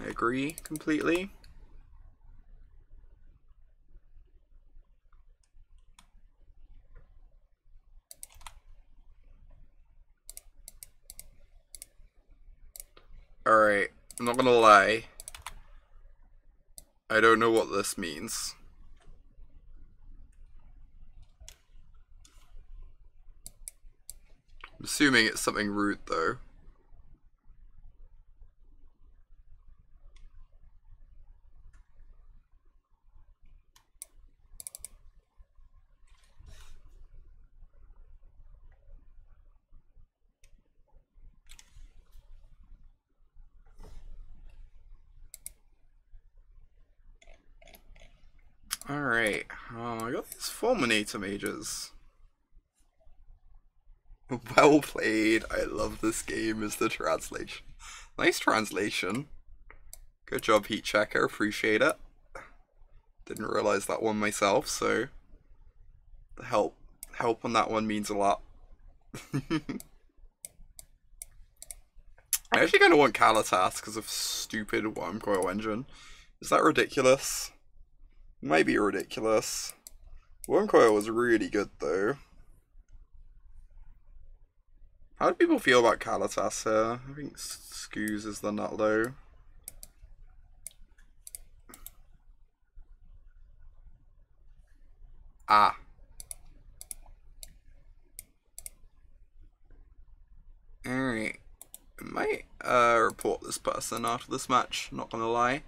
I agree completely. Alright, I'm not gonna lie. I don't know what this means. I'm assuming it's something rude though. Alright, I got these Fulminator Mages. Well played, I love this game, is the translation. Nice translation. Good job, Heat Checker, appreciate it. Didn't realize that one myself, so the help on that one means a lot. I actually kind of want Kalitas because of stupid Wormcoil engine. Is that ridiculous? Might be ridiculous. Wormcoil was really good though. How do people feel about Kalitas here? I think Scooze is the nut low. Ah. Alright. I might report this person after this match, not gonna lie.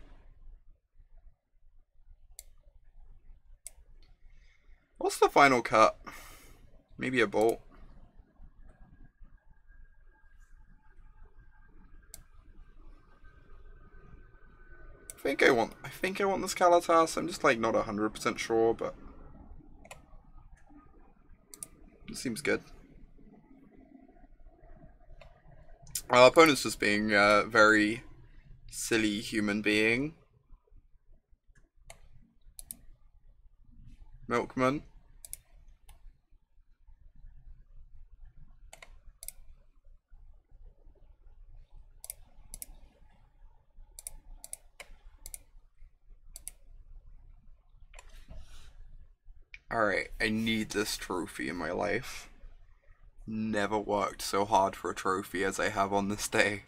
What's the final cut? Maybe a bolt. I think I want this Kalitas. I'm just like not 100% sure, but it seems good. Our opponent's just being a very silly human being. Milkman. Alright, I need this trophy in my life. Never worked so hard for a trophy as I have on this day.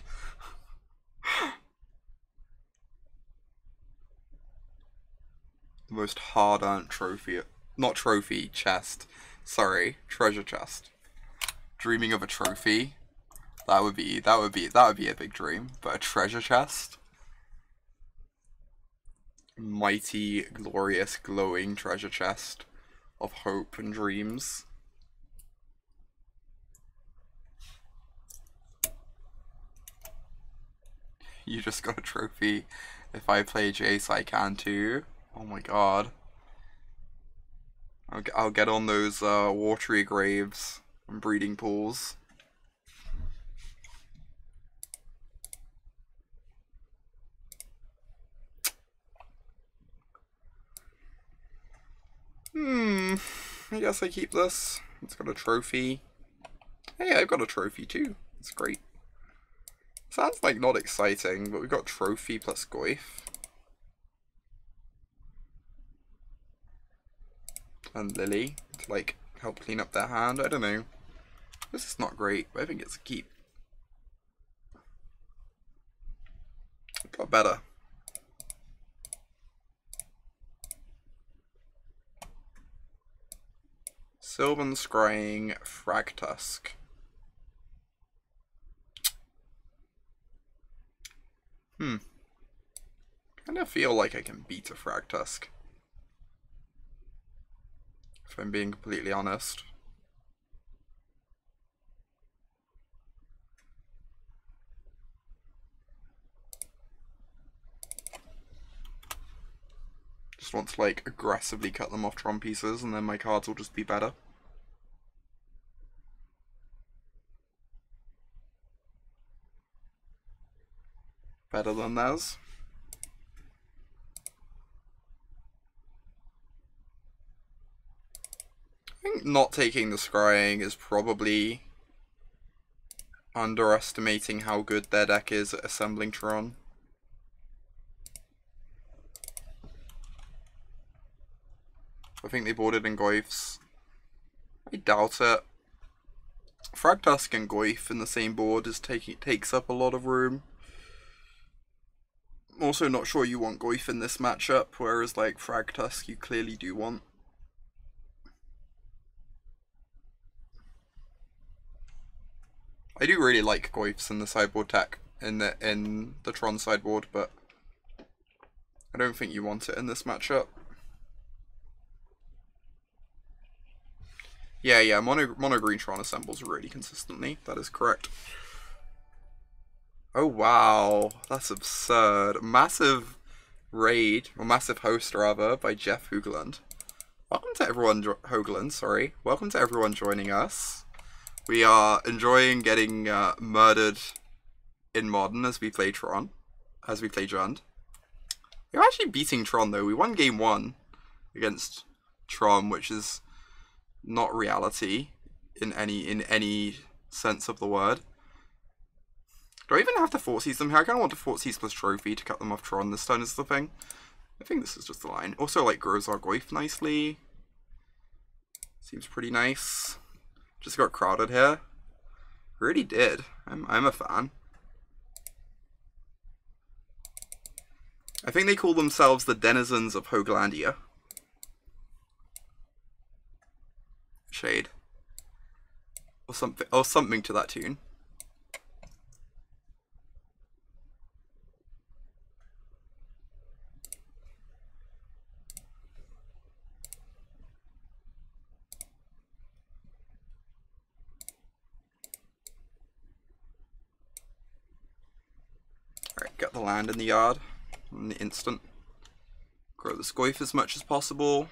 The most hard-earned trophy, not trophy, chest. Sorry, treasure chest. Dreaming of a trophy, that would be a big dream. But a treasure chest, mighty, glorious, glowing treasure chest of hope and dreams. You just got a trophy. If I play Jace, I can too. Oh my god. I'll get on those watery graves and breeding pools. I guess I keep this. It's got a trophy. Hey, I've got a trophy too. It's great. Sounds like not exciting, but we've got trophy plus Goyf. And Lily to like help clean up their hand. I don't know. This is not great, but I think it's a keep. Got better. Sylvan Scrying Fragtusk. Kind of feel like I can beat a Fragtusk, if I'm being completely honest. Just want to like aggressively cut them off Tron pieces and then my cards will just be better. Better than theirs. I think not taking the scrying is probably underestimating how good their deck is at assembling Tron. I think they boarded in Goyfs. I doubt it. Fragtusk and Goyf in the same board takes up a lot of room. I'm also not sure you want Goyf in this matchup, whereas like Fragtusk you clearly do want. I do really like Goyfs in the sideboard tech in the Tron sideboard, but I don't think you want it in this matchup. Yeah, mono green Tron assembles really consistently. That is correct. Oh wow, that's absurd. Massive raid, or massive host rather, by Jeff Hoogland. Welcome to everyone, Hoogland, sorry. Welcome to everyone joining us. We are enjoying getting murdered in Modern as we play Tron, as we play Jund. We're actually beating Tron though. We won game 1 against Tron, which is not reality in any sense of the word. Do I even have to Thoughtseize them here? I kind of want to Thoughtseize plus trophy to cut them off Tron this turn is the thing. I think this is just the line. Also, like, grows our Goyf nicely. Seems pretty nice. Just got crowded here. Really did. I'm a fan. I think they call themselves the denizens of Hooglandia. Shade. Or something to that tune. Alright, get the land in the yard in the instant. Grow this Goyf as much as possible.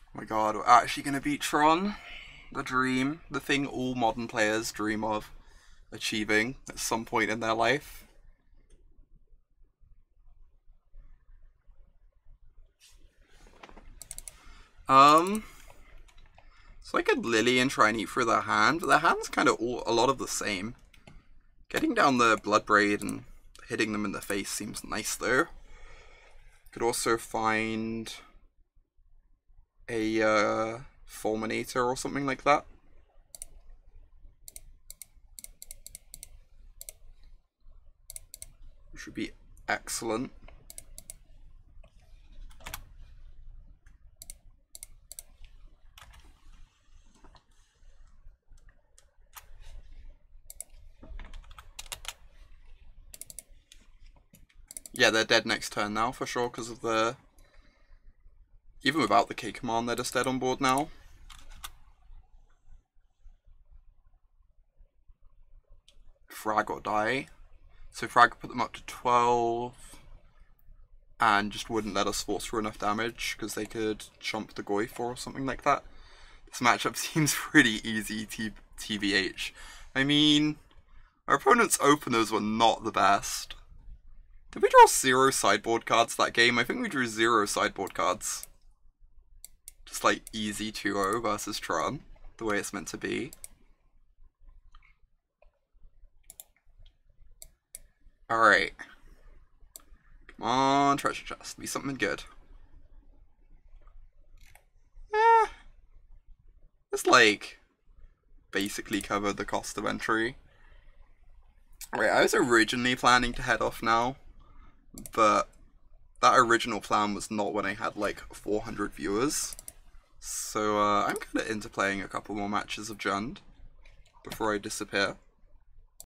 Oh my god, we're actually gonna beat Tron. The dream. The thing all modern players dream of achieving at some point in their life. So I could Lily and try and eat through their hand, but their hand's kind of a lot of the same. Getting down the Bloodbraid and hitting them in the face seems nice though. Could also find a Fulminator or something like that. Which would be excellent. Yeah, they're dead next turn now for sure because of the... Even without the K command, they're just dead on board now. Frag or die. So Frag put them up to 12 and just wouldn't let us force through enough damage because they could chomp the Goyf or something like that. This matchup seems pretty easy, TBH. I mean, our opponent's openers were not the best. Did we draw 0 sideboard cards that game? I think we drew 0 sideboard cards. Just like easy 2-0 versus Tron, the way it's meant to be. Alright. Come on, treasure chest. Be something good. It's like basically covered the cost of entry. Right, I was originally planning to head off now, but that original plan was not when I had like 400 viewers. So I'm kind of into playing a couple more matches of Jund before I disappear.